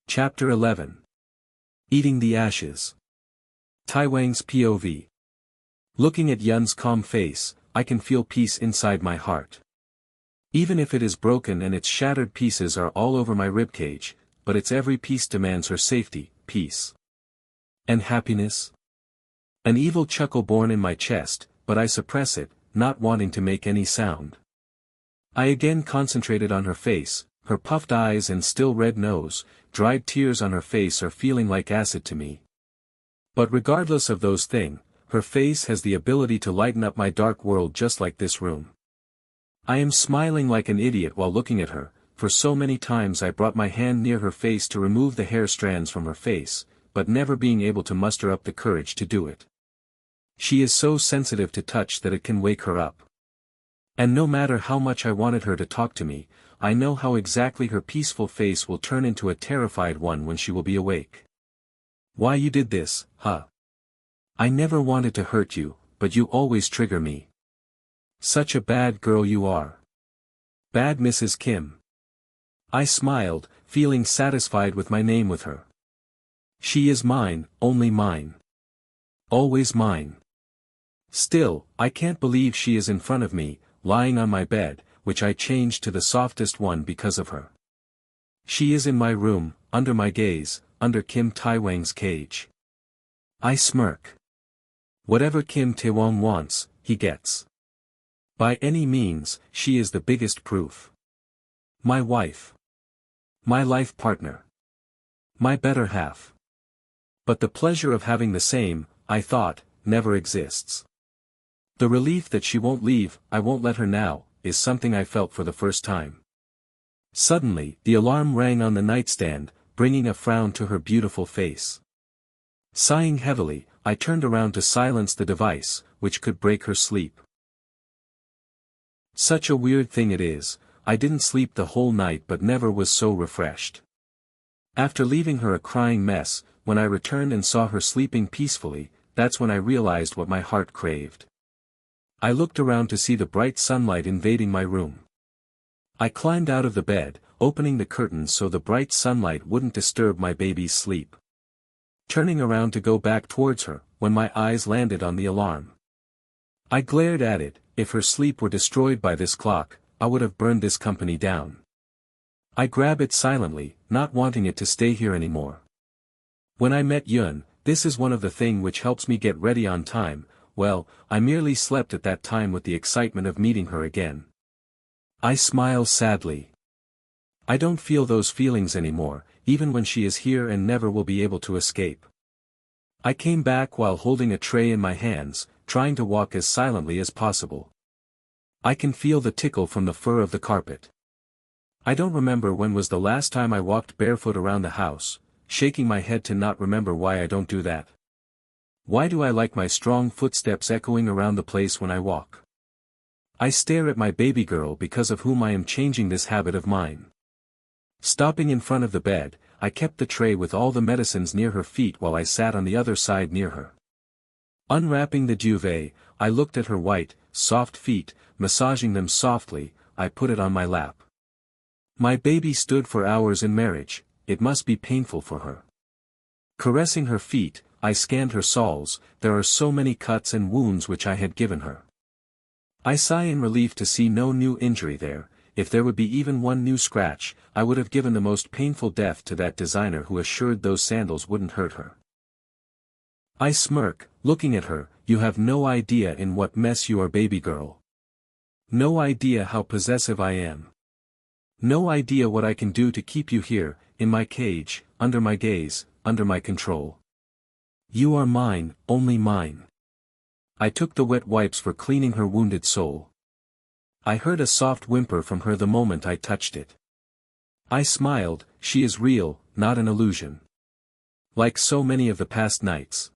Chapter 11. Eating the Ashes. Taewang's POV. Looking at Yun's calm face, I can feel peace inside my heart. Even if it is broken and its shattered pieces are all over my ribcage, but its every piece demands her safety, peace. Unhappiness? An evil chuckle born in my chest, but I suppress it, not wanting to make any sound. I again concentrated on her face, her puffed eyes and still red nose. Dried tears on her face are feeling like acid to me. But regardless of those things, her face has the ability to lighten up my dark world just like this room. I am smiling like an idiot while looking at her, for so many times I brought my hand near her face to remove the hair strands from her face, but never being able to muster up the courage to do it. She is so sensitive to touch that it can wake her up. And no matter how much I wanted her to talk to me, I know how exactly her peaceful face will turn into a terrified one when she will be awake. Why you did this, huh? I never wanted to hurt you, but you always trigger me. Such a bad girl you are. Bad Mrs. Kim. I smiled, feeling satisfied with my name with her. She is mine, only mine. Always mine. Still, I can't believe she is in front of me, lying on my bed, which I changed to the softest one because of her. She is in my room, under my gaze, under Kim Taewang's cage. I smirk. Whatever Kim Taewang wants, he gets. By any means, she is the biggest proof. My wife. My life partner. My better half. But the pleasure of having the same, I thought, never exists. The relief that she won't leave, I won't let her now, is something I felt for the first time. Suddenly, the alarm rang on the nightstand, bringing a frown to her beautiful face. Sighing heavily, I turned around to silence the device, which could break her sleep. Such a weird thing it is, I didn't sleep the whole night but never was so refreshed. After leaving her a crying mess, when I returned and saw her sleeping peacefully, that's when I realized what my heart craved. I looked around to see the bright sunlight invading my room. I climbed out of the bed, opening the curtains so the bright sunlight wouldn't disturb my baby's sleep. Turning around to go back towards her, when my eyes landed on the alarm. I glared at it. If her sleep were destroyed by this clock, I would have burned this company down. I grab it silently, not wanting it to stay here anymore. When I met Yun, this is one of the things which helps me get ready on time. Well, I merely slept at that time with the excitement of meeting her again. I smile sadly. I don't feel those feelings anymore, even when she is here and never will be able to escape. I came back while holding a tray in my hands, trying to walk as silently as possible. I can feel the tickle from the fur of the carpet. I don't remember when was the last time I walked barefoot around the house, shaking my head to not remember why I don't do that. Why do I like my strong footsteps echoing around the place when I walk? I stare at my baby girl because of whom I am changing this habit of mine. Stopping in front of the bed, I kept the tray with all the medicines near her feet while I sat on the other side near her. Unwrapping the duvet, I looked at her white, soft feet, massaging them softly. I put it on my lap. My baby stood for hours in marriage, it must be painful for her. Caressing her feet, I scanned her soles. There are so many cuts and wounds which I had given her. I sigh in relief to see no new injury there. If there would be even one new scratch, I would have given the most painful death to that designer who assured those sandals wouldn't hurt her. I smirk, looking at her. You have no idea in what mess you are, baby girl. No idea how possessive I am. No idea what I can do to keep you here, in my cage, under my gaze, under my control. You are mine, only mine. I took the wet wipes for cleaning her wounded soul. I heard a soft whimper from her the moment I touched it. I smiled. She is real, not an illusion. Like so many of the past nights.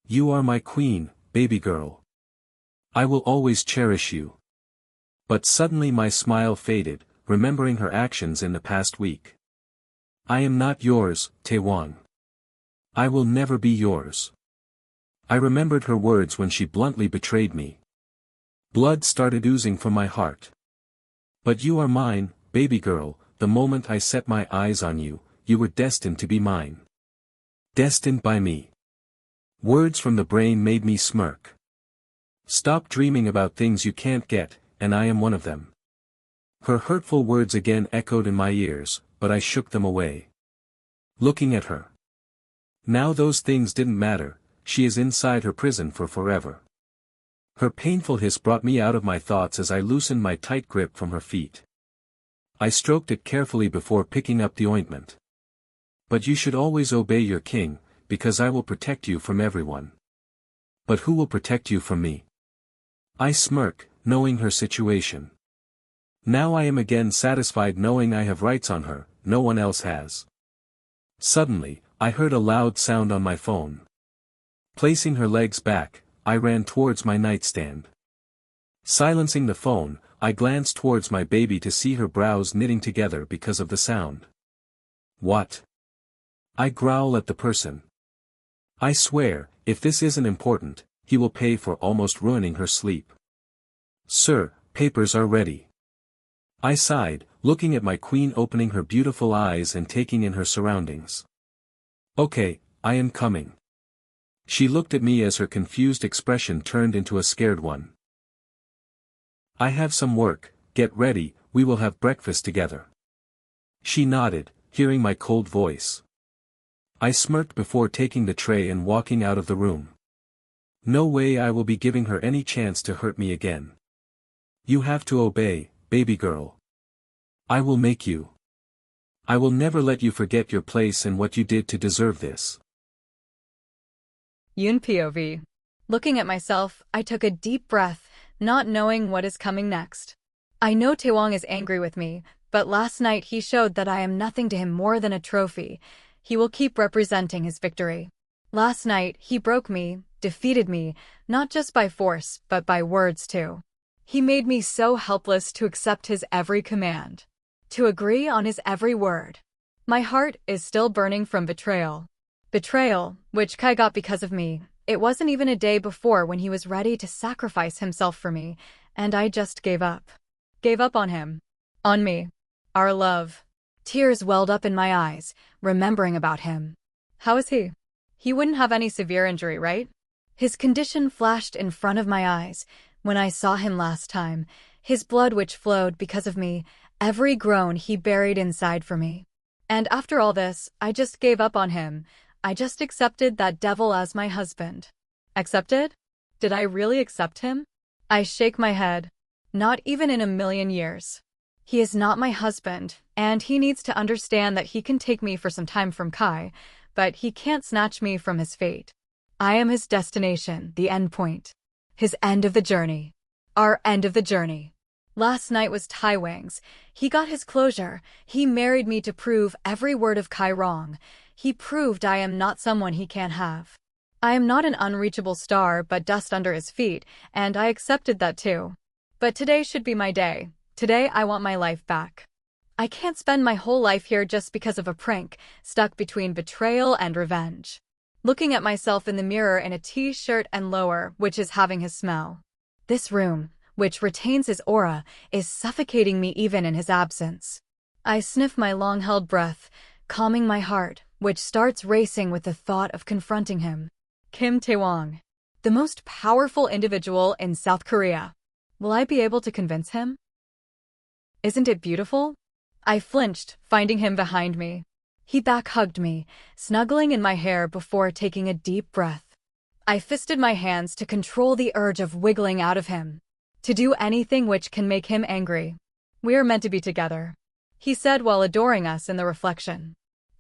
You are my queen, baby girl. I will always cherish you. But suddenly my smile faded, remembering her actions in the past week. I am not yours, Taewang. I will never be yours. I remembered her words when she bluntly betrayed me. Blood started oozing from my heart. But you are mine, baby girl. The moment I set my eyes on you, you were destined to be mine. Destined by me. Words from the brain made me smirk. Stop dreaming about things you can't get, and I am one of them. Her hurtful words again echoed in my ears, but I shook them away. Looking at her. Now those things didn't matter, she is inside her prison for forever. Her painful hiss brought me out of my thoughts as I loosened my tight grip from her feet. I stroked it carefully before picking up the ointment. But you should always obey your king, because I will protect you from everyone. But who will protect you from me? I smirk, knowing her situation. Now I am again satisfied knowing I have rights on her, no one else has. Suddenly, I heard a loud sound on my phone. Placing her legs back, I ran towards my nightstand. Silencing the phone, I glanced towards my baby to see her brows knitting together because of the sound. What? I growl at the person. I swear, if this isn't important, he will pay for almost ruining her sleep. Sir, papers are ready. I sighed, looking at my queen opening her beautiful eyes and taking in her surroundings. Okay, I am coming. She looked at me as her confused expression turned into a scared one. I have some work, get ready, we will have breakfast together. She nodded, hearing my cold voice. I smirked before taking the tray and walking out of the room. No way I will be giving her any chance to hurt me again. You have to obey, baby girl. I will make you. I will never let you forget your place and what you did to deserve this. Yoon POV. Looking at myself, I took a deep breath, not knowing what is coming next. I know Taewang is angry with me, but last night he showed that I am nothing to him more than a trophy. He will keep representing his victory. Last night, he broke me, defeated me, not just by force, but by words too. He made me so helpless to accept his every command, to agree on his every word. My heart is still burning from betrayal. Betrayal, which Kai got because of me. It wasn't even a day before when he was ready to sacrifice himself for me, and I just gave up. Gave up on him. On me. Our love. Tears welled up in my eyes, remembering about him. How is he? He wouldn't have any severe injury, right? His condition flashed in front of my eyes when I saw him last time, his blood which flowed because of me, every groan he buried inside for me. And after all this, I just gave up on him. I just accepted that devil as my husband. Accepted? Did I really accept him? I shake my head. Not even in a million years. He is not my husband, and he needs to understand that he can take me for some time from Kai, but he can't snatch me from his fate. I am his destination, the end point. His end of the journey. Our end of the journey. Last night was Taewang's. He got his closure. He married me to prove every word of Kai wrong. He proved I am not someone he can't have. I am not an unreachable star but dust under his feet, and I accepted that too. But today should be my day. Today I want my life back. I can't spend my whole life here just because of a prank, stuck between betrayal and revenge. Looking at myself in the mirror in a t-shirt and lower, which is having his smell. This room, which retains his aura, is suffocating me even in his absence. I sniff my long-held breath, calming my heart, which starts racing with the thought of confronting him. Kim Taewang. The most powerful individual in South Korea. Will I be able to convince him? Isn't it beautiful? I flinched, finding him behind me. He back-hugged me, snuggling in my hair before taking a deep breath. I fisted my hands to control the urge of wiggling out of him. To do anything which can make him angry. We are meant to be together, he said while adoring us in the reflection.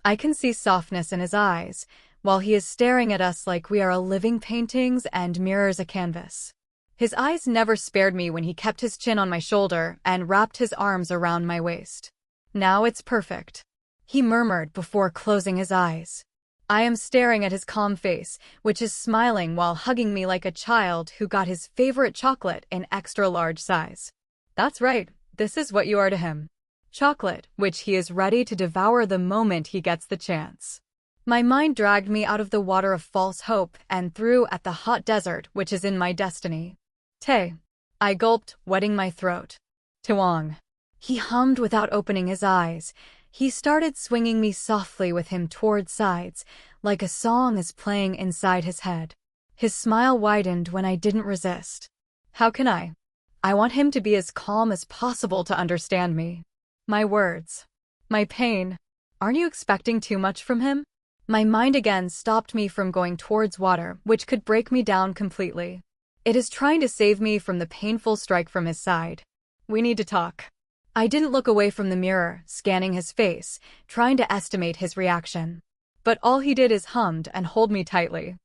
I can see softness in his eyes, while he is staring at us like we are a living paintings and mirrors a canvas. His eyes never spared me when he kept his chin on my shoulder and wrapped his arms around my waist. Now it's perfect, he murmured before closing his eyes. I am staring at his calm face, which is smiling while hugging me like a child who got his favorite chocolate in extra large size. That's right, this is what you are to him. Chocolate, which he is ready to devour the moment he gets the chance. My mind dragged me out of the water of false hope and through at the hot desert which is in my destiny. Tae. I gulped, wetting my throat. Taewang. He hummed without opening his eyes. He started swinging me softly with him toward sides, like a song is playing inside his head. His smile widened when I didn't resist. How can I? I want him to be as calm as possible to understand me. My words. My pain. Aren't you expecting too much from him? My mind again stopped me from going towards water, which could break me down completely. It is trying to save me from the painful strike from his side. We need to talk. I didn't look away from the mirror, scanning his face, trying to estimate his reaction. But all he did is hummed and hold me tightly.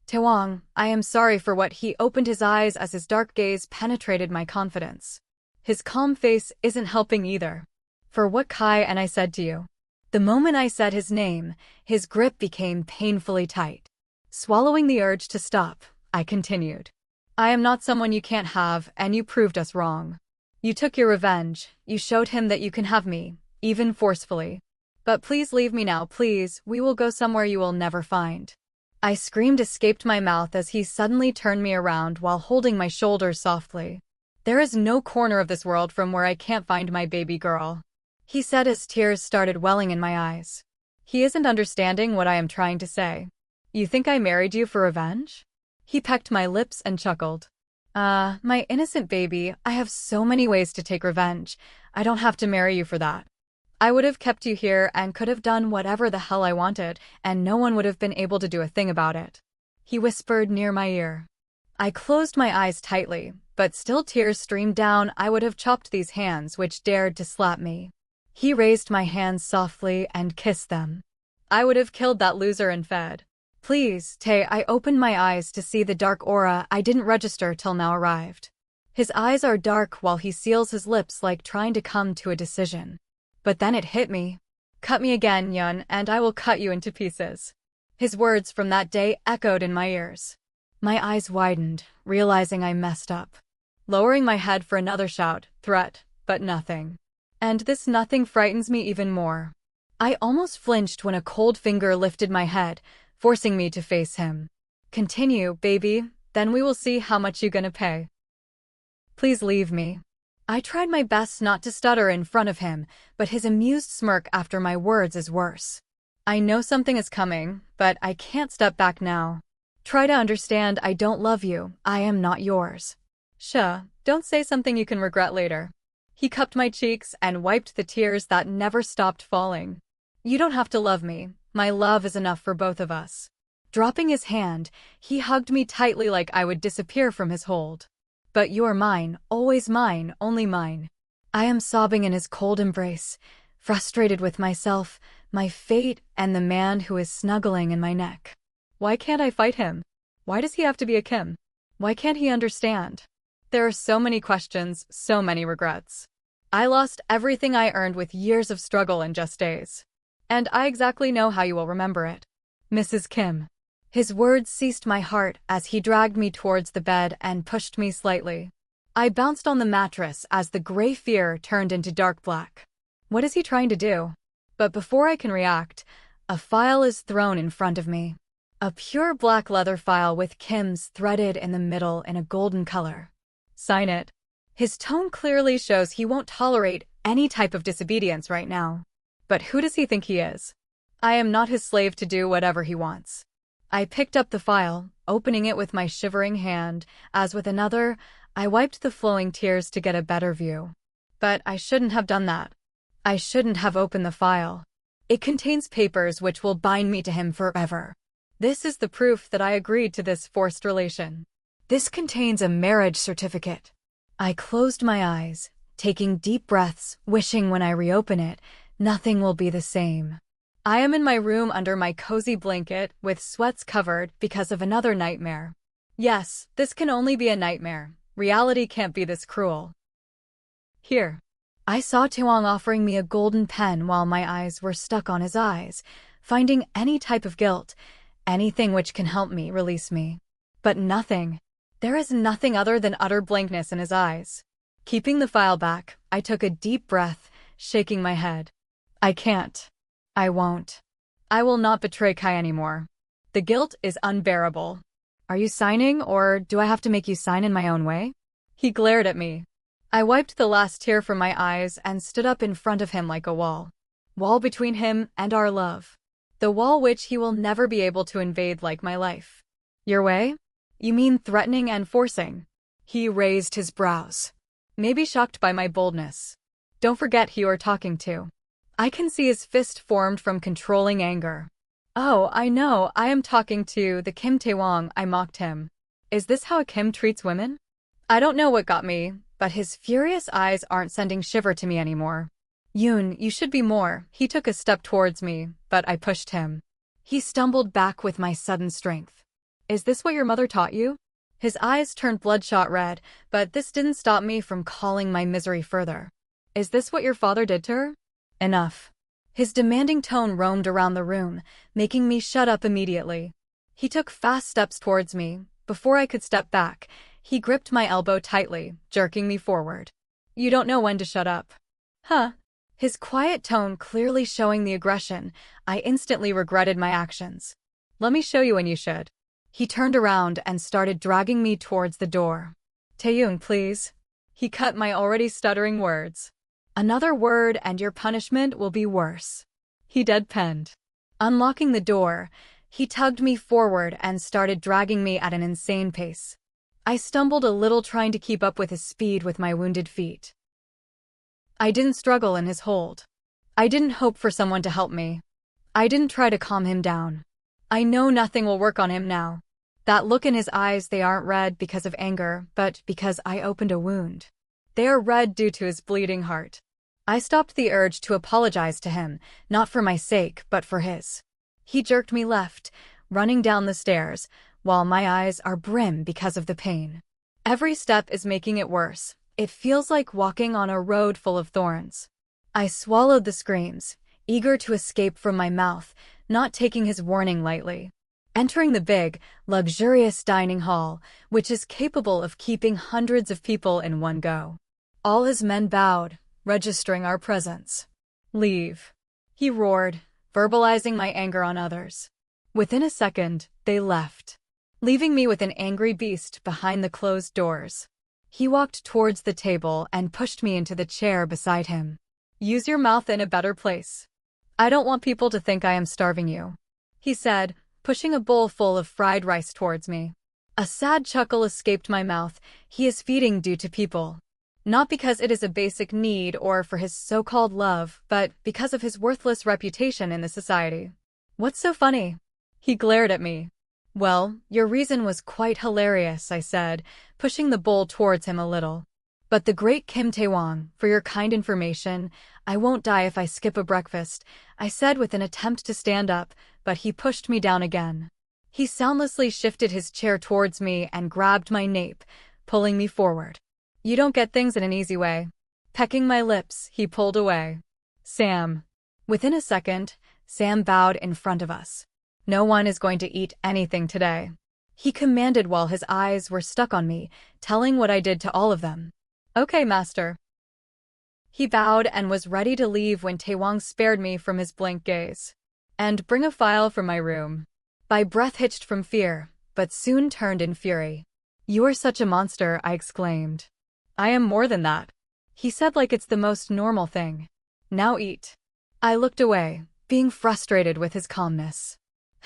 Taewang, I am sorry for what. He opened his eyes as his dark gaze penetrated my confidence. His calm face isn't helping either. For what Kai and I said to you. The moment I said his name, his grip became painfully tight. Swallowing the urge to stop, I continued. I am not someone you can't have, and you proved us wrong. You took your revenge, you showed him that you can have me, even forcefully. But please leave me now, please, we will go somewhere you will never find. I screamed escaped my mouth as he suddenly turned me around while holding my shoulders softly. There is no corner of this world from where I can't find my baby girl. He said as tears started welling in my eyes. He isn't understanding what I am trying to say. You think I married you for revenge? He pecked my lips and chuckled. My innocent baby, I have so many ways to take revenge. I don't have to marry you for that. I would have kept you here and could have done whatever the hell I wanted, and no one would have been able to do a thing about it. He whispered near my ear. I closed my eyes tightly, but still tears streamed down. I would have chopped these hands which dared to slap me. He raised my hands softly and kissed them. I would have killed that loser and fed. Please, Tae. I opened my eyes to see the dark aura I didn't register till now arrived. His eyes are dark while he seals his lips like trying to come to a decision. But then it hit me. Cut me again, Yun, and I will cut you into pieces. His words from that day echoed in my ears. My eyes widened, realizing I messed up. Lowering my head for another shout, threat, but nothing. And this nothing frightens me even more. I almost flinched when a cold finger lifted my head, forcing me to face him. Continue, baby, then we will see how much you gonna pay. Please leave me. I tried my best not to stutter in front of him, but his amused smirk after my words is worse. I know something is coming, but I can't step back now. Try to understand I don't love you, I am not yours. Don't say something you can regret later. He cupped my cheeks and wiped the tears that never stopped falling. You don't have to love me, my love is enough for both of us. Dropping his hand, he hugged me tightly like I would disappear from his hold. But you're mine, always mine, only mine. I am sobbing in his cold embrace, frustrated with myself, my fate, and the man who is snuggling in my neck. Why can't I fight him? Why does he have to be a Kim? Why can't he understand? There are so many questions, so many regrets. I lost everything I earned with years of struggle in just days. And I exactly know how you will remember it. Mrs. Kim. His words ceased my heart as he dragged me towards the bed and pushed me slightly. I bounced on the mattress as the gray fear turned into dark black. What is he trying to do? But before I can react, a file is thrown in front of me. A pure black leather file with Kim's threaded in the middle in a golden color. Sign it. His tone clearly shows he won't tolerate any type of disobedience right now. But who does he think he is? I am not his slave to do whatever he wants. I picked up the file, opening it with my shivering hand. As with another, I wiped the flowing tears to get a better view. But I shouldn't have done that. I shouldn't have opened the file. It contains papers which will bind me to him forever. This is the proof that I agreed to this forced relation. This contains a marriage certificate. I closed my eyes, taking deep breaths, wishing when I reopen it, nothing will be the same. I am in my room under my cozy blanket, with sweats covered because of another nightmare. Yes, this can only be a nightmare. Reality can't be this cruel. Here. I saw Taewang offering me a golden pen while my eyes were stuck on his eyes, finding any type of guilt, anything which can help me release me. But nothing. There is nothing other than utter blankness in his eyes. Keeping the file back, I took a deep breath, shaking my head. I can't. I won't. I will not betray Kai anymore. The guilt is unbearable. Are you signing, or do I have to make you sign in my own way? He glared at me. I wiped the last tear from my eyes and stood up in front of him like a wall. Wall between him and our love. The wall which he will never be able to invade like my life. Your way? You mean threatening and forcing? He raised his brows. Maybe shocked by my boldness. Don't forget who you're talking to. I can see his fist formed from controlling anger. Oh, I know, I am talking to the Kim Taewang, I mocked him. Is this how a Kim treats women? I don't know what got me, but his furious eyes aren't sending shiver to me anymore. Yoon, you should be more. He took a step towards me, but I pushed him. He stumbled back with my sudden strength. Is this what your mother taught you? His eyes turned bloodshot red, but this didn't stop me from calling my misery further. Is this what your father did to her? Enough. His demanding tone roamed around the room, making me shut up immediately. He took fast steps towards me. Before I could step back, he gripped my elbow tightly, jerking me forward. You don't know when to shut up. Huh? His quiet tone clearly showing the aggression. I instantly regretted my actions. Let me show you when you should. He turned around and started dragging me towards the door. Taeyang, please. He cut my already stuttering words. Another word and your punishment will be worse. He deadpanned. Unlocking the door, he tugged me forward and started dragging me at an insane pace. I stumbled a little trying to keep up with his speed with my wounded feet. I didn't struggle in his hold. I didn't hope for someone to help me. I didn't try to calm him down. I know nothing will work on him now. That look in his eyes, they aren't red because of anger, but because I opened a wound. They are red due to his bleeding heart. I stopped the urge to apologize to him, not for my sake, but for his. He jerked me left, running down the stairs, while my eyes are brim because of the pain. Every step is making it worse. It feels like walking on a road full of thorns. I swallowed the screams, eager to escape from my mouth, not taking his warning lightly. Entering the big, luxurious dining hall, which is capable of keeping hundreds of people in one go. All his men bowed, registering our presence. Leave. He roared, verbalizing my anger on others. Within a second, they left, leaving me with an angry beast behind the closed doors. He walked towards the table and pushed me into the chair beside him. Use your mouth in a better place. I don't want people to think I am starving you, he said, pushing a bowl full of fried rice towards me. A sad chuckle escaped my mouth. He is feeding due to people. Not because it is a basic need or for his so-called love, but because of his worthless reputation in the society. What's so funny? He glared at me. Well, your reason was quite hilarious, I said, pushing the bowl towards him a little. But the great Kim Taewang, for your kind information, I won't die if I skip a breakfast, I said with an attempt to stand up, but he pushed me down again. He soundlessly shifted his chair towards me and grabbed my nape, pulling me forward. You don't get things in an easy way. Pecking my lips, he pulled away. Sam. Within a second, Sam bowed in front of us. No one is going to eat anything today, he commanded while his eyes were stuck on me, telling what I did to all of them. Okay, master. He bowed and was ready to leave when Taewang spared me from his blank gaze. And bring a file from my room. My breath hitched from fear, but soon turned in fury. You are such a monster, I exclaimed. I am more than that, he said like it's the most normal thing. Now eat. I looked away, being frustrated with his calmness.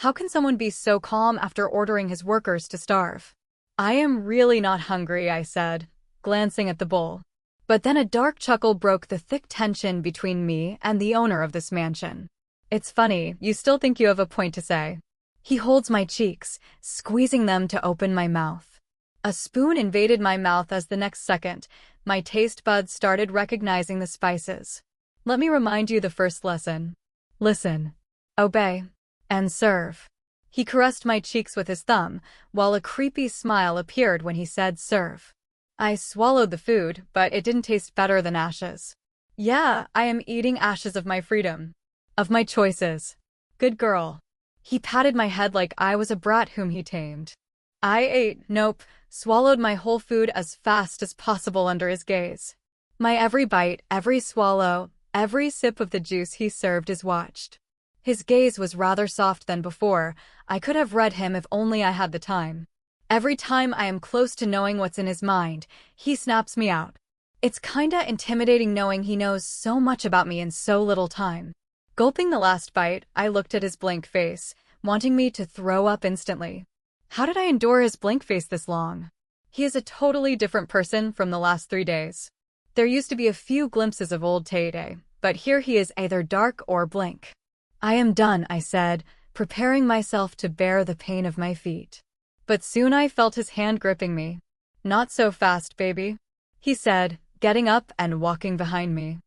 How can someone be so calm after ordering his workers to starve? I am really not hungry, I said, glancing at the bowl. But then a dark chuckle broke the thick tension between me and the owner of this mansion. It's funny, you still think you have a point to say. He holds my cheeks, squeezing them to open my mouth. A spoon invaded my mouth as the next second, my taste buds started recognizing the spices. Let me remind you the first lesson. Listen, obey, and serve. He caressed my cheeks with his thumb, while a creepy smile appeared when he said serve. I swallowed the food, but it didn't taste better than ashes. Yeah, I am eating ashes of my freedom. Of my choices. Good girl. He patted my head like I was a brat whom he tamed. I ate, swallowed my whole food as fast as possible under his gaze. My every bite, every swallow, every sip of the juice he served is watched. His gaze was rather soft than before. I could have read him if only I had the time. Every time I am close to knowing what's in his mind, he snaps me out. It's kinda intimidating knowing he knows so much about me in so little time. Gulping the last bite, I looked at his blank face, wanting me to throw up instantly. How did I endure his blank face this long? He is a totally different person from the last 3 days. There used to be a few glimpses of old Tay, but here he is either dark or blank. I am done, I said, preparing myself to bear the pain of my feet. But soon I felt his hand gripping me. Not so fast, baby, he said, getting up and walking behind me.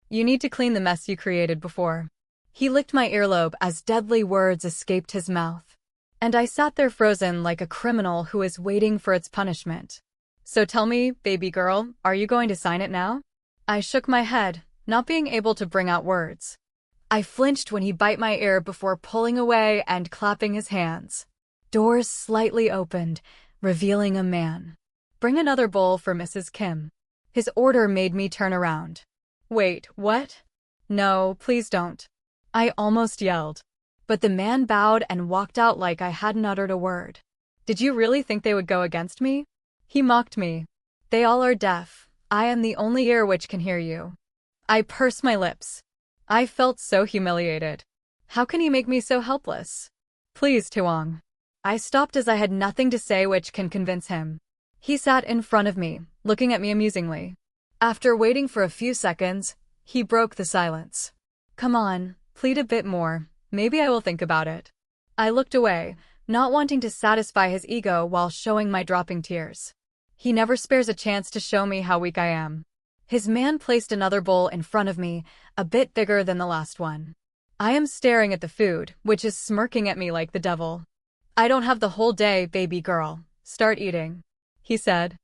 You need to clean the mess you created before. He licked my earlobe as deadly words escaped his mouth. And I sat there frozen like a criminal who is waiting for its punishment. So tell me, baby girl, are you going to sign it now? I shook my head, not being able to bring out words. I flinched when he bit my ear before pulling away and clapping his hands. Doors slightly opened, revealing a man. Bring another bowl for Mrs. Kim. His order made me turn around. Wait, what? No, please don't. I almost yelled. But the man bowed and walked out like I hadn't uttered a word. Did you really think they would go against me? He mocked me. They all are deaf. I am the only ear which can hear you. I pursed my lips. I felt so humiliated. How can he make me so helpless? Please, Taewang. I stopped as I had nothing to say which can convince him. He sat in front of me, looking at me amusingly. After waiting for a few seconds, he broke the silence. Come on, plead a bit more. Maybe I will think about it. I looked away, not wanting to satisfy his ego while showing my dropping tears. He never spares a chance to show me how weak I am. His man placed another bowl in front of me, a bit bigger than the last one. I am staring at the food, which is smirking at me like the devil. I don't have the whole day, baby girl. Start eating, he said.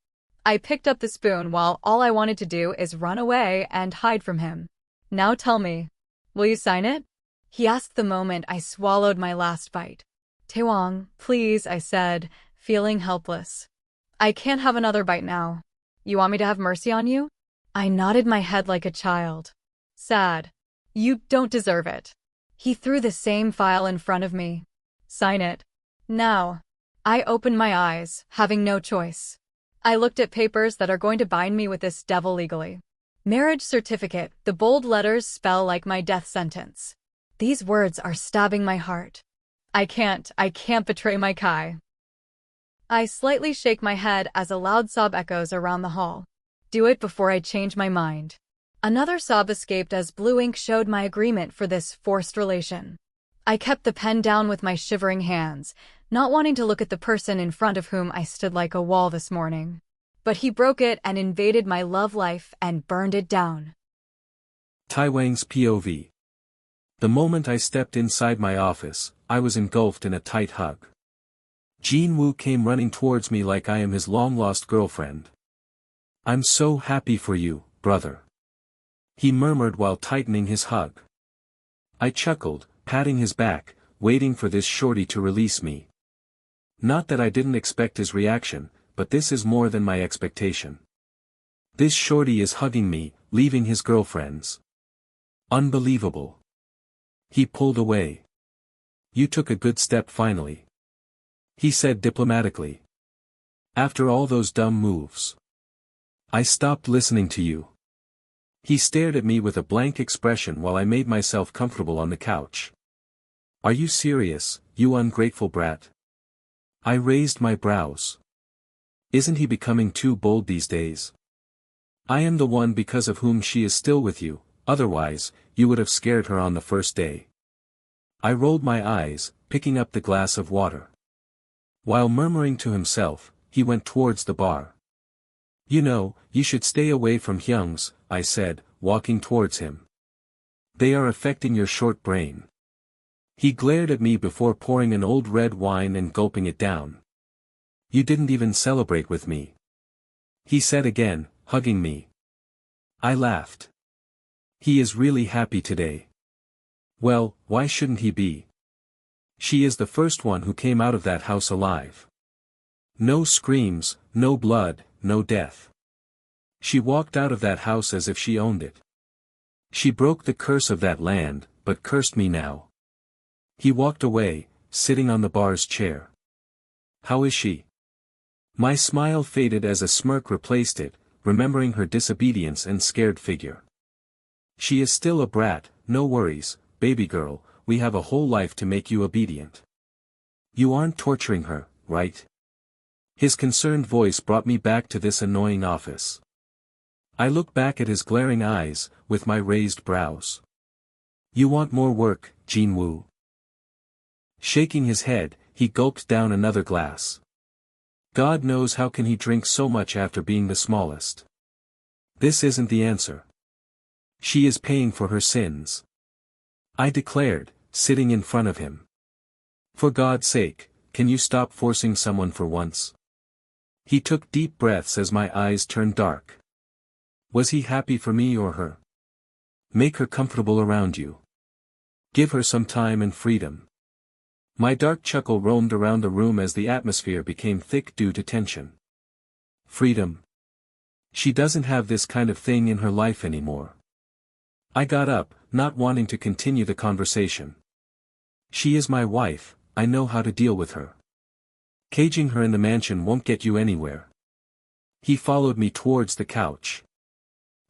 I picked up the spoon while all I wanted to do is run away and hide from him. Now tell me, will you sign it? He asked the moment I swallowed my last bite. Taewang, please, I said, feeling helpless. I can't have another bite now. You want me to have mercy on you? I nodded my head like a child. Sad. You don't deserve it. He threw the same file in front of me. Sign it. Now. I opened my eyes, having no choice. I looked at papers that are going to bind me with this devil legally. Marriage certificate, the bold letters spell like my death sentence. These words are stabbing my heart. I can't betray my Kai. I slightly shake my head as a loud sob echoes around the hall. Do it before I change my mind. Another sob escaped as blue ink showed my agreement for this forced relation. I kept the pen down with my shivering hands, not wanting to look at the person in front of whom I stood like a wall this morning. But he broke it and invaded my love life and burned it down. Taewang's POV. The moment I stepped inside my office, I was engulfed in a tight hug. Jin-woo came running towards me like I am his long-lost girlfriend. I'm so happy for you, brother. He murmured while tightening his hug. I chuckled, patting his back, waiting for this shorty to release me. Not that I didn't expect his reaction, but this is more than my expectation. This shorty is hugging me, leaving his girlfriends. Unbelievable. He pulled away. You took a good step finally, he said diplomatically. After all those dumb moves. I stopped listening to you. He stared at me with a blank expression while I made myself comfortable on the couch. Are you serious, you ungrateful brat? I raised my brows. Isn't he becoming too bold these days? I am the one because of whom she is still with you, otherwise, you would have scared her on the first day. I rolled my eyes, picking up the glass of water. While murmuring to himself, he went towards the bar. You know, you should stay away from Hyung's, I said, walking towards him. They are affecting your short brain. He glared at me before pouring an old red wine and gulping it down. You didn't even celebrate with me, he said again, hugging me. I laughed. He is really happy today. Well, why shouldn't he be? She is the first one who came out of that house alive. No screams, no blood, no death. She walked out of that house as if she owned it. She broke the curse of that land, but cursed me now. He walked away, sitting on the bar's chair. How is she? My smile faded as a smirk replaced it, remembering her disobedience and scared figure. She is still a brat, no worries, baby girl, we have a whole life to make you obedient. You aren't torturing her, right? His concerned voice brought me back to this annoying office. I look back at his glaring eyes, with my raised brows. You want more work, Jin-woo? Shaking his head, he gulped down another glass. God knows how can he drink so much after being the smallest. This isn't the answer. She is paying for her sins. I declared, sitting in front of him. For God's sake, can you stop forcing someone for once? He took deep breaths as my eyes turned dark. Was he happy for me or her? Make her comfortable around you. Give her some time and freedom. My dark chuckle roamed around the room as the atmosphere became thick due to tension. Freedom. She doesn't have this kind of thing in her life anymore. I got up, not wanting to continue the conversation. She is my wife, I know how to deal with her. Caging her in the mansion won't get you anywhere. He followed me towards the couch.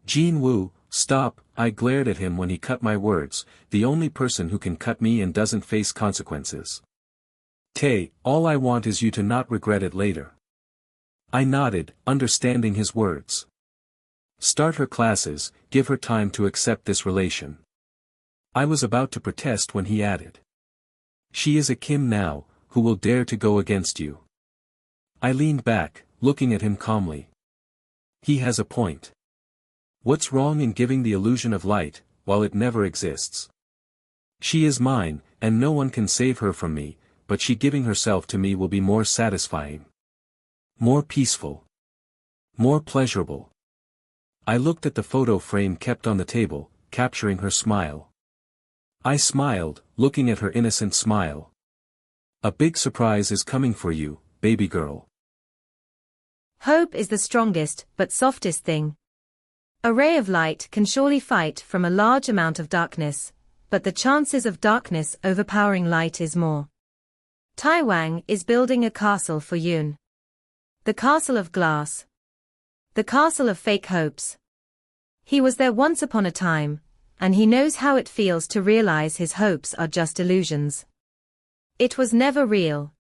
Jin-woo, stop, I glared at him when he cut my words, the only person who can cut me and doesn't face consequences. Tae, all I want is you to not regret it later. I nodded, understanding his words. Start her classes, give her time to accept this relation. I was about to protest when he added. She is a Kim now, who will dare to go against you. I leaned back, looking at him calmly. He has a point. What's wrong in giving the illusion of light, while it never exists? She is mine, and no one can save her from me, but she giving herself to me will be more satisfying. More peaceful. More pleasurable. I looked at the photo frame kept on the table, capturing her smile. I smiled, looking at her innocent smile. A big surprise is coming for you, baby girl. Hope is the strongest but softest thing. A ray of light can surely fight from a large amount of darkness, but the chances of darkness overpowering light is more. Taewang is building a castle for Yoon. The castle of glass. The castle of fake hopes. He was there once upon a time, and he knows how it feels to realize his hopes are just illusions. It was never real.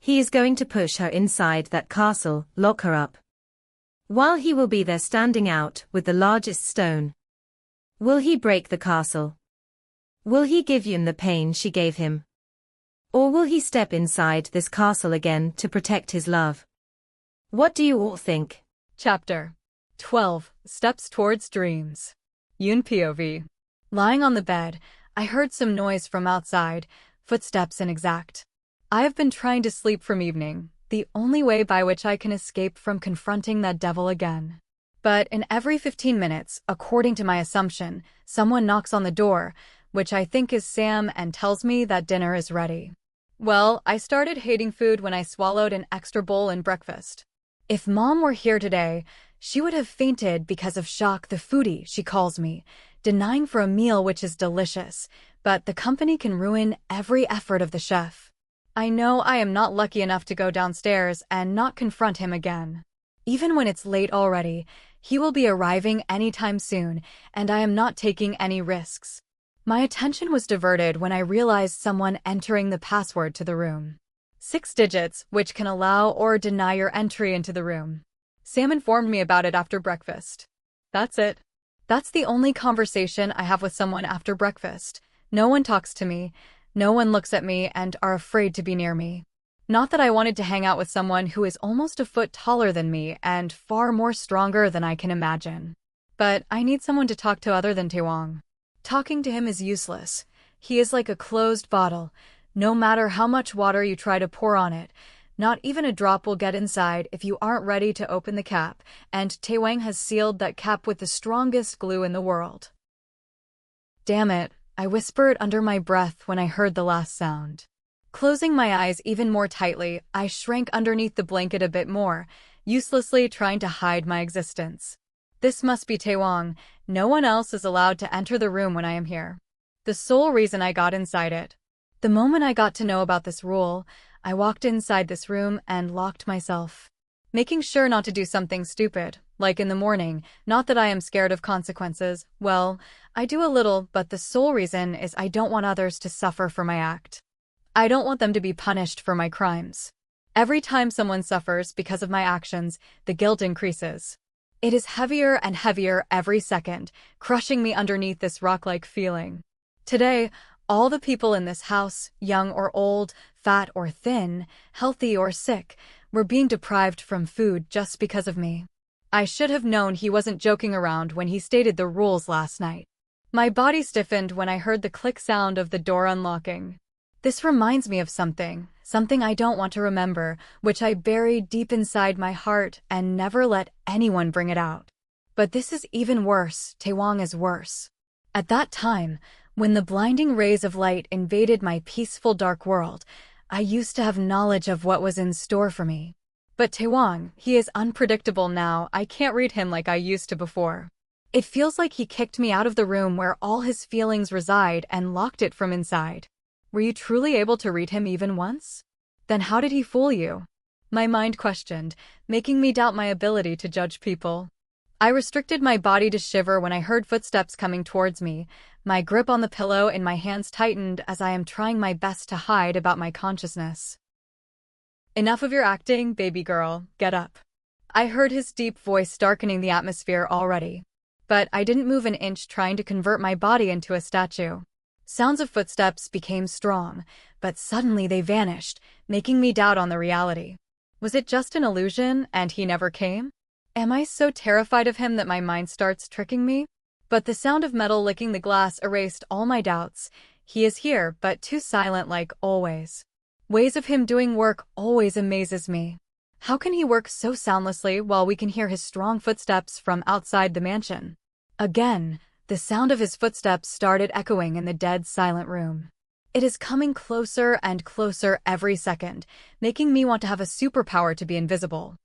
He is going to push her inside that castle, lock her up. While he will be there standing out with the largest stone. Will he break the castle? Will he give Yoon the pain she gave him? Or will he step inside this castle again to protect his love? What do you all think? Chapter 12 Steps Towards Dreams. Yoon POV. Lying on the bed, I heard some noise from outside, footsteps inexact. I have been trying to sleep from evening, the only way by which I can escape from confronting that devil again. But in every 15 minutes, according to my assumption, someone knocks on the door, which I think is Sam, and tells me that dinner is ready. Well, I started hating food when I swallowed an extra bowl in breakfast. If Mom were here today, she would have fainted because of shock, the foodie, she calls me, denying for a meal which is delicious, but the company can ruin every effort of the chef. I know I am not lucky enough to go downstairs and not confront him again. Even when it's late already, he will be arriving anytime soon, and I am not taking any risks. My attention was diverted when I realized someone entering the password to the room. 6 digits, which can allow or deny your entry into the room. Sam informed me about it after breakfast. That's it. That's the only conversation I have with someone after breakfast. No one talks to me. No one looks at me and are afraid to be near me. Not that I wanted to hang out with someone who is almost a foot taller than me and far more stronger than I can imagine. But I need someone to talk to other than Taewang. Talking to him is useless. He is like a closed bottle. No matter how much water you try to pour on it, not even a drop will get inside if you aren't ready to open the cap, and Taewang has sealed that cap with the strongest glue in the world. Damn it. I whispered under my breath when I heard the last sound. Closing my eyes even more tightly, I shrank underneath the blanket a bit more, uselessly trying to hide my existence. This must be Taewang. No one else is allowed to enter the room when I am here. The sole reason I got inside it. The moment I got to know about this rule, I walked inside this room and locked myself. making sure not to do something stupid, like in the morning. Not that I am scared of consequences. Well, I do a little, but the sole reason is I don't want others to suffer for my act. I don't want them to be punished for my crimes. Every time someone suffers because of my actions, the guilt increases. It is heavier and heavier every second, crushing me underneath this rock-like feeling. Today, all the people in this house, young or old, fat or thin, healthy or sick, were being deprived from food just because of me. I should have known he wasn't joking around when he stated the rules last night. My body stiffened when I heard the click sound of the door unlocking. This reminds me of something I don't want to remember, which I buried deep inside my heart and never let anyone bring it out. But this is even worse. Taewang is worse. At that time, when the blinding rays of light invaded my peaceful dark world, I used to have knowledge of what was in store for me. But Taewang, he is unpredictable now. I can't read him like I used to before. It feels like he kicked me out of the room where all his feelings reside and locked it from inside. Were you truly able to read him even once? Then how did he fool you? My mind questioned, making me doubt my ability to judge people. I restricted my body to shiver when I heard footsteps coming towards me. My grip on the pillow in my hands tightened as I am trying my best to hide about my consciousness. Enough of your acting, baby girl. Get up. I heard his deep voice darkening the atmosphere already. But I didn't move an inch, trying to convert my body into a statue. Sounds of footsteps became strong, but suddenly they vanished, making me doubt on the reality. Was it just an illusion, and he never came? Am I so terrified of him that my mind starts tricking me? But the sound of metal licking the glass erased all my doubts. He is here, but too silent, like always. Ways of him doing work always amazes me. How can he work so soundlessly while we can hear his strong footsteps from outside the mansion? Again, the sound of his footsteps started echoing in the dead silent room. It is coming closer and closer every second, making me want to have a superpower to be invisible.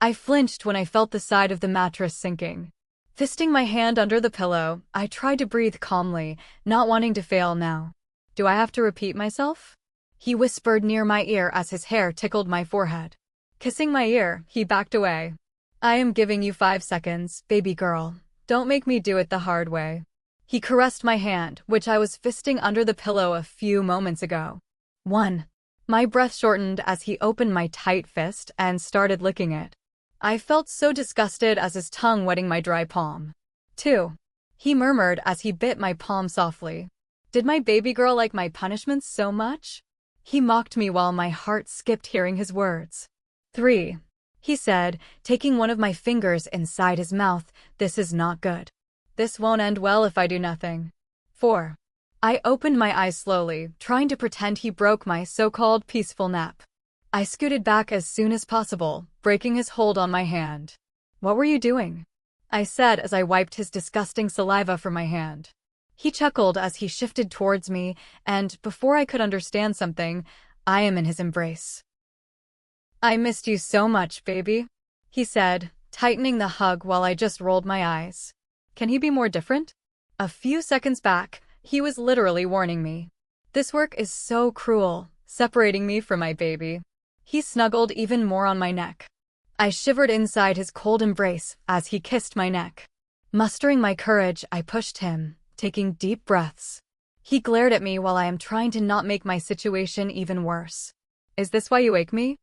I flinched when I felt the side of the mattress sinking. Fisting my hand under the pillow, I tried to breathe calmly, not wanting to fail now. Do I have to repeat myself? He whispered near my ear as his hair tickled my forehead. Kissing my ear, he backed away. I am giving you 5 seconds, baby girl. Don't make me do it the hard way. He caressed my hand, which I was fisting under the pillow a few moments ago. 1. My breath shortened as he opened my tight fist and started licking it. I felt so disgusted as his tongue wetting my dry palm. 2. He murmured as he bit my palm softly. Did my baby girl like my punishments so much? He mocked me while my heart skipped hearing his words. 3. He said, taking one of my fingers inside his mouth, this is not good. This won't end well if I do nothing. 4. I opened my eyes slowly, trying to pretend he broke my so-called peaceful nap. I scooted back as soon as possible, breaking his hold on my hand. What were you doing? I said as I wiped his disgusting saliva from my hand. He chuckled as he shifted towards me, and before I could understand something, I am in his embrace. I missed you so much, baby, he said, tightening the hug while I just rolled my eyes. Can he be more different? A few seconds back, he was literally warning me. This work is so cruel, separating me from my baby. He snuggled even more on my neck. I shivered inside his cold embrace as he kissed my neck. Mustering my courage, I pushed him, taking deep breaths. He glared at me while I am trying to not make my situation even worse. Is this why you wake me?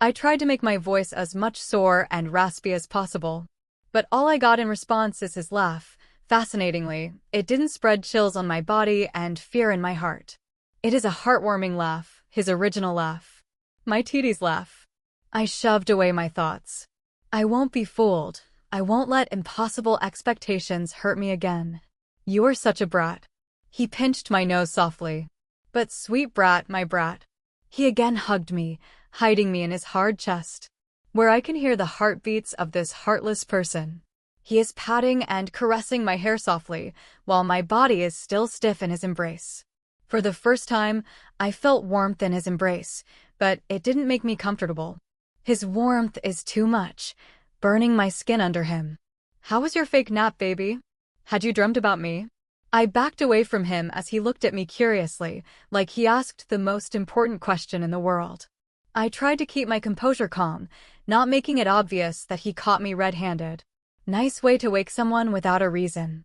I tried to make my voice as much sore and raspy as possible. But all I got in response is his laugh. Fascinatingly, it didn't spread chills on my body and fear in my heart. It is a heartwarming laugh, his original laugh. My titties laugh. I shoved away my thoughts. I won't be fooled. I won't let impossible expectations hurt me again. You are such a brat. He pinched my nose softly. But sweet brat, my brat. He again hugged me, hiding me in his hard chest, where I can hear the heartbeats of this heartless person. He is patting and caressing my hair softly, while my body is still stiff in his embrace. For the first time, I felt warmth in his embrace, but it didn't make me comfortable. His warmth is too much, burning my skin under him. How was your fake nap, baby? Had you dreamt about me? I backed away from him as he looked at me curiously, like he asked the most important question in the world. I tried to keep my composure calm, not making it obvious that he caught me red-handed. Nice way to wake someone without a reason.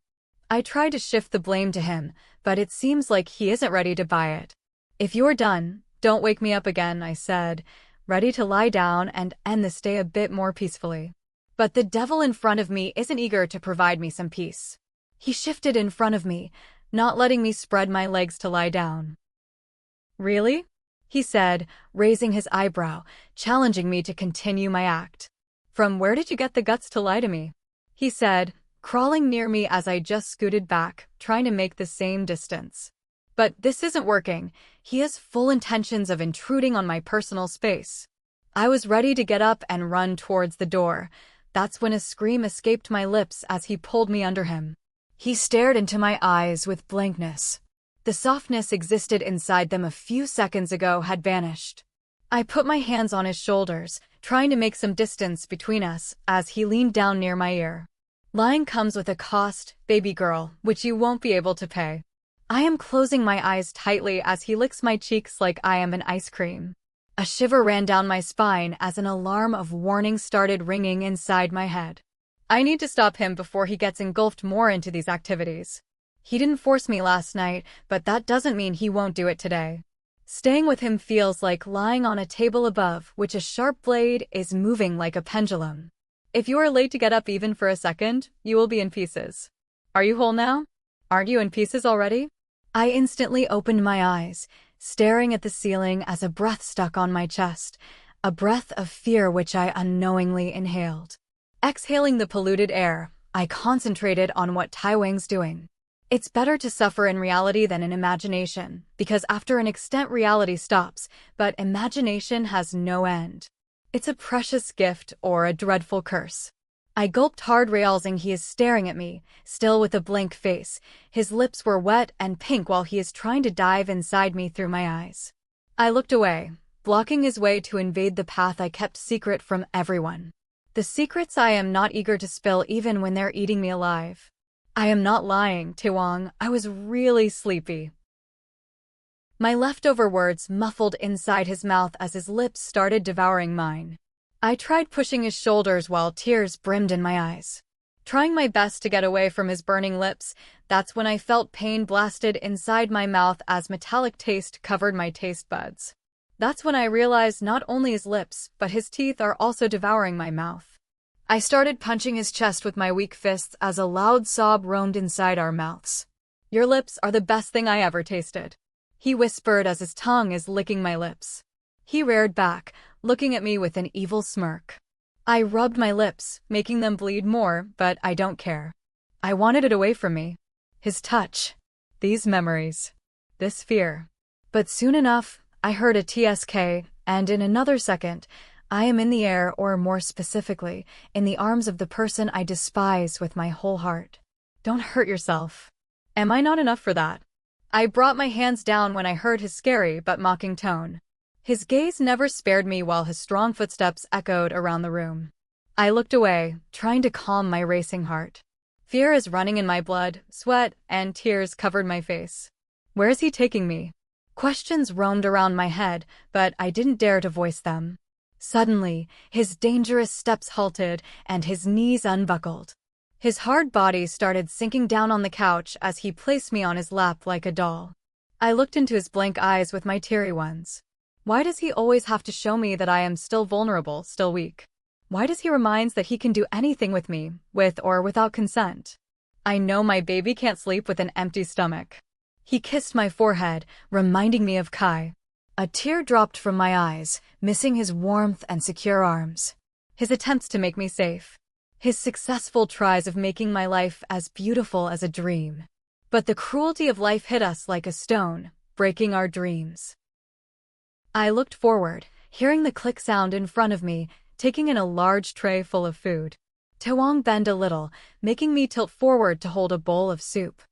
I tried to shift the blame to him, but it seems like he isn't ready to buy it. If you're done, don't wake me up again, I said, ready to lie down and end this day a bit more peacefully. But the devil in front of me isn't eager to provide me some peace. He shifted in front of me, not letting me spread my legs to lie down. Really? He said, raising his eyebrow, challenging me to continue my act. From where did you get the guts to lie to me? He said, crawling near me as I just scooted back, trying to make the same distance. But this isn't working. He has full intentions of intruding on my personal space. I was ready to get up and run towards the door. That's when a scream escaped my lips as he pulled me under him. He stared into my eyes with blankness. The softness existed inside them a few seconds ago had vanished. I put my hands on his shoulders, trying to make some distance between us as he leaned down near my ear. Lying comes with a cost, baby girl, which you won't be able to pay. I am closing my eyes tightly as he licks my cheeks like I am an ice cream. A shiver ran down my spine as an alarm of warning started ringing inside my head. I need to stop him before he gets engulfed more into these activities. He didn't force me last night, but that doesn't mean he won't do it today. Staying with him feels like lying on a table above which a sharp blade is moving like a pendulum. If you are late to get up even for a second, you will be in pieces. Are you whole now? Aren't you in pieces already? I instantly opened my eyes, staring at the ceiling as a breath stuck on my chest, a breath of fear which I unknowingly inhaled. Exhaling the polluted air, I concentrated on what Taewang's doing. It's better to suffer in reality than in imagination, because after an extent reality stops, but imagination has no end. It's a precious gift or a dreadful curse. I gulped hard, realizing he is staring at me, still with a blank face. His lips were wet and pink while he is trying to dive inside me through my eyes. I looked away, blocking his way to invade the path I kept secret from everyone. The secrets I am not eager to spill even when they're eating me alive. I am not lying, Taewang, I was really sleepy. My leftover words muffled inside his mouth as his lips started devouring mine. I tried pushing his shoulders while tears brimmed in my eyes. Trying my best to get away from his burning lips, that's when I felt pain blasted inside my mouth as metallic taste covered my taste buds. That's when I realized not only his lips, but his teeth are also devouring my mouth. I started punching his chest with my weak fists as a loud sob roamed inside our mouths. Your lips are the best thing I ever tasted, he whispered as his tongue is licking my lips. He reared back, looking at me with an evil smirk. I rubbed my lips, making them bleed more, but I don't care. I wanted it away from me. His touch. These memories. This fear. But soon enough, I heard a TSK, and in another second, I am in the air, or more specifically, in the arms of the person I despise with my whole heart. Don't hurt yourself. Am I not enough for that? I brought my hands down when I heard his scary but mocking tone. His gaze never spared me while his strong footsteps echoed around the room. I looked away, trying to calm my racing heart. Fear is running in my blood, sweat and tears covered my face. Where is he taking me? Questions roamed around my head, but I didn't dare to voice them. Suddenly, his dangerous steps halted and his knees unbuckled. His hard body started sinking down on the couch as he placed me on his lap like a doll. I looked into his blank eyes with my teary ones. Why does he always have to show me that I am still vulnerable, still weak? Why does he remind that he can do anything with me, with or without consent? I know my baby can't sleep with an empty stomach. He kissed my forehead, reminding me of Kai. A tear dropped from my eyes, missing his warmth and secure arms. His attempts to make me safe. His successful tries of making my life as beautiful as a dream. But the cruelty of life hit us like a stone, breaking our dreams. I looked forward, hearing the click sound in front of me, taking in a large tray full of food. Taewang bent a little, making me tilt forward to hold a bowl of soup.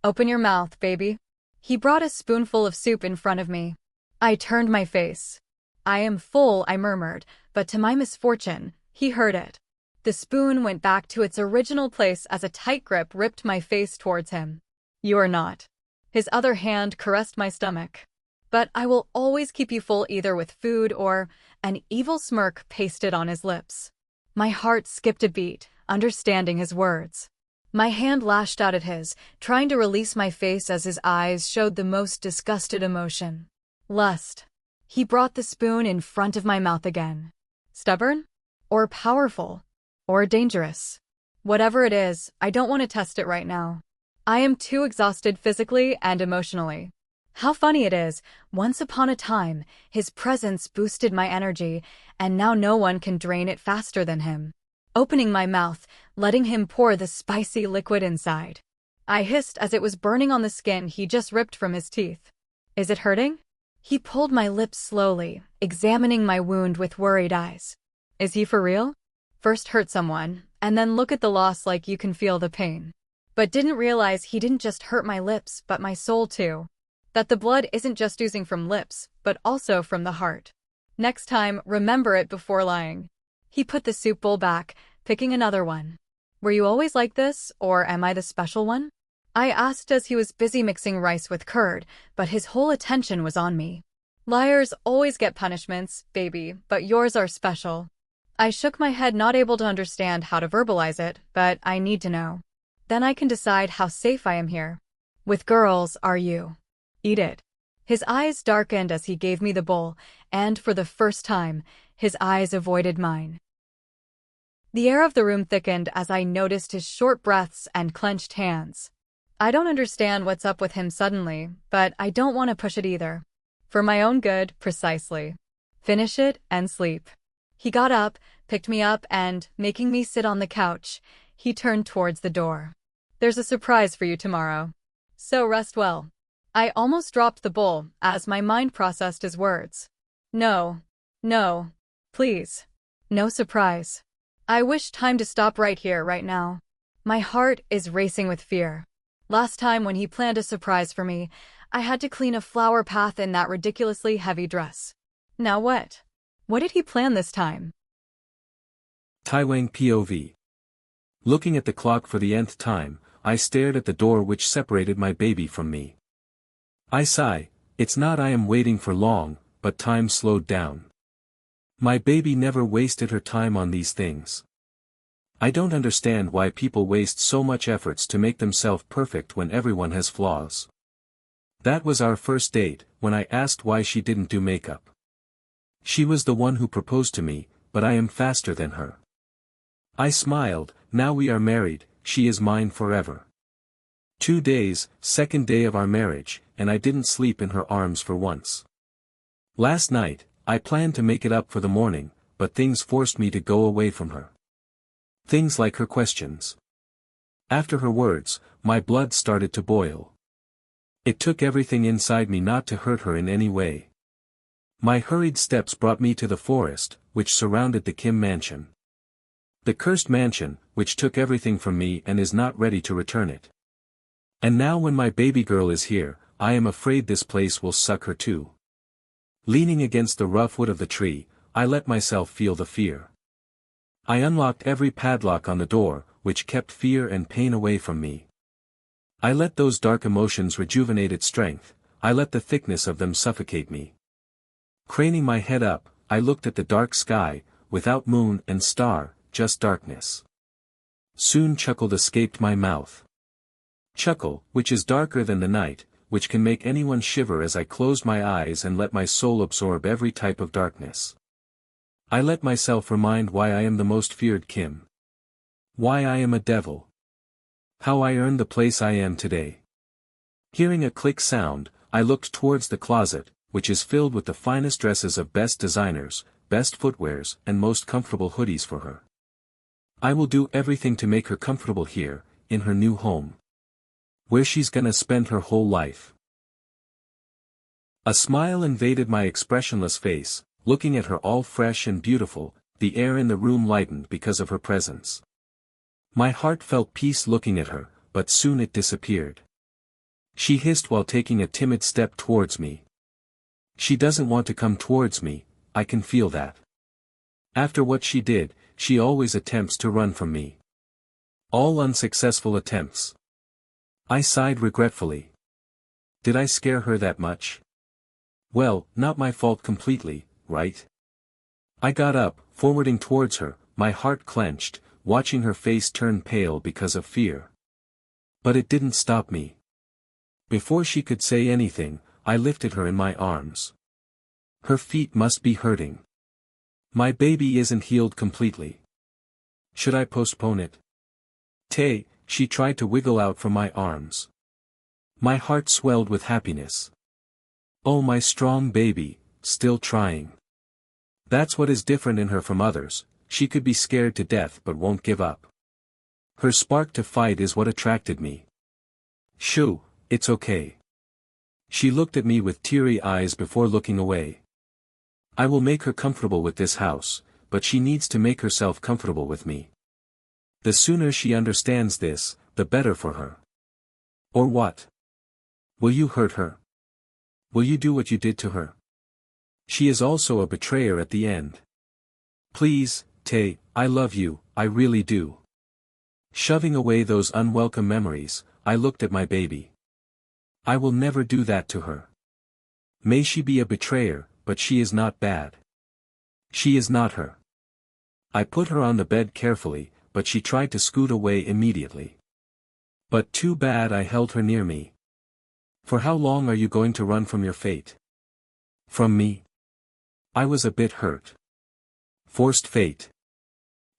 Open your mouth, baby. He brought a spoonful of soup in front of me. I turned my face. I am full, I murmured, but to my misfortune, he heard it. The spoon went back to its original place as a tight grip ripped my face towards him. You are not. His other hand caressed my stomach. But I will always keep you full either with food or an evil smirk pasted on his lips. My heart skipped a beat, understanding his words. My hand lashed out at his, trying to release my face as his eyes showed the most disgusted emotion. Lust. He brought the spoon in front of my mouth again. Stubborn? Or powerful? Or dangerous? Whatever it is, I don't want to test it right now. I am too exhausted physically and emotionally. How funny it is, once upon a time, his presence boosted my energy, and now no one can drain it faster than him. Opening my mouth, letting him pour the spicy liquid inside. I hissed as it was burning on the skin he just ripped from his teeth. Is it hurting? He pulled my lips slowly, examining my wound with worried eyes. Is he for real? First hurt someone, and then look at the loss like you can feel the pain. But didn't realize he didn't just hurt my lips but my soul too. That the blood isn't just oozing from lips, but also from the heart. Next time, remember it before lying. He put the soup bowl back, picking another one. Were you always like this, or am I the special one? I asked as he was busy mixing rice with curd, but his whole attention was on me. Liars always get punishments, baby, but yours are special. I shook my head, not able to understand how to verbalize it, but I need to know. Then I can decide how safe I am here. With girls, are you? Eat it. His eyes darkened as he gave me the bowl, and for the first time, his eyes avoided mine. The air of the room thickened as I noticed his short breaths and clenched hands. I don't understand what's up with him suddenly, but I don't want to push it either. For my own good, precisely. Finish it and sleep. He got up, picked me up, and, making me sit on the couch, he turned towards the door. There's a surprise for you tomorrow. So rest well. I almost dropped the bowl as my mind processed his words. No. No. Please. No surprise. I wish time to stop right here, right now. My heart is racing with fear. Last time when he planned a surprise for me, I had to clean a flower path in that ridiculously heavy dress. Now what? What did he plan this time? Taewang POV. Looking at the clock for the nth time, I stared at the door which separated my baby from me. I sigh, it's not I am waiting for long, but time slowed down. My baby never wasted her time on these things. I don't understand why people waste so much efforts to make themselves perfect when everyone has flaws. That was our first date, when I asked why she didn't do makeup. She was the one who proposed to me, but I am faster than her. I smiled, now we are married, she is mine forever. 2 days, second day of our marriage, and I didn't sleep in her arms for once. Last night, I planned to make it up for the morning, but things forced me to go away from her. Things like her questions. After her words, my blood started to boil. It took everything inside me not to hurt her in any way. My hurried steps brought me to the forest, which surrounded the Kim mansion. The cursed mansion, which took everything from me and is not ready to return it. And now when my baby girl is here, I am afraid this place will suck her too. Leaning against the rough wood of the tree, I let myself feel the fear. I unlocked every padlock on the door, which kept fear and pain away from me. I let those dark emotions rejuvenate its strength, I let the thickness of them suffocate me. Craning my head up, I looked at the dark sky, without moon and star, just darkness. Soon chuckle escaped my mouth. Chuckle, which is darker than the night, which can make anyone shiver as I closed my eyes and let my soul absorb every type of darkness. I let myself remind why I am the most feared Kim. Why I am a devil. How I earned the place I am today. Hearing a click sound, I looked towards the closet, which is filled with the finest dresses of best designers, best footwears, and most comfortable hoodies for her. I will do everything to make her comfortable here, in her new home. Where she's gonna spend her whole life. A smile invaded my expressionless face, looking at her all fresh and beautiful, the air in the room lightened because of her presence. My heart felt peace looking at her, but soon it disappeared. She hissed while taking a timid step towards me. She doesn't want to come towards me, I can feel that. After what she did, she always attempts to run from me. All unsuccessful attempts. I sighed regretfully. Did I scare her that much? Well, not my fault completely, right? I got up, forwarding towards her, my heart clenched, watching her face turn pale because of fear. But it didn't stop me. Before she could say anything, I lifted her in my arms. Her feet must be hurting. My baby isn't healed completely. Should I postpone it? She tried to wiggle out from my arms. My heart swelled with happiness. Oh, my strong baby, still trying. That's what is different in her from others. She could be scared to death but won't give up. Her spark to fight is what attracted me. Shoo, it's okay. She looked at me with teary eyes before looking away. I will make her comfortable with this house, but she needs to make herself comfortable with me. The sooner she understands this, the better for her. Or what? Will you hurt her? Will you do what you did to her? She is also a betrayer at the end. Please, I love you, I really do. Shoving away those unwelcome memories, I looked at my baby. I will never do that to her. May she be a betrayer, but she is not bad. She is not her. I put her on the bed carefully, but she tried to scoot away immediately. But too bad I held her near me. For how long are you going to run from your fate? From me? I was a bit hurt. Forced fate.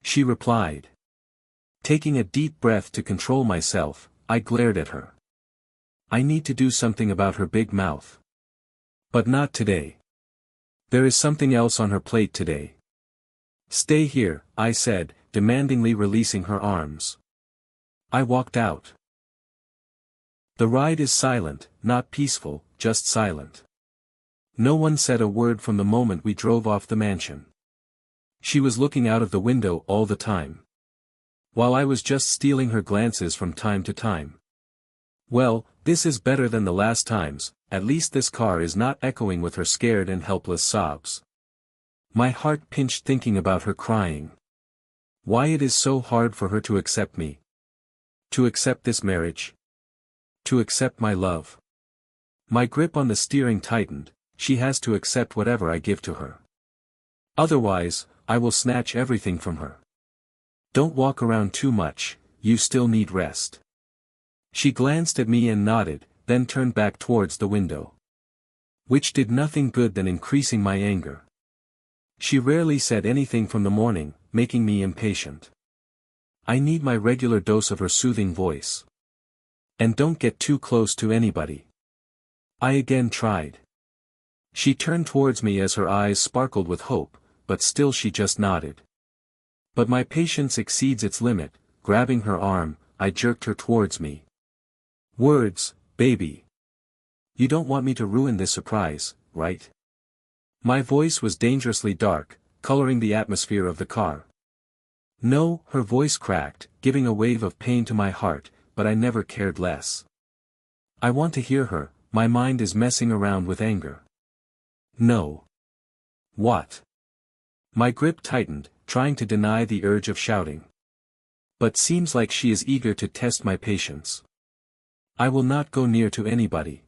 She replied. Taking a deep breath to control myself, I glared at her. I need to do something about her big mouth. But not today. There is something else on her plate today. Stay here, I said, demandingly releasing her arms. I walked out. The ride is silent, not peaceful, just silent. No one said a word from the moment we drove off the mansion. She was looking out of the window all the time, while I was just stealing her glances from time to time. Well, this is better than the last times, at least this car is not echoing with her scared and helpless sobs. My heart pinched thinking about her crying. Why it is so hard for her to accept me. To accept this marriage. To accept my love. My grip on the steering tightened. She has to accept whatever I give to her. Otherwise, I will snatch everything from her. Don't walk around too much, you still need rest. She glanced at me and nodded, then turned back towards the window. Which did nothing good than increasing my anger. She rarely said anything from the morning, making me impatient. I need my regular dose of her soothing voice. And don't get too close to anybody. I again tried. She turned towards me as her eyes sparkled with hope, but still she just nodded. But my patience exceeds its limit. Grabbing her arm, I jerked her towards me. Words, baby. You don't want me to ruin this surprise, right? My voice was dangerously dark, coloring the atmosphere of the car. No, her voice cracked, giving a wave of pain to my heart, but I never cared less. I want to hear her, my mind is messing around with anger. No. What? My grip tightened, trying to deny the urge of shouting. But seems like she is eager to test my patience. I will not go near to anybody.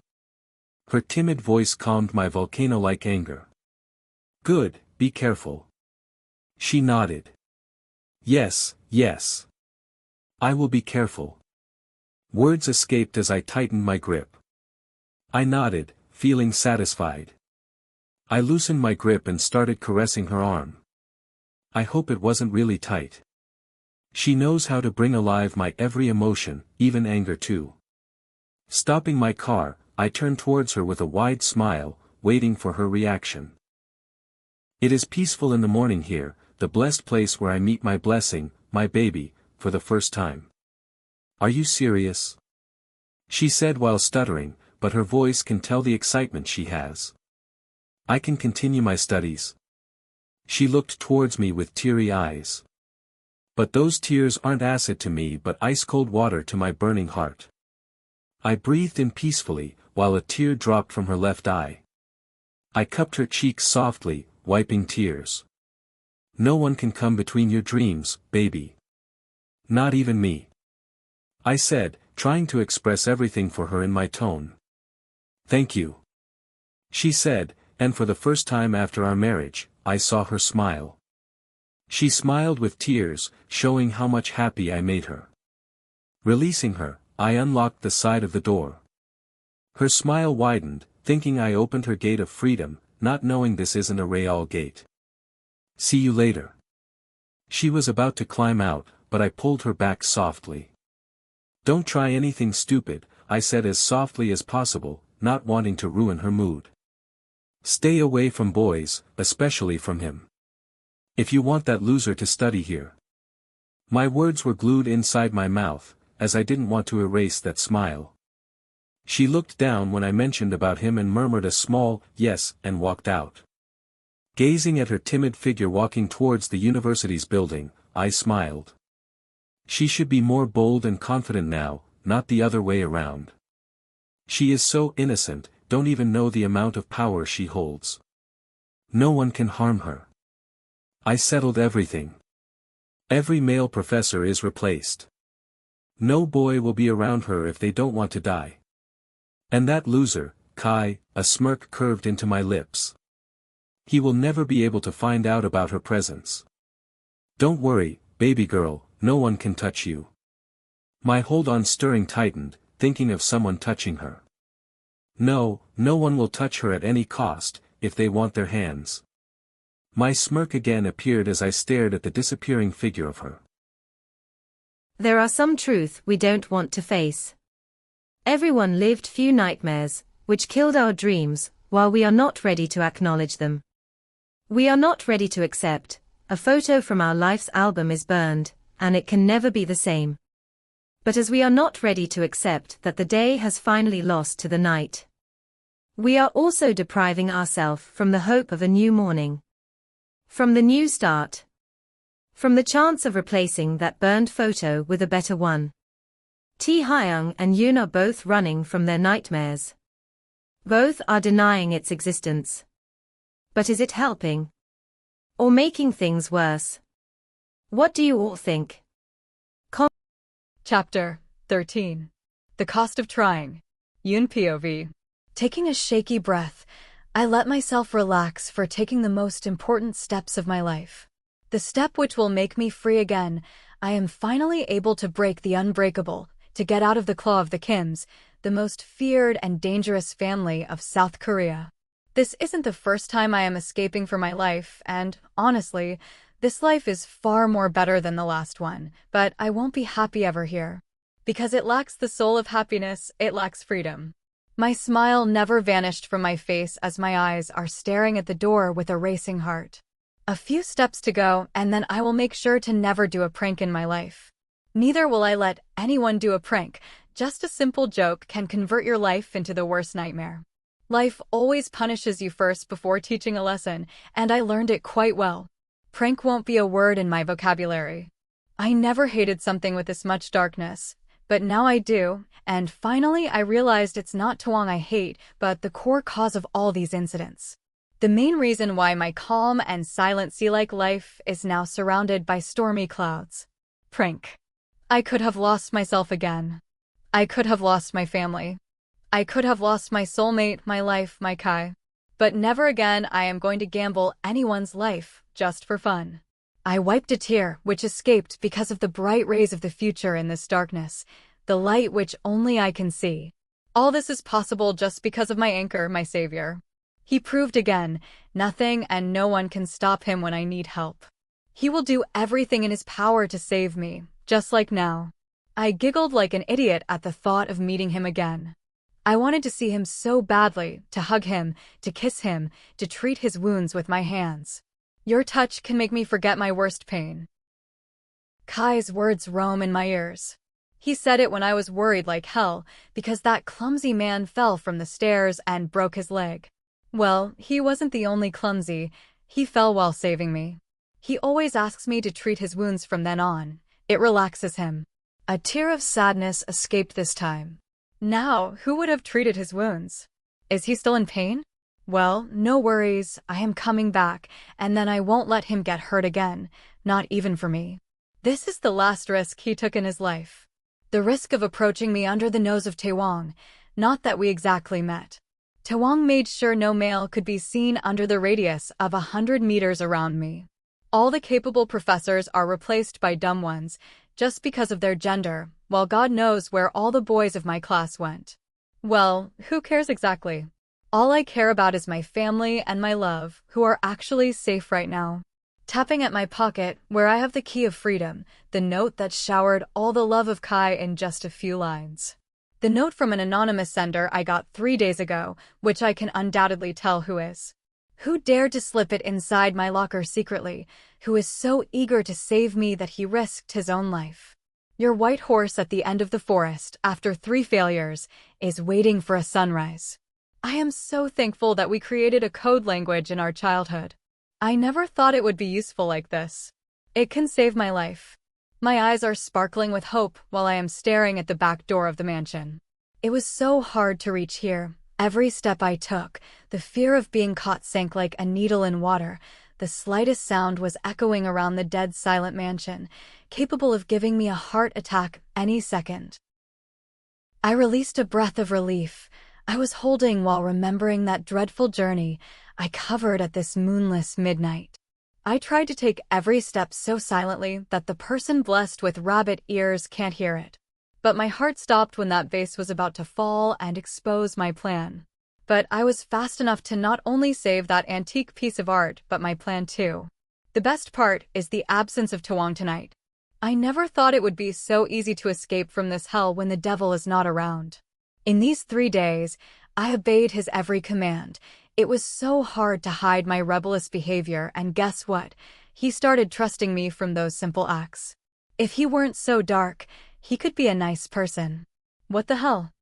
Her timid voice calmed my volcano-like anger. Good, be careful. She nodded. Yes, yes. I will be careful. Words escaped as I tightened my grip. I nodded, feeling satisfied. I loosened my grip and started caressing her arm. I hope it wasn't really tight. She knows how to bring alive my every emotion, even anger too. Stopping my car, I turned towards her with a wide smile, waiting for her reaction. It is peaceful in the morning here, the blessed place where I meet my blessing, my baby, for the first time. Are you serious? She said while stuttering, but her voice can tell the excitement she has. I can continue my studies. She looked towards me with teary eyes. But those tears aren't acid to me but ice-cold water to my burning heart. I breathed in peacefully, while a tear dropped from her left eye. I cupped her cheeks softly, wiping tears. No one can come between your dreams, baby. Not even me. I said, trying to express everything for her in my tone. Thank you. She said, and for the first time after our marriage, I saw her smile. She smiled with tears, showing how much happy I made her. Releasing her, I unlocked the side of the door. Her smile widened, thinking I opened her gate of freedom, not knowing this isn't a real gate. See you later. She was about to climb out, but I pulled her back softly. Don't try anything stupid, I said as softly as possible, not wanting to ruin her mood. Stay away from boys, especially from him. If you want that loser to study here. My words were glued inside my mouth, as I didn't want to erase that smile. She looked down when I mentioned about him and murmured a small, yes, and walked out. Gazing at her timid figure walking towards the university's building, I smiled. She should be more bold and confident now, not the other way around. She is so innocent, don't even know the amount of power she holds. No one can harm her. I settled everything. Every male professor is replaced. No boy will be around her if they don't want to die. And that loser, Kai, a smirk curved into my lips. He will never be able to find out about her presence. Don't worry, baby girl, no one can touch you. My hold on stirring tightened, thinking of someone touching her. No, no one will touch her at any cost, if they want their hands. My smirk again appeared as I stared at the disappearing figure of her. There are some truths we don't want to face. Everyone lived few nightmares, which killed our dreams, while we are not ready to acknowledge them. We are not ready to accept, a photo from our life's album is burned, and it can never be the same. But as we are not ready to accept that the day has finally lost to the night, we are also depriving ourselves from the hope of a new morning. From the new start. From the chance of replacing that burned photo with a better one. Taehyung and Yoon are both running from their nightmares. Both are denying its existence. But is it helping? Or making things worse? What do you all think? Chapter 13. The Cost of Trying. Yoon POV. Taking a shaky breath, I let myself relax for taking the most important steps of my life. The step which will make me free again. I am finally able to break the unbreakable, to get out of the claw of the Kims, the most feared and dangerous family of South Korea. This isn't the first time I am escaping for my life, and, honestly, this life is far more better than the last one, but I won't be happy ever here. Because it lacks the soul of happiness, it lacks freedom. My smile never vanished from my face as my eyes are staring at the door with a racing heart. A few steps to go, and then I will make sure to never do a prank in my life. Neither will I let anyone do a prank. Just a simple joke can convert your life into the worst nightmare. Life always punishes you first before teaching a lesson, and I learned it quite well. Prank won't be a word in my vocabulary. I never hated something with this much darkness, but now I do, and finally I realized it's not Taewang I hate, but the core cause of all these incidents. The main reason why my calm and silent sea-like life is now surrounded by stormy clouds. Prank. I could have lost myself again. I could have lost my family. I could have lost my soulmate, my life, my Kai. But never again I am going to gamble anyone's life, just for fun. I wiped a tear, which escaped because of the bright rays of the future in this darkness, the light which only I can see. All this is possible just because of my anchor, my savior. He proved again, nothing and no one can stop him when I need help. He will do everything in his power to save me, just like now. I giggled like an idiot at the thought of meeting him again. I wanted to see him so badly, to hug him, to kiss him, to treat his wounds with my hands. Your touch can make me forget my worst pain. Kai's words roam in my ears. He said it when I was worried like hell, because that clumsy man fell from the stairs and broke his leg. Well, he wasn't the only clumsy, he fell while saving me. He always asks me to treat his wounds from then on. It relaxes him. A tear of sadness escaped this time. Now, who would have treated his wounds? Is he still in pain? Well, no worries, I am coming back, and then I won't let him get hurt again, not even for me. This is the last risk he took in his life. The risk of approaching me under the nose of Taewang, not that we exactly met. Taewang made sure no male could be seen under the radius of 100 meters around me. All the capable professors are replaced by dumb ones, just because of their gender, while God knows where all the boys of my class went. Well, who cares exactly? All I care about is my family and my love, who are actually safe right now. Tapping at my pocket, where I have the key of freedom, the note that showered all the love of Kai in just a few lines. The note from an anonymous sender I got 3 days ago, which I can undoubtedly tell who is. Who dared to slip it inside my locker secretly, who is so eager to save me that he risked his own life. Your white horse at the end of the forest, after 3 failures, is waiting for a sunrise. I am so thankful that we created a code language in our childhood. I never thought it would be useful like this. It can save my life. My eyes are sparkling with hope while I am staring at the back door of the mansion. It was so hard to reach here. Every step I took, the fear of being caught sank like a needle in water. The slightest sound was echoing around the dead silent mansion, capable of giving me a heart attack any second. I released a breath of relief. I was holding while remembering that dreadful journey I covered at this moonless midnight. I tried to take every step so silently that the person blessed with rabbit ears can't hear it. But my heart stopped when that vase was about to fall and expose my plan. But I was fast enough to not only save that antique piece of art, but my plan too. The best part is the absence of Taewang tonight. I never thought it would be so easy to escape from this hell when the devil is not around. In these 3 days, I obeyed his every command. It was so hard to hide my rebellious behavior, and guess what? He started trusting me from those simple acts. If he weren't so dark, he could be a nice person. What the hell?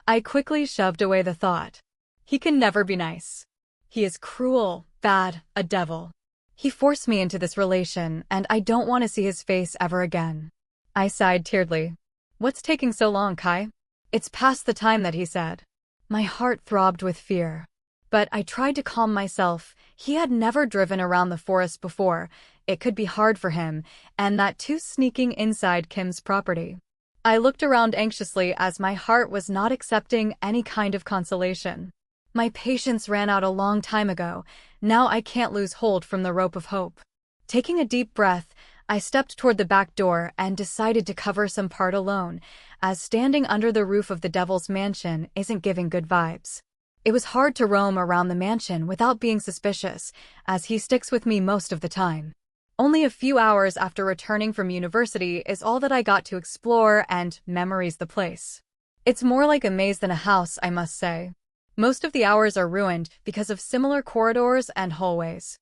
I quickly shoved away the thought. He can never be nice. He is cruel, bad, a devil. He forced me into this relation, and I don't want to see his face ever again. I sighed tearfully. What's taking so long, Kai? It's past the time that he said. My heart throbbed with fear. But I tried to calm myself. He had never driven around the forest before. It could be hard for him, and that too sneaking inside Kim's property. I looked around anxiously as my heart was not accepting any kind of consolation. My patience ran out a long time ago. Now I can't lose hold from the rope of hope. Taking a deep breath, I stepped toward the back door and decided to cover some part alone, as standing under the roof of the devil's mansion isn't giving good vibes. It was hard to roam around the mansion without being suspicious, as he sticks with me most of the time. Only a few hours after returning from university is all that I got to explore and memorize the place. It's more like a maze than a house, I must say. Most of the hours are ruined because of similar corridors and hallways.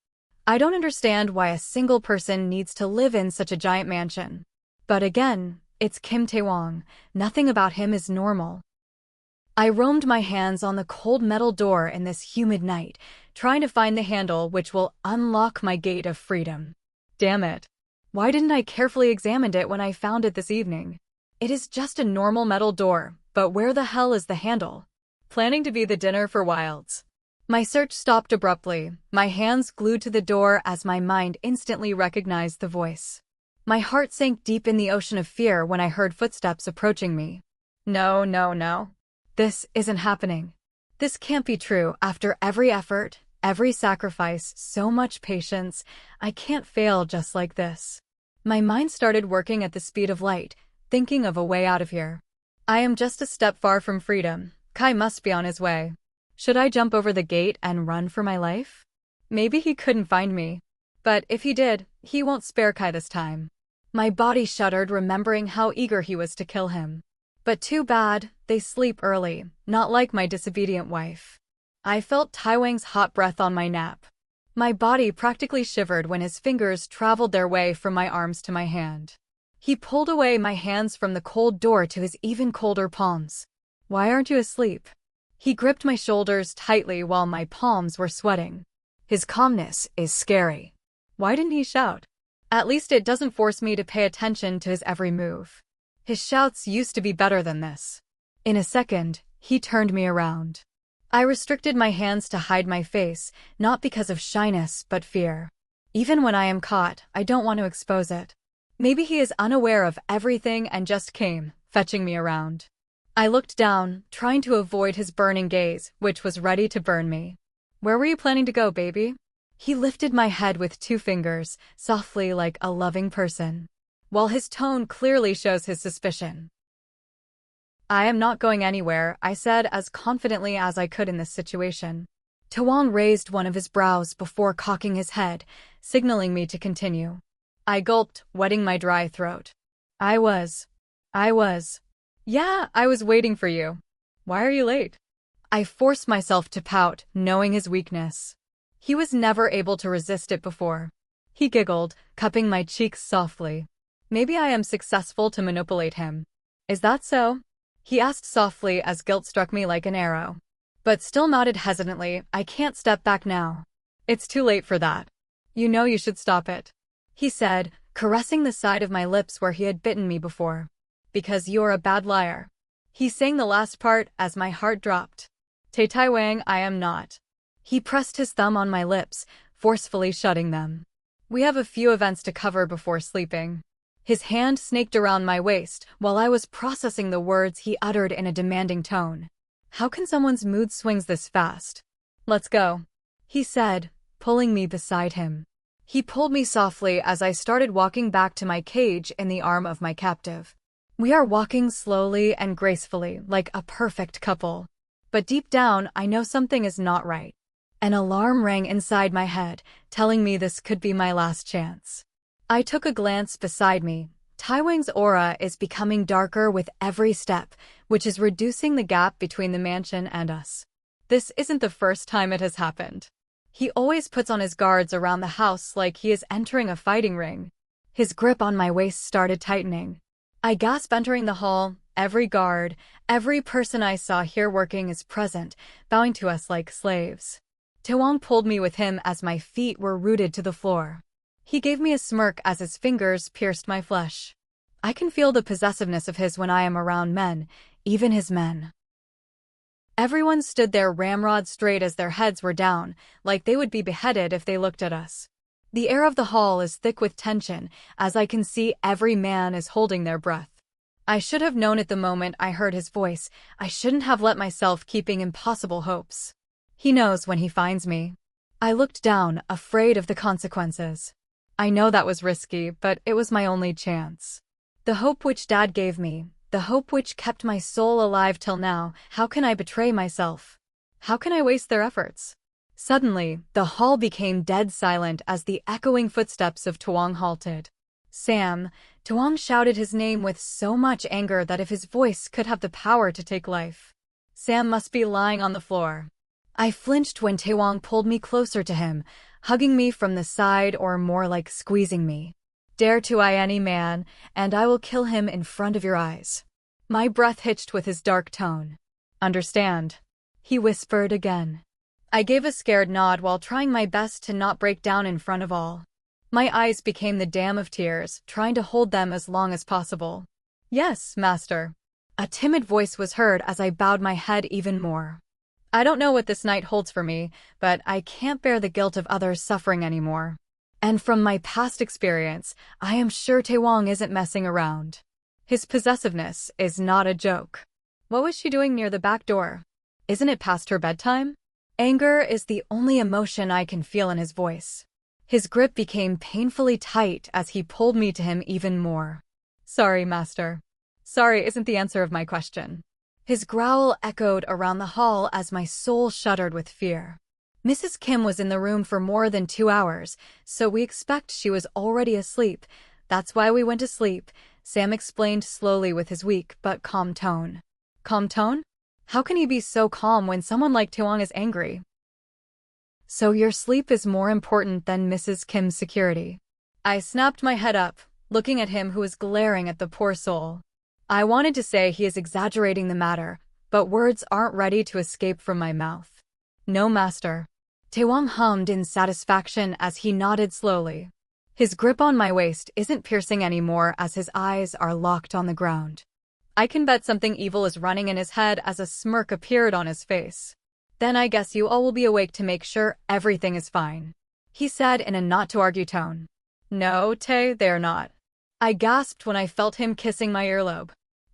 I don't understand why a single person needs to live in such a giant mansion. But again, it's Kim Taewang. Nothing about him is normal. I roamed my hands on the cold metal door in this humid night, trying to find the handle which will unlock my gate of freedom. Damn it. Why didn't I carefully examine it when I found it this evening? It is just a normal metal door, but where the hell is the handle? Planning to be the dinner for wilds. My search stopped abruptly, my hands glued to the door as my mind instantly recognized the voice. My heart sank deep in the ocean of fear when I heard footsteps approaching me. No, no, no. This isn't happening. This can't be true. After every effort, every sacrifice, so much patience, I can't fail just like this. My mind started working at the speed of light, thinking of a way out of here. I am just a step far from freedom. Kai must be on his way. Should I jump over the gate and run for my life? Maybe he couldn't find me. But if he did, he won't spare Kai this time. My body shuddered remembering how eager he was to kill him. But too bad, they sleep early, not like my disobedient wife. I felt Taewang's hot breath on my nape. My body practically shivered when his fingers traveled their way from my arms to my hand. He pulled away my hands from the cold door to his even colder palms. Why aren't you asleep? He gripped my shoulders tightly while my palms were sweating. His calmness is scary. Why didn't he shout? At least it doesn't force me to pay attention to his every move. His shouts used to be better than this. In a second, he turned me around. I restricted my hands to hide my face, not because of shyness but fear. Even when I am caught, I don't want to expose it. Maybe he is unaware of everything and just came, fetching me around. I looked down, trying to avoid his burning gaze, which was ready to burn me. Where were you planning to go, baby? He lifted my head with 2 fingers, softly like a loving person, while his tone clearly shows his suspicion. I am not going anywhere, I said as confidently as I could in this situation. Taewang raised one of his brows before cocking his head, signaling me to continue. I gulped, wetting my dry throat. I was. Yeah, I was waiting for you. Why are you late? I forced myself to pout, knowing his weakness. He was never able to resist it before. He giggled, cupping my cheeks softly. Maybe I am successful to manipulate him. Is that so? He asked softly as guilt struck me like an arrow. But still nodded hesitantly. I can't step back now. It's too late for that. You know you should stop it. He said, caressing the side of my lips where he had bitten me before. Because you're a bad liar. He sang the last part as my heart dropped. Taewang, I am not. He pressed his thumb on my lips, forcefully shutting them. We have a few events to cover before sleeping. His hand snaked around my waist while I was processing the words he uttered in a demanding tone. How can someone's mood swings this fast? Let's go, he said, pulling me beside him. He pulled me softly as I started walking back to my cage in the arm of my captive. We are walking slowly and gracefully, like a perfect couple. But deep down, I know something is not right. An alarm rang inside my head, telling me this could be my last chance. I took a glance beside me. Taewang's aura is becoming darker with every step, which is reducing the gap between the mansion and us. This isn't the first time it has happened. He always puts on his guards around the house like he is entering a fighting ring. His grip on my waist started tightening. I gasped entering the hall. Every guard, every person I saw here working is present, bowing to us like slaves. Taewang pulled me with him as my feet were rooted to the floor. He gave me a smirk as his fingers pierced my flesh. I can feel the possessiveness of his when I am around men, even his men. Everyone stood there ramrod straight as their heads were down, like they would be beheaded if they looked at us. The air of the hall is thick with tension, as I can see every man is holding their breath. I should have known at the moment I heard his voice. I shouldn't have let myself keeping impossible hopes. He knows when he finds me. I looked down, afraid of the consequences. I know that was risky, but it was my only chance. The hope which Dad gave me, the hope which kept my soul alive till now, how can I betray myself? How can I waste their efforts? Suddenly, the hall became dead silent as the echoing footsteps of Taewang halted. Sam, Taewang shouted his name with so much anger that if his voice could have the power to take life. Sam must be lying on the floor. I flinched when Taewang pulled me closer to him, hugging me from the side or more like squeezing me. Dare to eye any man, and I will kill him in front of your eyes. My breath hitched with his dark tone. Understand? He whispered again. I gave a scared nod while trying my best to not break down in front of all. My eyes became the dam of tears, trying to hold them as long as possible. Yes, master. A timid voice was heard as I bowed my head even more. I don't know what this night holds for me, but I can't bear the guilt of others suffering anymore. And from my past experience, I am sure Taewang isn't messing around. His possessiveness is not a joke. What was she doing near the back door? Isn't it past her bedtime? Anger is the only emotion I can feel in his voice. His grip became painfully tight as he pulled me to him even more. Sorry, master. Sorry isn't the answer of my question. His growl echoed around the hall as my soul shuddered with fear. Mrs. Kim was in the room for more than 2 hours, so we expect she was already asleep. That's why we went to sleep, Sam explained slowly with his weak but calm tone. Calm tone? How can he be so calm when someone like Taewang is angry? So your sleep is more important than Mrs. Kim's security. I snapped my head up, looking at him who was glaring at the poor soul. I wanted to say he is exaggerating the matter, but words aren't ready to escape from my mouth. No, master. Taewang hummed in satisfaction as he nodded slowly. His grip on my waist isn't piercing anymore as his eyes are locked on the ground. I can bet something evil is running in his head as a smirk appeared on his face. Then I guess you all will be awake to make sure everything is fine, he said in a not-to-argue tone. No, Tae, they're not. I gasped when I felt him kissing my earlobe.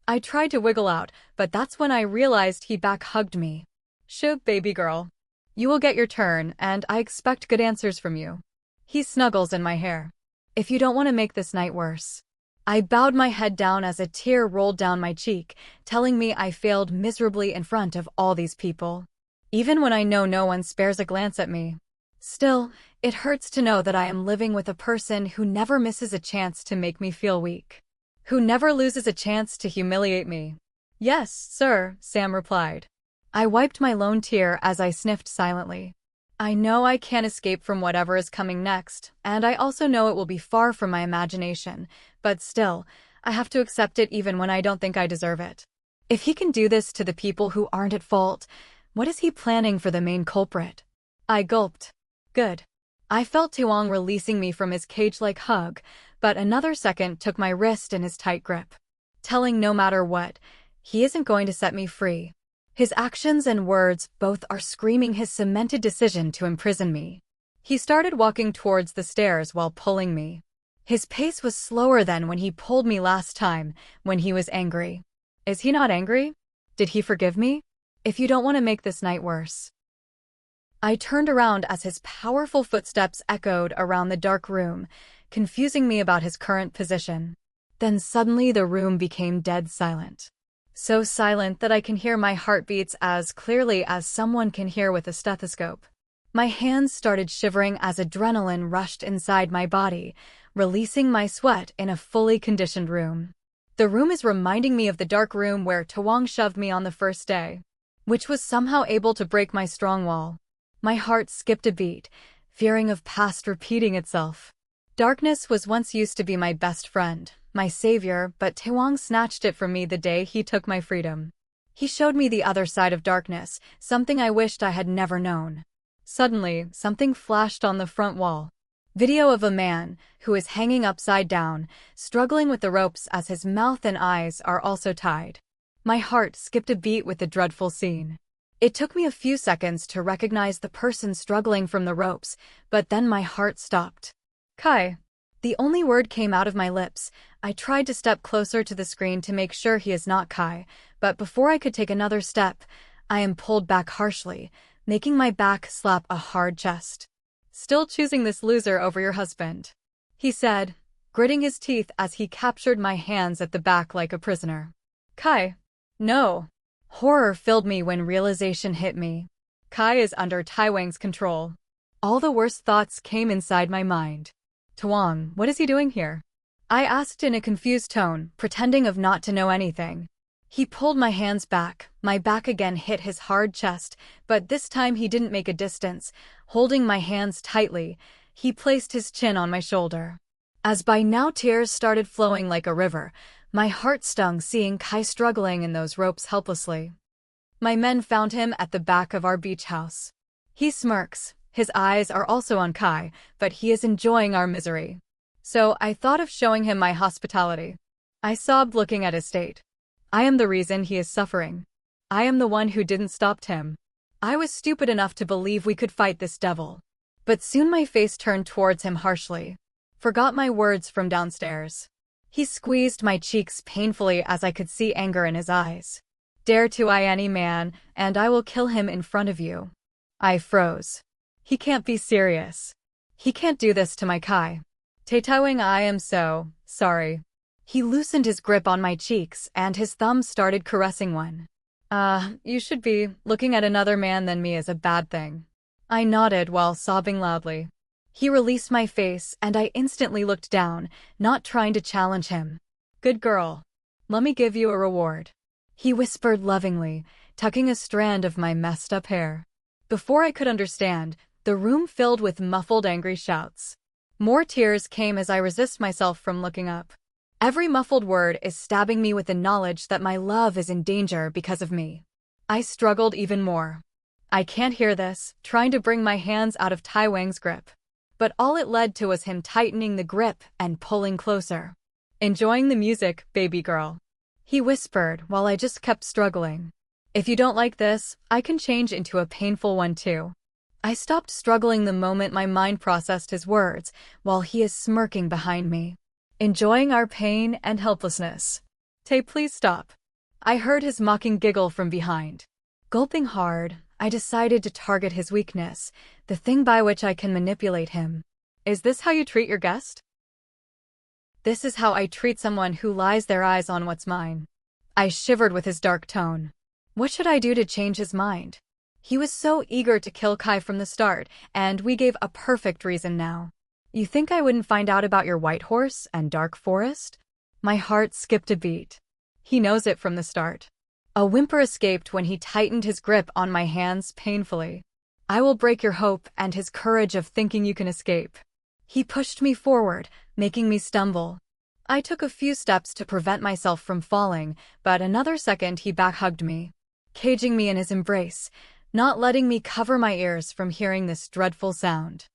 I tried to wiggle out, but that's when I realized he back-hugged me. "Shoo, baby girl. You will get your turn, and I expect good answers from you." He snuggles in my hair. "If you don't want to make this night worse." I bowed my head down as a tear rolled down my cheek, telling me I failed miserably in front of all these people. Even when I know no one spares a glance at me. Still, it hurts to know that I am living with a person who never misses a chance to make me feel weak. Who never loses a chance to humiliate me. "Yes, sir," Sam replied. I wiped my lone tear as I sniffed silently. I know I can't escape from whatever is coming next, and I also know it will be far from my imagination, but still, I have to accept it even when I don't think I deserve it. If he can do this to the people who aren't at fault, what is he planning for the main culprit? I gulped. Good. I felt Taewang releasing me from his cage-like hug, but another second took my wrist in his tight grip. Telling no matter what, he isn't going to set me free. His actions and words both are screaming his cemented decision to imprison me. He started walking towards the stairs while pulling me. His pace was slower than when he pulled me last time, when he was angry. Is he not angry? Did he forgive me? "If you don't want to make this night worse." I turned around as his powerful footsteps echoed around the dark room, confusing me about his current position. Then suddenly the room became dead silent. So silent that I can hear my heartbeats as clearly as someone can hear with a stethoscope. My hands started shivering as adrenaline rushed inside my body, releasing my sweat in a fully conditioned room. The room is reminding me of the dark room where Taewang shoved me on the first day, which was somehow able to break my strong wall. My heart skipped a beat, fearing of past repeating itself. Darkness was once used to be my best friend, my savior, but Taewang snatched it from me the day he took my freedom. He showed me the other side of darkness, something I wished I had never known. Suddenly, something flashed on the front wall. Video of a man, who is hanging upside down, struggling with the ropes as his mouth and eyes are also tied. My heart skipped a beat with the dreadful scene. It took me a few seconds to recognize the person struggling from the ropes, but then my heart stopped. "Kai." The only word came out of my lips. I tried to step closer to the screen to make sure he is not Kai, but before I could take another step, I am pulled back harshly, making my back slap a hard chest. "Still choosing this loser over your husband," he said, gritting his teeth as he captured my hands at the back like a prisoner. "Kai." "No." Horror filled me when realization hit me. Kai is under Taewang's control. All the worst thoughts came inside my mind. "Taewang, what is he doing here?" I asked in a confused tone, pretending of not to know anything. He pulled my hands back, my back again hit his hard chest, but this time he didn't make a distance. Holding my hands tightly, he placed his chin on my shoulder. As by now tears started flowing like a river, my heart stung seeing Kai struggling in those ropes helplessly. My men found him at the back of our beach house. He smirks, his eyes are also on Kai, but he is enjoying our misery. So I thought of showing him my hospitality. I sobbed looking at his state. I am the reason he is suffering. I am the one who didn't stop him. I was stupid enough to believe we could fight this devil. But soon my face turned towards him harshly. Forgot my words from downstairs. He squeezed my cheeks painfully as I could see anger in his eyes. "Dare to eye any man, and I will kill him in front of you." I froze. He can't be serious. He can't do this to my Kai. Taewang, I am so sorry. He loosened his grip on my cheeks and his thumb started caressing one. You should be. Looking at another man than me is a bad thing." I nodded while sobbing loudly. He released my face and I instantly looked down, not trying to challenge him. "Good girl. Let me give you a reward," he whispered lovingly, tucking a strand of my messed up hair. Before I could understand, the room filled with muffled angry shouts. More tears came as I resist myself from looking up. Every muffled word is stabbing me with the knowledge that my love is in danger because of me. I struggled even more. I can't hear this, trying to bring my hands out of Taewang's grip. But all it led to was him tightening the grip and pulling closer. "Enjoying the music, baby girl," he whispered while I just kept struggling. "If you don't like this, I can change into a painful one too." I stopped struggling the moment my mind processed his words, while he is smirking behind me. "Enjoying our pain and helplessness." Tae, please stop. I heard his mocking giggle from behind. Gulping hard, I decided to target his weakness, the thing by which I can manipulate him. Is this how you treat your guest? This is how I treat someone who lies their eyes on what's mine. I shivered with his dark tone. What should I do to change his mind? He was so eager to kill Kai from the start, and we gave a perfect reason now. You think I wouldn't find out about your white horse and dark forest? My heart skipped a beat. He knows it from the start. A whimper escaped when he tightened his grip on my hands painfully. I will break your hope and his courage of thinking you can escape. He pushed me forward, making me stumble. I took a few steps to prevent myself from falling, but another second he back-hugged me, caging me in his embrace, not letting me cover my ears from hearing this dreadful sound.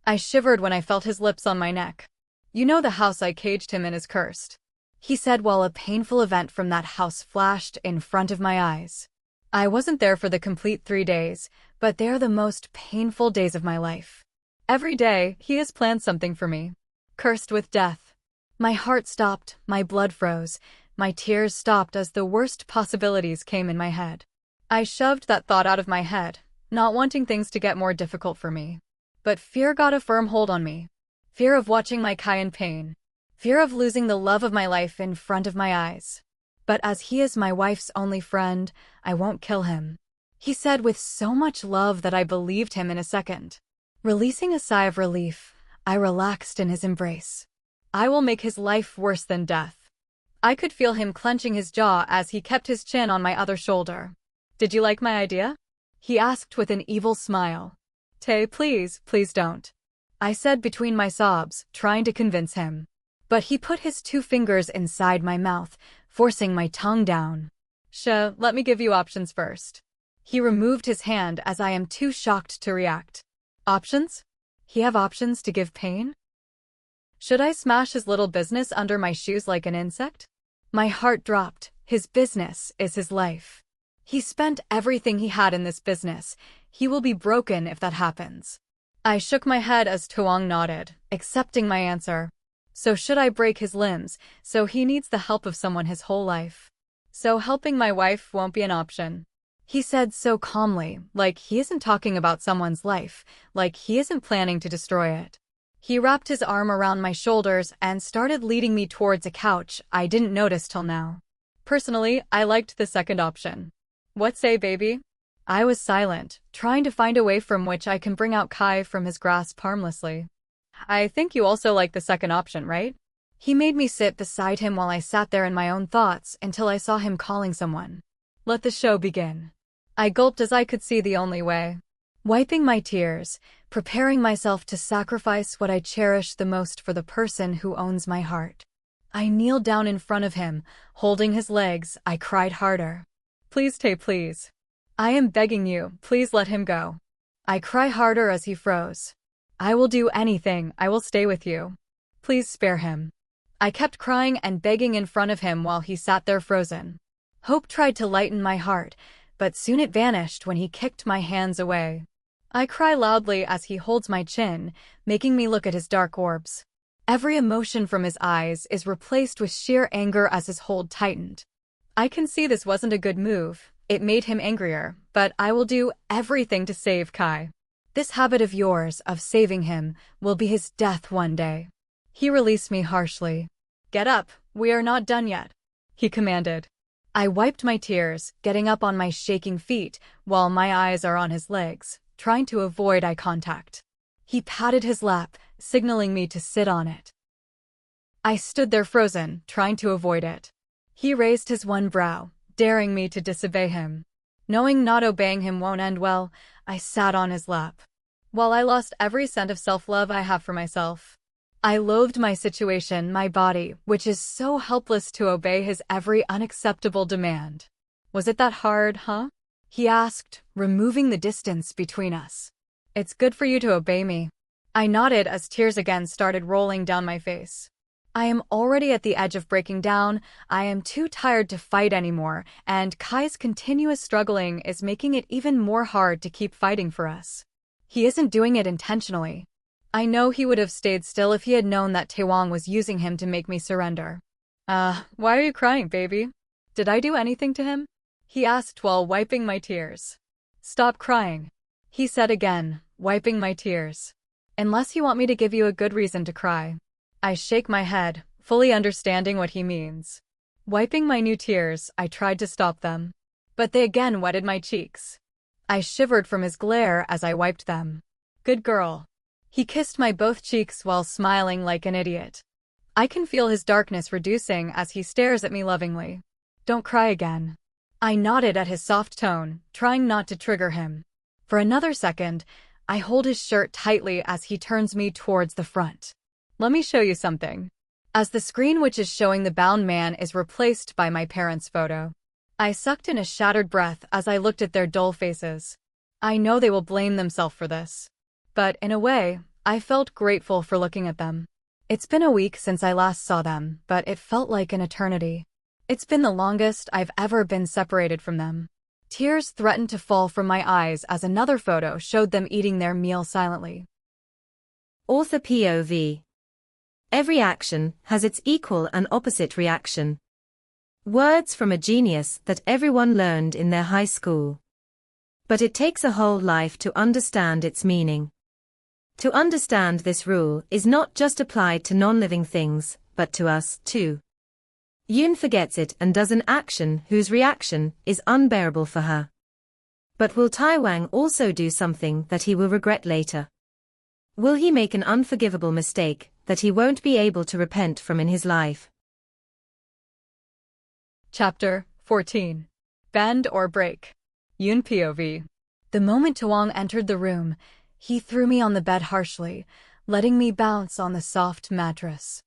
I shivered when I felt his lips on my neck. You know the house I caged him in is cursed, he said while a painful event from that house flashed in front of my eyes. I wasn't there for the complete 3 days, but they're the most painful days of my life. Every day, he has planned something for me. Cursed with death. My heart stopped, my blood froze, my tears stopped as the worst possibilities came in my head. I shoved that thought out of my head, not wanting things to get more difficult for me. But fear got a firm hold on me. Fear of watching my Kai in pain. Fear of losing the love of my life in front of my eyes. But as he is my wife's only friend, I won't kill him, he said with so much love that I believed him in a second. Releasing a sigh of relief, I relaxed in his embrace. I will make his life worse than death. I could feel him clenching his jaw as he kept his chin on my other shoulder. Did you like my idea? He asked with an evil smile. Tae, please don't, I said between my sobs, trying to convince him. But he put his 2 fingers inside my mouth, forcing my tongue down. Let me give you options first. He removed his hand as I am too shocked to react. Options? He have options to give pain? Should I smash his little business under my shoes like an insect? My heart dropped. His business is his life. He spent everything he had in this business. He will be broken if that happens. I shook my head as Taewang nodded, accepting my answer. So should I break his limbs, so he needs the help of someone his whole life. So helping my wife won't be an option. He said so calmly, like he isn't talking about someone's life, like he isn't planning to destroy it. He wrapped his arm around my shoulders and started leading me towards a couch I didn't notice till now. Personally, I liked the second option. What say, baby? I was silent, trying to find a way from which I can bring out Kai from his grasp harmlessly. I think you also like the second option, right? He made me sit beside him while I sat there in my own thoughts until I saw him calling someone. Let the show begin. I gulped as I could see the only way. Wiping my tears, preparing myself to sacrifice what I cherish the most for the person who owns my heart. I kneeled down in front of him, holding his legs. I cried harder. Please, Tae, please. I am begging you, please let him go. I cry harder as he froze. I will do anything, I will stay with you. Please spare him. I kept crying and begging in front of him while he sat there frozen. Hope tried to lighten my heart, but soon it vanished when he kicked my hands away. I cry loudly as he holds my chin, making me look at his dark orbs. Every emotion from his eyes is replaced with sheer anger as his hold tightened. I can see this wasn't a good move. It made him angrier, but I will do everything to save Kai. This habit of yours, of saving him, will be his death one day. He released me harshly. Get up, we are not done yet, he commanded. I wiped my tears, getting up on my shaking feet, while my eyes are on his legs, trying to avoid eye contact. He patted his lap, signaling me to sit on it. I stood there frozen, trying to avoid it. He raised his one brow, daring me to disobey him. Knowing not obeying him won't end well, I sat on his lap. While I lost every cent of self-love I have for myself, I loathed my situation, my body, which is so helpless to obey his every unacceptable demand. Was it that hard, huh? He asked, removing the distance between us. It's good for you to obey me. I nodded as tears again started rolling down my face. I am already at the edge of breaking down. I am too tired to fight anymore, and Kai's continuous struggling is making it even more hard to keep fighting for us. He isn't doing it intentionally. I know he would have stayed still if he had known that Taewang was using him to make me surrender. Why are you crying, baby? Did I do anything to him? He asked while wiping my tears. Stop crying, he said again, wiping my tears. Unless you want me to give you a good reason to cry. I shake my head, fully understanding what he means. Wiping my new tears, I tried to stop them. But they again wetted my cheeks. I shivered from his glare as I wiped them. Good girl. He kissed my both cheeks while smiling like an idiot. I can feel his darkness reducing as he stares at me lovingly. Don't cry again. I nodded at his soft tone, trying not to trigger him. For another second, I hold his shirt tightly as he turns me towards the front. Let me show you something. As the screen which is showing the bound man is replaced by my parents' photo. I sucked in a shattered breath as I looked at their dull faces. I know they will blame themselves for this. But in a way, I felt grateful for looking at them. It's been a week since I last saw them, but it felt like an eternity. It's been the longest I've ever been separated from them. Tears threatened to fall from my eyes as another photo showed them eating their meal silently. Author POV. Every action has its equal and opposite reaction. Words from a genius that everyone learned in their high school. But it takes a whole life to understand its meaning. To understand this rule is not just applied to non-living things, but to us, too. Yoon forgets it and does an action whose reaction is unbearable for her. But will Taewang also do something that he will regret later? Will he make an unforgivable mistake that he won't be able to repent from in his life? Chapter 14. Bend or Break. Yoon POV. The moment Taewang entered the room, he threw me on the bed harshly, letting me bounce on the soft mattress.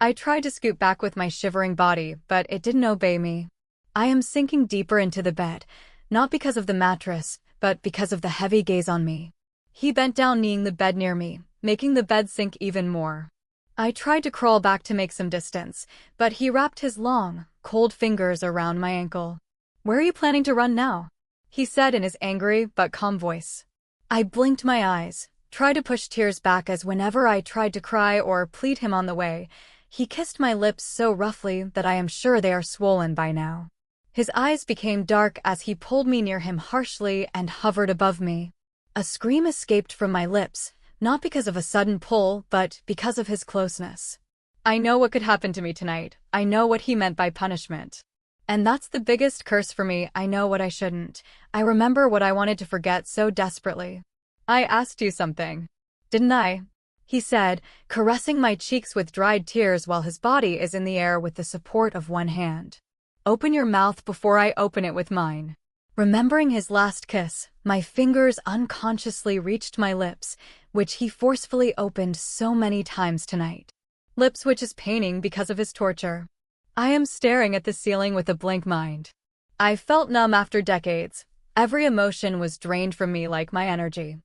I tried to scoot back with my shivering body, but it didn't obey me. I am sinking deeper into the bed, not because of the mattress, but because of the heavy gaze on me. He bent down, kneeing the bed near me, making the bed sink even more. I tried to crawl back to make some distance, but he wrapped his long, cold fingers around my ankle. Where are you planning to run now? He said in his angry but calm voice. I blinked my eyes, tried to push tears back as whenever I tried to cry or plead him on the way, he kissed my lips so roughly that I am sure they are swollen by now. His eyes became dark as he pulled me near him harshly and hovered above me. A scream escaped from my lips, not because of a sudden pull, but because of his closeness. I know what could happen to me tonight. I know what he meant by punishment. And that's the biggest curse for me. I know what I shouldn't. I remember what I wanted to forget so desperately. I asked you something, didn't I? He said, caressing my cheeks with dried tears while his body is in the air with the support of one hand. Open your mouth before I open it with mine. Remembering his last kiss, my fingers unconsciously reached my lips, which he forcefully opened so many times tonight. Lips which is paining because of his torture. I am staring at the ceiling with a blank mind. I felt numb after decades. Every emotion was drained from me like my energy.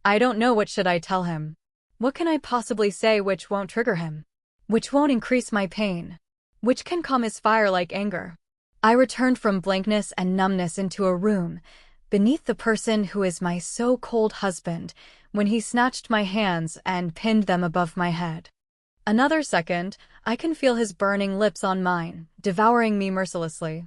I don't know what should I tell him. What can I possibly say which won't trigger him? Which won't increase my pain? Which can calm his fire like anger? I returned from blankness and numbness into a room, beneath the person who is my so-called husband, when he snatched my hands and pinned them above my head. Another second, I can feel his burning lips on mine, devouring me mercilessly.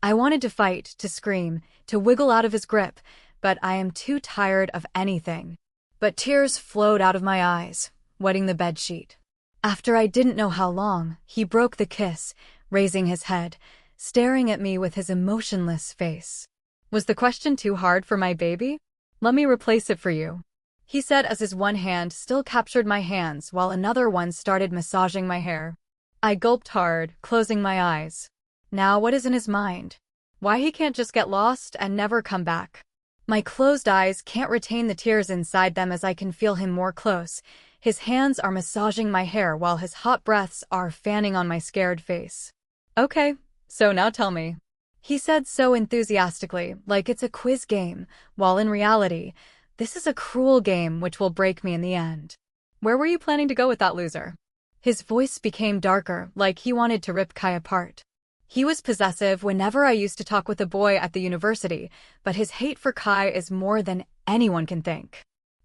I wanted to fight, to scream, to wiggle out of his grip, but I am too tired of anything. But tears flowed out of my eyes, wetting the bedsheet. After I didn't know how long, he broke the kiss, raising his head, staring at me with his emotionless face. Was the question too hard for my baby? Let me replace it for you, he said as his one hand still captured my hands while another one started massaging my hair. I gulped hard, closing my eyes. Now what is in his mind? Why he can't just get lost and never come back? My closed eyes can't retain the tears inside them as I can feel him more close. His hands are massaging my hair while his hot breaths are fanning on my scared face. Okay, so now tell me, he said so enthusiastically, like it's a quiz game, while in reality, this is a cruel game which will break me in the end. Where were you planning to go with that loser? His voice became darker, like he wanted to rip Kai apart. He was possessive whenever I used to talk with a boy at the university, but his hate for Kai is more than anyone can think.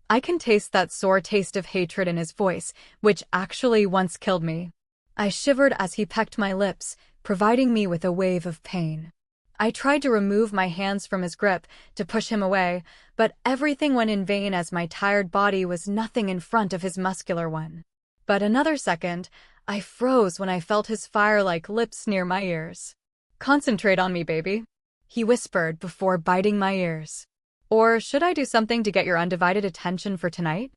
I can taste that sore taste of hatred in his voice, which actually once killed me. I shivered as he pecked my lips, providing me with a wave of pain. I tried to remove my hands from his grip, to push him away, but everything went in vain as my tired body was nothing in front of his muscular one. But another second, I froze when I felt his fire-like lips near my ears. "Concentrate on me, baby," he whispered before biting my ears. "Or should I do something to get your undivided attention for tonight?"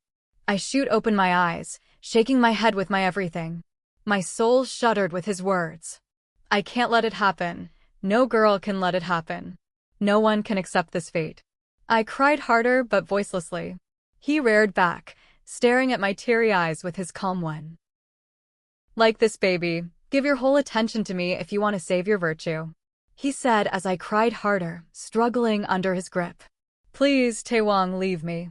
I shoot open my eyes, shaking my head with my everything. My soul shuddered with his words. I can't let it happen. No girl can let it happen. No one can accept this fate. I cried harder but voicelessly. He reared back, staring at my teary eyes with his calm one. "Like this, baby. Give your whole attention to me if you want to save your virtue," he said as I cried harder, struggling under his grip. "Please, Taewang, leave me."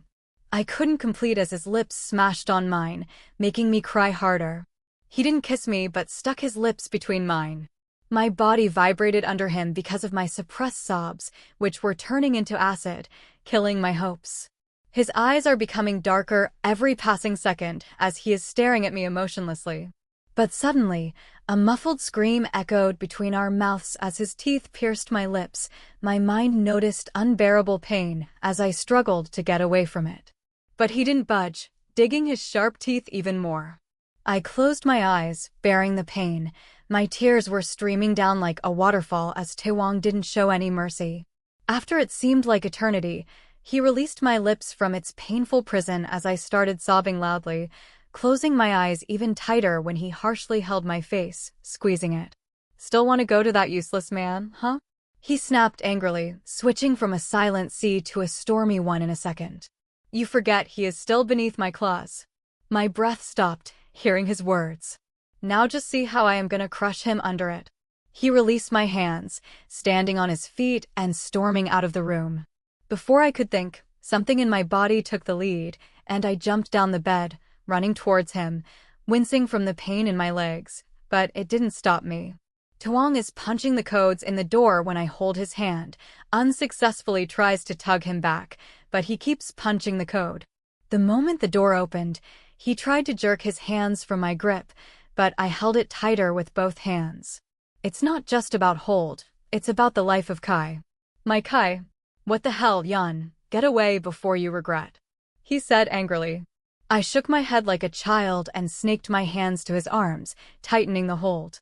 I couldn't complete as his lips smashed on mine, making me cry harder. He didn't kiss me but stuck his lips between mine. My body vibrated under him because of my suppressed sobs, which were turning into acid, killing my hopes. His eyes are becoming darker every passing second as he is staring at me emotionlessly. But suddenly, a muffled scream echoed between our mouths as his teeth pierced my lips. My mind noticed unbearable pain as I struggled to get away from it. But he didn't budge, digging his sharp teeth even more. I closed my eyes, bearing the pain. My tears were streaming down like a waterfall as Taewang didn't show any mercy. After it seemed like eternity, he released my lips from its painful prison as I started sobbing loudly, closing my eyes even tighter when he harshly held my face, squeezing it. "Still want to go to that useless man, huh?" he snapped angrily, switching from a silent sea to a stormy one in a second. "You forget he is still beneath my claws." My breath stopped, hearing his words. "Now just see how I am gonna crush him under it." He released my hands, standing on his feet and storming out of the room. Before I could think, something in my body took the lead, and I jumped down the bed, running towards him, wincing from the pain in my legs. But it didn't stop me. Taewang is punching the codes in the door when I hold his hand, unsuccessfully tries to tug him back, but he keeps punching the code. The moment the door opened, he tried to jerk his hands from my grip, but I held it tighter with both hands. It's not just about hold, it's about the life of Kai. "My Kai, what the hell, Yun? Get away before you regret," he said angrily. I shook my head like a child and snaked my hands to his arms, tightening the hold.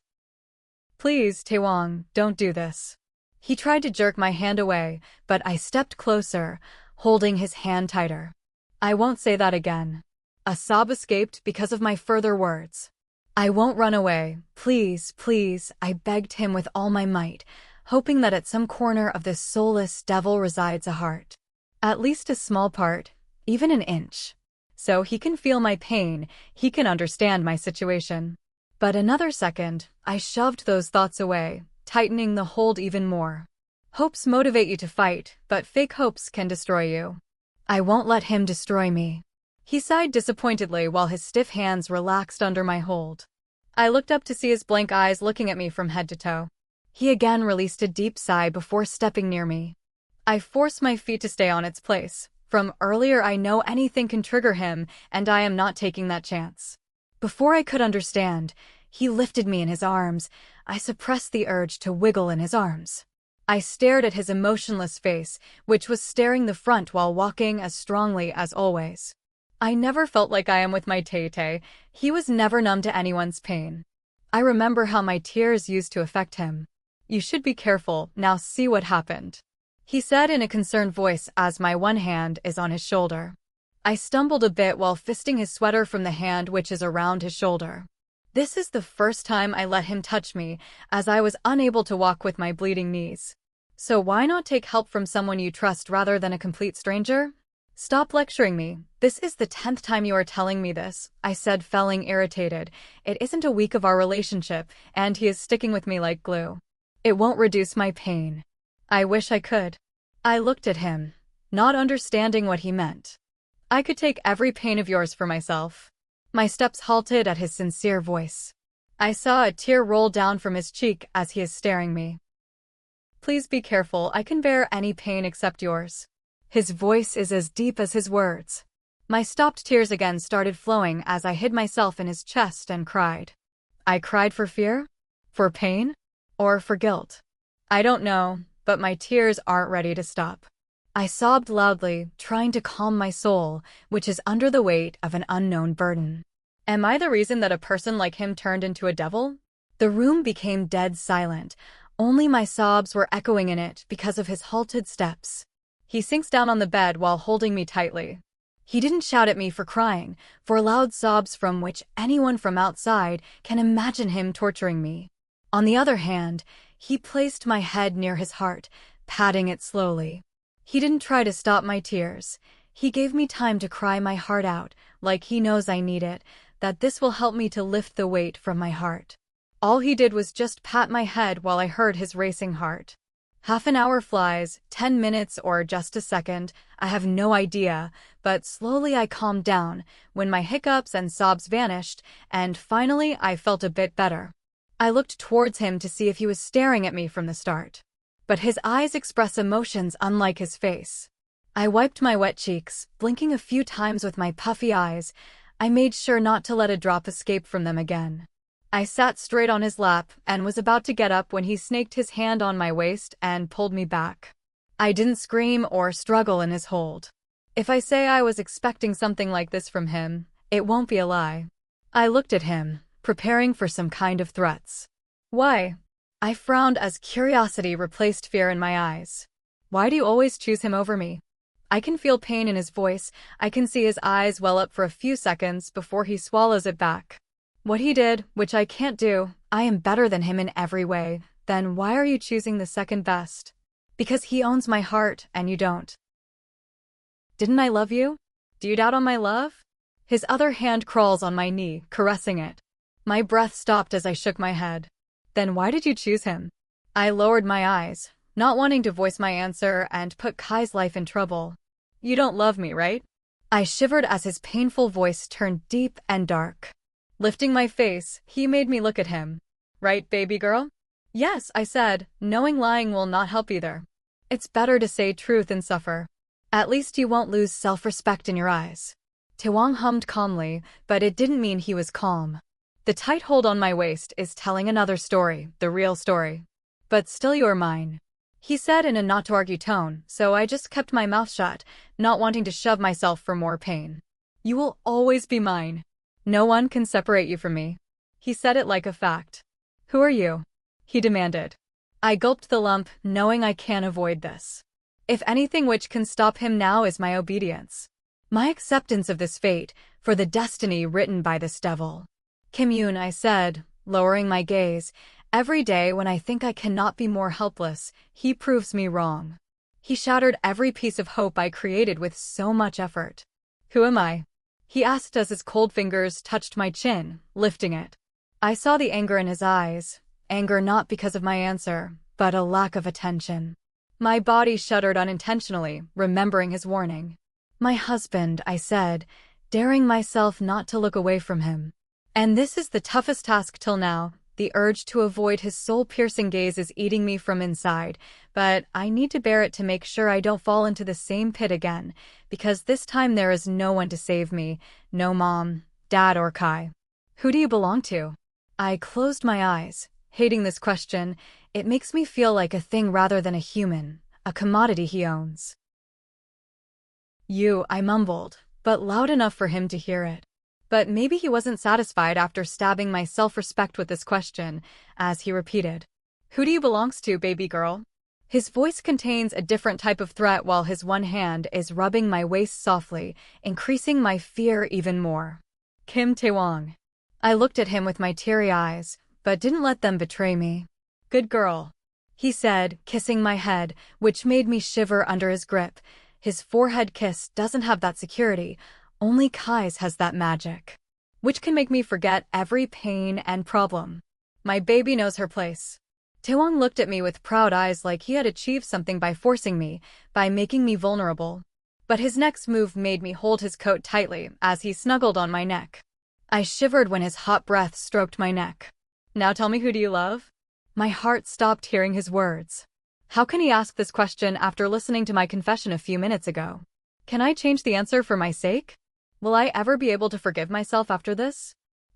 "Please, Taewang, don't do this." He tried to jerk my hand away, but I stepped closer, holding his hand tighter. "I won't say that again." A sob escaped because of my further words. "I won't run away. Please, please," I begged him with all my might, hoping that at some corner of this soulless devil resides a heart. At least a small part, even an inch. So he can feel my pain, he can understand my situation. But another second, I shoved those thoughts away, tightening the hold even more. Hopes motivate you to fight, but fake hopes can destroy you. I won't let him destroy me. He sighed disappointedly while his stiff hands relaxed under my hold. I looked up to see his blank eyes looking at me from head to toe. He again released a deep sigh before stepping near me. I forced my feet to stay on its place. From earlier, I know anything can trigger him, and I am not taking that chance. Before I could understand, he lifted me in his arms. I suppressed the urge to wiggle in his arms. I stared at his emotionless face, which was staring the front while walking as strongly as always. I never felt like I am with my Tay-Tay. He was never numb to anyone's pain. I remember how my tears used to affect him. "You should be careful, now see what happened," he said in a concerned voice as my one hand is on his shoulder. I stumbled a bit while fisting his sweater from the hand which is around his shoulder. This is the first time I let him touch me, as I was unable to walk with my bleeding knees. So why not take help from someone you trust rather than a complete stranger? "Stop lecturing me. This is the 10th time you are telling me this," I said, feeling irritated. It isn't a week of our relationship, and he is sticking with me like glue. It won't reduce my pain. I wish I could. I looked at him, not understanding what he meant. "I could take every pain of yours for myself." My steps halted at his sincere voice. I saw a tear roll down from his cheek as he is staring me. "Please be careful. I can bear any pain except yours." His voice is as deep as his words. My stopped tears again started flowing as I hid myself in his chest and cried. I cried for fear? For pain? Or for guilt? I don't know, but my tears aren't ready to stop. I sobbed loudly, trying to calm my soul, which is under the weight of an unknown burden. Am I the reason that a person like him turned into a devil? The room became dead silent. Only my sobs were echoing in it because of his halted steps. He sinks down on the bed while holding me tightly. He didn't shout at me for crying, for loud sobs from which anyone from outside can imagine him torturing me. On the other hand, he placed my head near his heart, patting it slowly. He didn't try to stop my tears. He gave me time to cry my heart out, like he knows I need it, that this will help me to lift the weight from my heart. All he did was just pat my head while I heard his racing heart. Half an hour flies, 10 minutes or just a second, I have no idea, but slowly I calmed down when my hiccups and sobs vanished, and finally I felt a bit better. I looked towards him to see if he was staring at me from the start. But his eyes express emotions unlike his face. I wiped my wet cheeks, blinking a few times with my puffy eyes. I made sure not to let a drop escape from them again. I sat straight on his lap and was about to get up when he snaked his hand on my waist and pulled me back. I didn't scream or struggle in his hold. If I say I was expecting something like this from him, it won't be a lie. I looked at him, preparing for some kind of threats. Why? I frowned as curiosity replaced fear in my eyes. Why do you always choose him over me? I can feel pain in his voice. I can see his eyes well up for a few seconds before he swallows it back. What he did, which I can't do, I am better than him in every way. Then why are you choosing the second best? Because he owns my heart and you don't. Didn't I love you? Do you doubt on my love? His other hand crawls on my knee, caressing it. My breath stopped as I shook my head. Then why did you choose him? I lowered my eyes, not wanting to voice my answer and put Kai's life in trouble. You don't love me, right? I shivered as his painful voice turned deep and dark. Lifting my face, he made me look at him. Right, baby girl? Yes, I said, knowing lying will not help either. It's better to say truth and suffer. At least you won't lose self-respect in your eyes. Taewang hummed calmly, but it didn't mean he was calm. The tight hold on my waist is telling another story, the real story. But still you're mine, he said in a not-to-argue tone, so I just kept my mouth shut, not wanting to shove myself for more pain. You will always be mine. No one can separate you from me. He said it like a fact. Who are you? He demanded. I gulped the lump, knowing I can't avoid this. If anything which can stop him now is my obedience. My acceptance of this fate, for the destiny written by this devil. Kim Yoon, I said, lowering my gaze, every day when I think I cannot be more helpless, he proves me wrong. He shattered every piece of hope I created with so much effort. Who am I? He asked as his cold fingers touched my chin, lifting it. I saw the anger in his eyes, anger not because of my answer, but a lack of attention. My body shuddered unintentionally, remembering his warning. My husband, I said, daring myself not to look away from him. And this is the toughest task till now. The urge to avoid his soul-piercing gaze is eating me from inside, but I need to bear it to make sure I don't fall into the same pit again, because this time there is no one to save me, no mom, dad or Kai. Who do you belong to? I closed my eyes, hating this question. It makes me feel like a thing rather than a human, a commodity he owns. You, I mumbled, but loud enough for him to hear it. But maybe he wasn't satisfied after stabbing my self-respect with this question, as he repeated. Who do you belongs to, baby girl? His voice contains a different type of threat while his one hand is rubbing my waist softly, increasing my fear even more. Kim Taewang. I looked at him with my teary eyes, but didn't let them betray me. Good girl, he said, kissing my head, which made me shiver under his grip. His forehead kiss doesn't have that security. Only Kai's has that magic, which can make me forget every pain and problem. My baby knows her place. Taewang looked at me with proud eyes like he had achieved something by forcing me, by making me vulnerable. But his next move made me hold his coat tightly as he snuggled on my neck. I shivered when his hot breath stroked my neck. Now tell me, who do you love? My heart stopped hearing his words. How can he ask this question after listening to my confession a few minutes ago? Can I change the answer for my sake? Will I ever be able to forgive myself after this?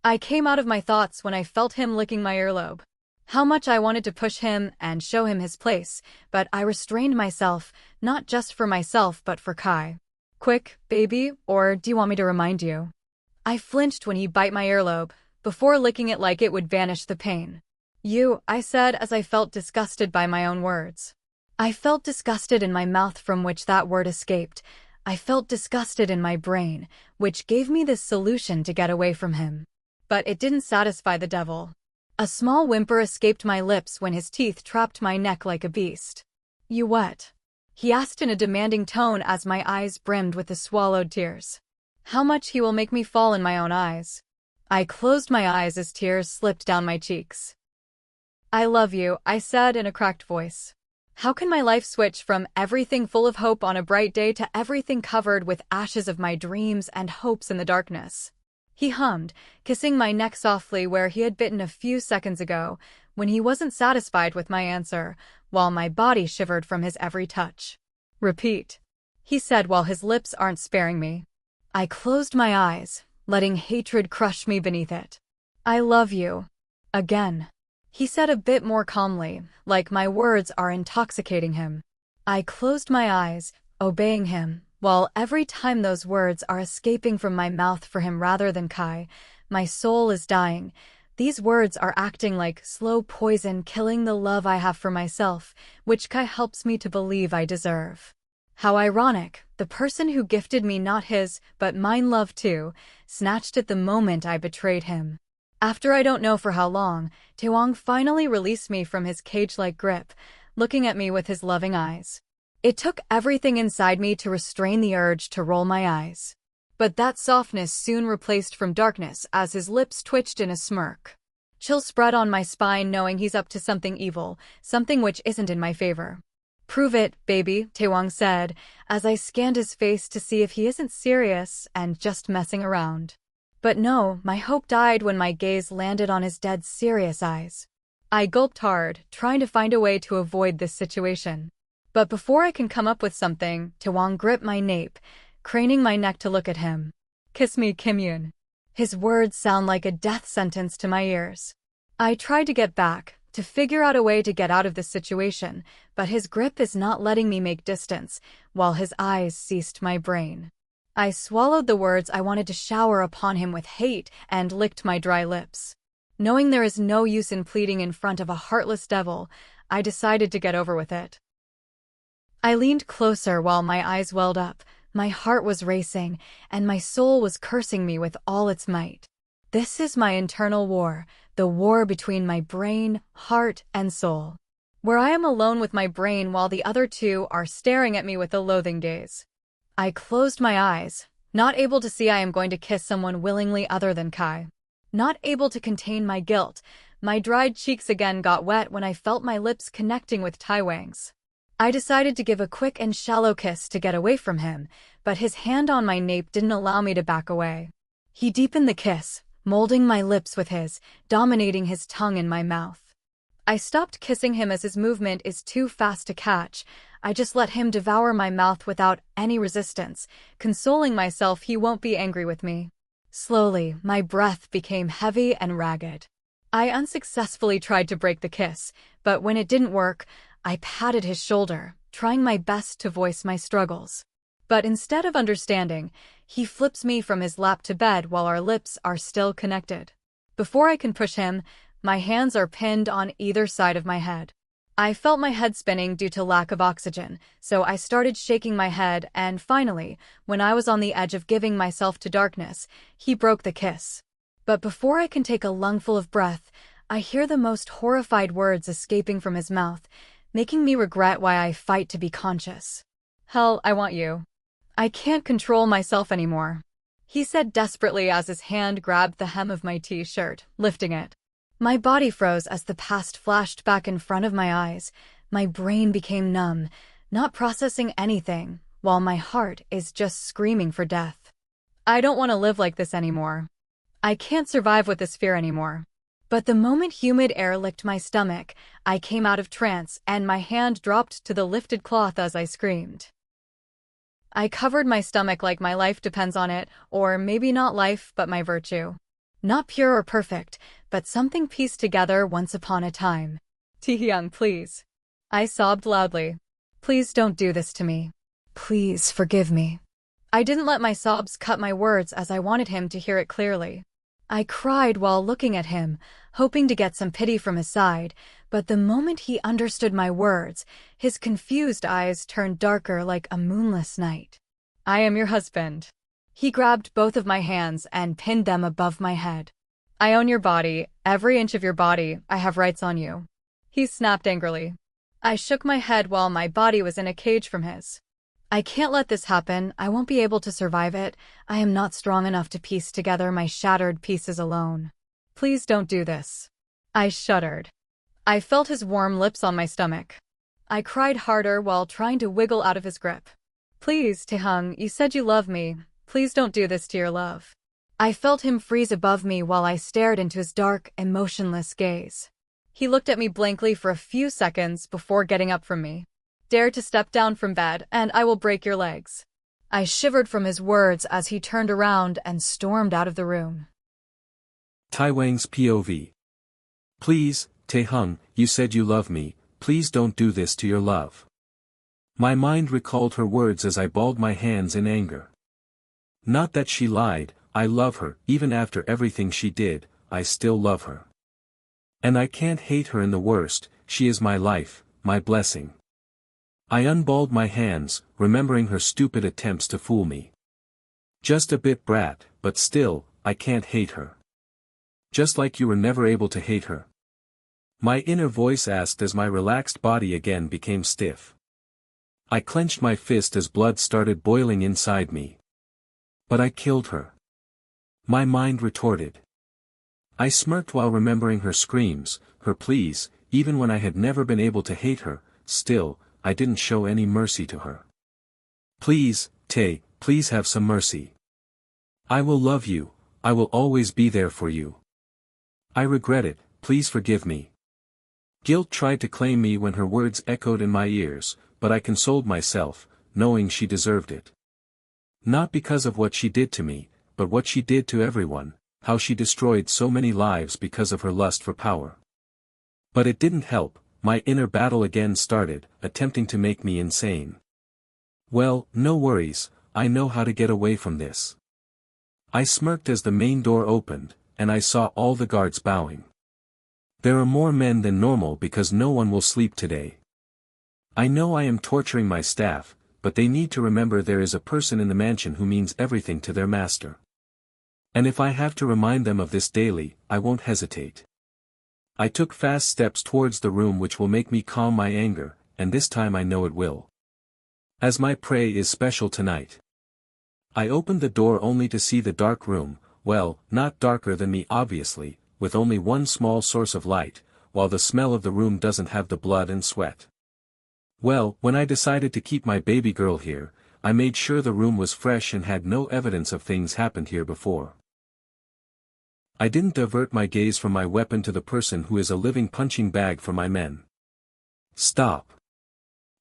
I came out of my thoughts when I felt him licking my earlobe. How much I wanted to push him and show him his place, but I restrained myself, not just for myself but for Kai. Quick, baby, or do you want me to remind you? I flinched when he bit my earlobe, before licking it like it would vanish the pain. You, I said as I felt disgusted by my own words. I felt disgusted in my mouth from which that word escaped. I felt disgusted in my brain, which gave me this solution to get away from him. But it didn't satisfy the devil. A small whimper escaped my lips when his teeth trapped my neck like a beast. You what? He asked in a demanding tone as my eyes brimmed with the swallowed tears. How much he will make me fall in my own eyes. I closed my eyes as tears slipped down my cheeks. I love you, I said in a cracked voice. How can my life switch from everything full of hope on a bright day to everything covered with ashes of my dreams and hopes in the darkness? He hummed, kissing my neck softly where he had bitten a few seconds ago, when he wasn't satisfied with my answer, while my body shivered from his every touch. Repeat, he said while his lips aren't sparing me. I closed my eyes, letting hatred crush me beneath it. I love you. Again. He said a bit more calmly, like my words are intoxicating him. I closed my eyes, obeying him, while every time those words are escaping from my mouth for him rather than Kai, my soul is dying. These words are acting like slow poison killing the love I have for myself, which Kai helps me to believe I deserve. How ironic, the person who gifted me not his, but mine love too, snatched it the moment I betrayed him. After I don't know for how long, Taewang finally released me from his cage-like grip, looking at me with his loving eyes. It took everything inside me to restrain the urge to roll my eyes. But that softness soon replaced from darkness as his lips twitched in a smirk. Chill spread on my spine knowing he's up to something evil, something which isn't in my favor. Prove it, baby, Taewang said, as I scanned his face to see if he isn't serious and just messing around. But no, my hope died when my gaze landed on his dead serious eyes. I gulped hard, trying to find a way to avoid this situation. But before I can come up with something, Taewang gripped my nape, craning my neck to look at him. Kiss me, Kim. His words sound like a death sentence to my ears. I tried to get back, to figure out a way to get out of this situation, but his grip is not letting me make distance, while his eyes seized my brain. I swallowed the words I wanted to shower upon him with hate and licked my dry lips. Knowing there is no use in pleading in front of a heartless devil, I decided to get over with it. I leaned closer while my eyes welled up, my heart was racing, and my soul was cursing me with all its might. This is my internal war, the war between my brain, heart, and soul. Where I am alone with my brain while the other two are staring at me with a loathing gaze. I closed my eyes, not able to see I am going to kiss someone willingly other than Kai. Not able to contain my guilt, my dried cheeks again got wet when I felt my lips connecting with Taewang's. I decided to give a quick and shallow kiss to get away from him, but his hand on my nape didn't allow me to back away. He deepened the kiss, molding my lips with his, dominating his tongue in my mouth. I stopped kissing him as his movement is too fast to catch. I just let him devour my mouth without any resistance, consoling myself he won't be angry with me. Slowly, my breath became heavy and ragged. I unsuccessfully tried to break the kiss, but when it didn't work, I patted his shoulder, trying my best to voice my struggles. But instead of understanding, he flips me from his lap to bed while our lips are still connected. Before I can push him, my hands are pinned on either side of my head. I felt my head spinning due to lack of oxygen, so I started shaking my head and finally, when I was on the edge of giving myself to darkness, he broke the kiss. But before I can take a lungful of breath, I hear the most horrified words escaping from his mouth, making me regret why I fight to be conscious. Hell, I want you. I can't control myself anymore, he said desperately as his hand grabbed the hem of my t-shirt, lifting it. My body froze as the past flashed back in front of my eyes. My brain became numb, not processing anything, while my heart is just screaming for death. I don't want to live like this anymore. I can't survive with this fear anymore. But the moment humid air licked my stomach, I came out of trance and my hand dropped to the lifted cloth as I screamed. I covered my stomach like my life depends on it, or maybe not life but my virtue. Not pure or perfect, but something pieced together once upon a time. Taehyung, please. I sobbed loudly. Please don't do this to me. Please forgive me. I didn't let my sobs cut my words as I wanted him to hear it clearly. I cried while looking at him, hoping to get some pity from his side, but the moment he understood my words, his confused eyes turned darker like a moonless night. I am your husband. He grabbed both of my hands and pinned them above my head. I own your body, every inch of your body, I have rights on you. He snapped angrily. I shook my head while my body was in a cage from his. I can't let this happen, I won't be able to survive it, I am not strong enough to piece together my shattered pieces alone. Please don't do this. I shuddered. I felt his warm lips on my stomach. I cried harder while trying to wiggle out of his grip. Please, Taehyung, you said you love me. Please don't do this to your love. I felt him freeze above me while I stared into his dark, emotionless gaze. He looked at me blankly for a few seconds before getting up from me. Dare to step down from bed, and I will break your legs. I shivered from his words as he turned around and stormed out of the room. Taewang's POV. Please, Taehyung, you said you love me, please don't do this to your love. My mind recalled her words as I balled my hands in anger. Not that she lied, I love her, even after everything she did, I still love her. And I can't hate her in the worst, she is my life, my blessing. I unballed my hands, remembering her stupid attempts to fool me. Just a bit brat, but still, I can't hate her. Just like you were never able to hate her. My inner voice asked as my relaxed body again became stiff. I clenched my fist as blood started boiling inside me. But I killed her. My mind retorted. I smirked while remembering her screams, her pleas, even when I had never been able to hate her, still, I didn't show any mercy to her. Please, Tae, please have some mercy. I will love you, I will always be there for you. I regret it, please forgive me. Guilt tried to claim me when her words echoed in my ears, but I consoled myself, knowing she deserved it. Not because of what she did to me, but what she did to everyone, how she destroyed so many lives because of her lust for power. But it didn't help, my inner battle again started, attempting to make me insane. Well, no worries, I know how to get away from this. I smirked as the main door opened, and I saw all the guards bowing. There are more men than normal because no one will sleep today. I know I am torturing my staff, but they need to remember there is a person in the mansion who means everything to their master. And if I have to remind them of this daily, I won't hesitate. I took fast steps towards the room which will make me calm my anger, and this time I know it will. As my prey is special tonight. I opened the door only to see the dark room, well, not darker than me obviously, with only one small source of light, while the smell of the room doesn't have the blood and sweat. Well, when I decided to keep my baby girl here, I made sure the room was fresh and had no evidence of things happened here before. I didn't divert my gaze from my weapon to the person who is a living punching bag for my men. Stop.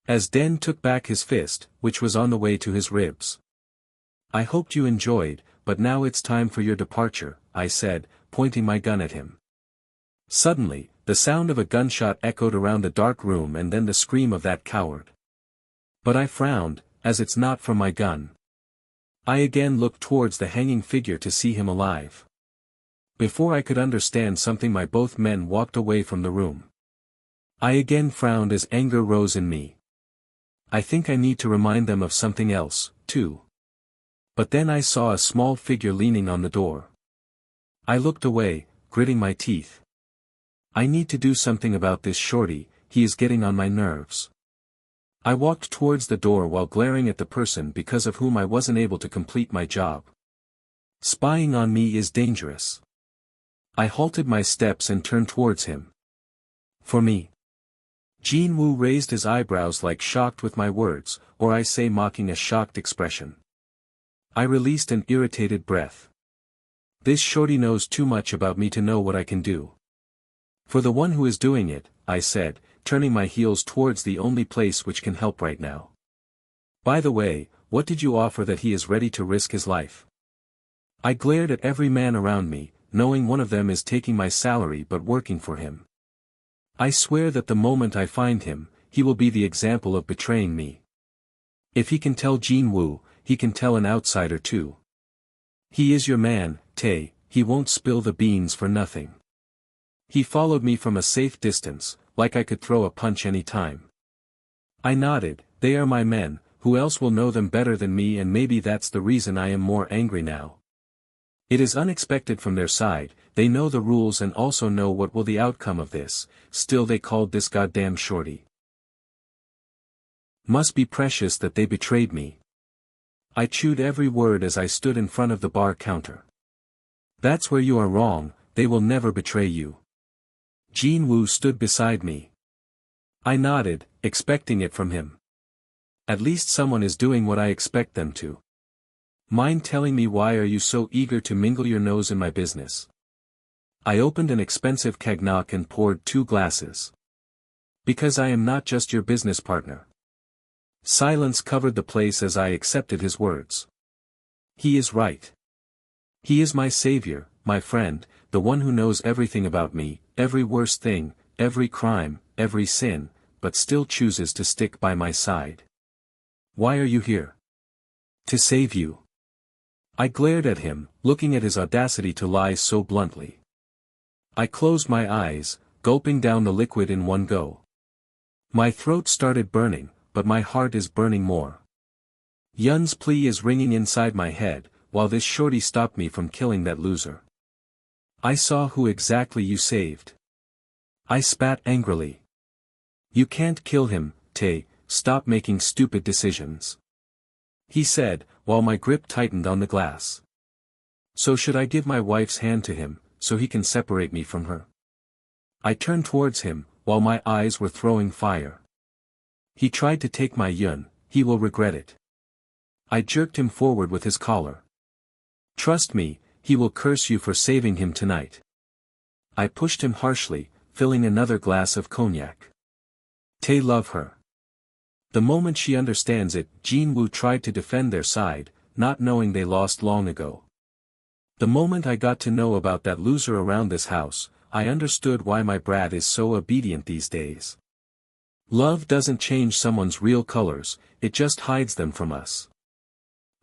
As Den took back his fist, which was on the way to his ribs. I hoped you enjoyed, but now it's time for your departure, I said, pointing my gun at him. Suddenly, the sound of a gunshot echoed around the dark room and then the scream of that coward. But I frowned, as it's not from my gun. I again looked towards the hanging figure to see him alive. Before I could understand something, my both men walked away from the room. I again frowned as anger rose in me. I think I need to remind them of something else, too. But then I saw a small figure leaning on the door. I looked away, gritting my teeth. I need to do something about this shorty, he is getting on my nerves. I walked towards the door while glaring at the person because of whom I wasn't able to complete my job. Spying on me is dangerous. I halted my steps and turned towards him. For me. Jin-woo raised his eyebrows like shocked with my words, or I say mocking a shocked expression. I released an irritated breath. This shorty knows too much about me to know what I can do. For the one who is doing it, I said, turning my heels towards the only place which can help right now. By the way, what did you offer that he is ready to risk his life? I glared at every man around me, knowing one of them is taking my salary but working for him. I swear that the moment I find him, he will be the example of betraying me. If he can tell Jin-woo, he can tell an outsider too. He is your man, Tae, he won't spill the beans for nothing. He followed me from a safe distance, like I could throw a punch any time. I nodded. They are my men, who else will know them better than me, and maybe that's the reason I am more angry now. It is unexpected from their side, they know the rules and also know what will the outcome of this, still they called this goddamn shorty. Must be precious that they betrayed me. I chewed every word as I stood in front of the bar counter. That's where you are wrong, they will never betray you. Jin-woo stood beside me. I nodded, expecting it from him. At least someone is doing what I expect them to. Mind telling me why are you so eager to mingle your nose in my business? I opened an expensive cognac and poured 2 glasses. Because I am not just your business partner. Silence covered the place as I accepted his words. He is right. He is my savior, my friend, the one who knows everything about me, every worst thing, every crime, every sin, but still chooses to stick by my side. Why are you here? To save you. I glared at him, looking at his audacity to lie so bluntly. I closed my eyes, gulping down the liquid in one go. My throat started burning, but my heart is burning more. Yun's plea is ringing inside my head, while this shorty stopped me from killing that loser. I saw who exactly you saved. I spat angrily. You can't kill him, Tae, stop making stupid decisions. He said, while my grip tightened on the glass. So should I give my wife's hand to him, so he can separate me from her? I turned towards him, while my eyes were throwing fire. He tried to take my Yun, he will regret it. I jerked him forward with his collar. Trust me, he will curse you for saving him tonight. I pushed him harshly, filling another glass of cognac. Tae love her. The moment she understands it, Jin-woo tried to defend their side, not knowing they lost long ago. The moment I got to know about that loser around this house, I understood why my brat is so obedient these days. Love doesn't change someone's real colors, it just hides them from us.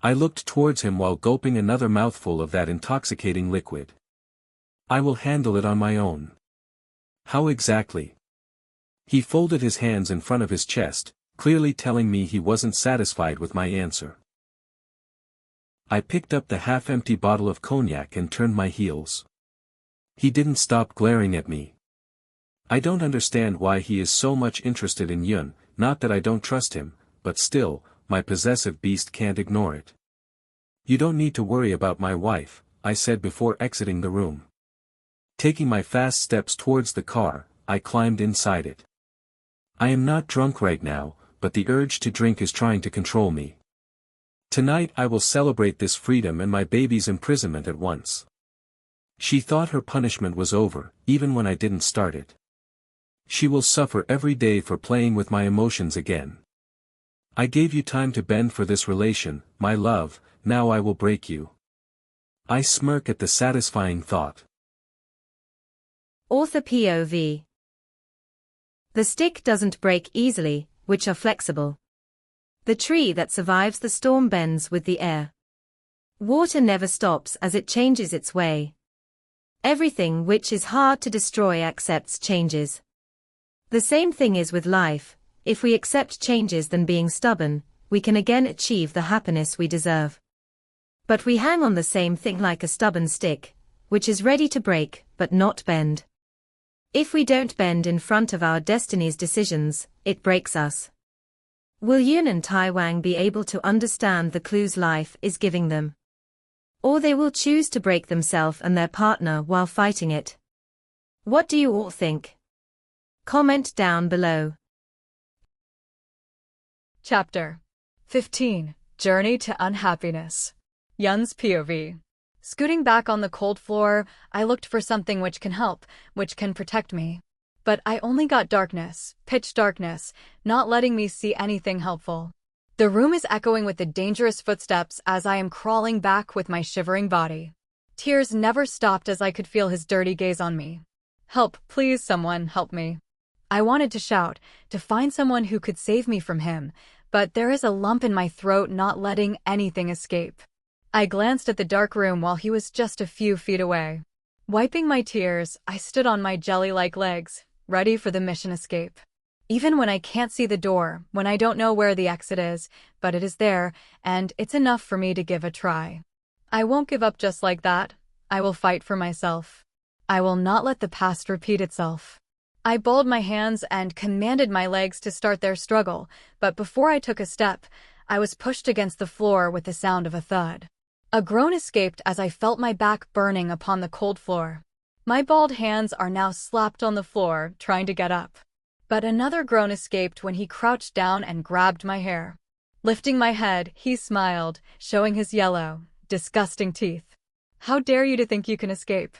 I looked towards him while gulping another mouthful of that intoxicating liquid. I will handle it on my own. How exactly? He folded his hands in front of his chest, clearly telling me he wasn't satisfied with my answer. I picked up the half-empty bottle of cognac and turned my heels. He didn't stop glaring at me. I don't understand why he is so much interested in Yun, not that I don't trust him, but still, my possessive beast can't ignore it. You don't need to worry about my wife, I said before exiting the room. Taking my fast steps towards the car, I climbed inside it. I am not drunk right now, but the urge to drink is trying to control me. Tonight I will celebrate this freedom and my baby's imprisonment at once. She thought her punishment was over, even when I didn't start it. She will suffer every day for playing with my emotions again. I gave you time to bend for this relation, my love, now I will break you. I smirk at the satisfying thought. Author POV. The stick doesn't break easily, which are flexible. The tree that survives the storm bends with the air. Water never stops as it changes its way. Everything which is hard to destroy accepts changes. The same thing is with life, if we accept changes then being stubborn, we can again achieve the happiness we deserve. But we hang on the same thing like a stubborn stick, which is ready to break, but not bend. If we don't bend in front of our destiny's decisions, it breaks us. Will Yoon and Taewang be able to understand the clues life is giving them? Or they will choose to break themselves and their partner while fighting it? What do you all think? Comment down below. Chapter 15. Journey to Unhappiness. Yun's POV. Scooting back on the cold floor, I looked for something which can help, which can protect me. But I only got darkness, pitch darkness, not letting me see anything helpful. The room is echoing with the dangerous footsteps as I am crawling back with my shivering body. Tears never stopped as I could feel his dirty gaze on me. Help, please, someone, help me. I wanted to shout, to find someone who could save me from him, but there is a lump in my throat not letting anything escape. I glanced at the dark room while he was just a few feet away. Wiping my tears, I stood on my jelly-like legs, ready for the mission escape. Even when I can't see the door, when I don't know where the exit is, but it is there, and it's enough for me to give a try. I won't give up just like that. I will fight for myself. I will not let the past repeat itself. I balled my hands and commanded my legs to start their struggle, but before I took a step, I was pushed against the floor with the sound of a thud. A groan escaped as I felt my back burning upon the cold floor. My balled hands are now slapped on the floor, trying to get up. But another groan escaped when he crouched down and grabbed my hair. Lifting my head, he smiled, showing his yellow, disgusting teeth. "How dare you to think you can escape?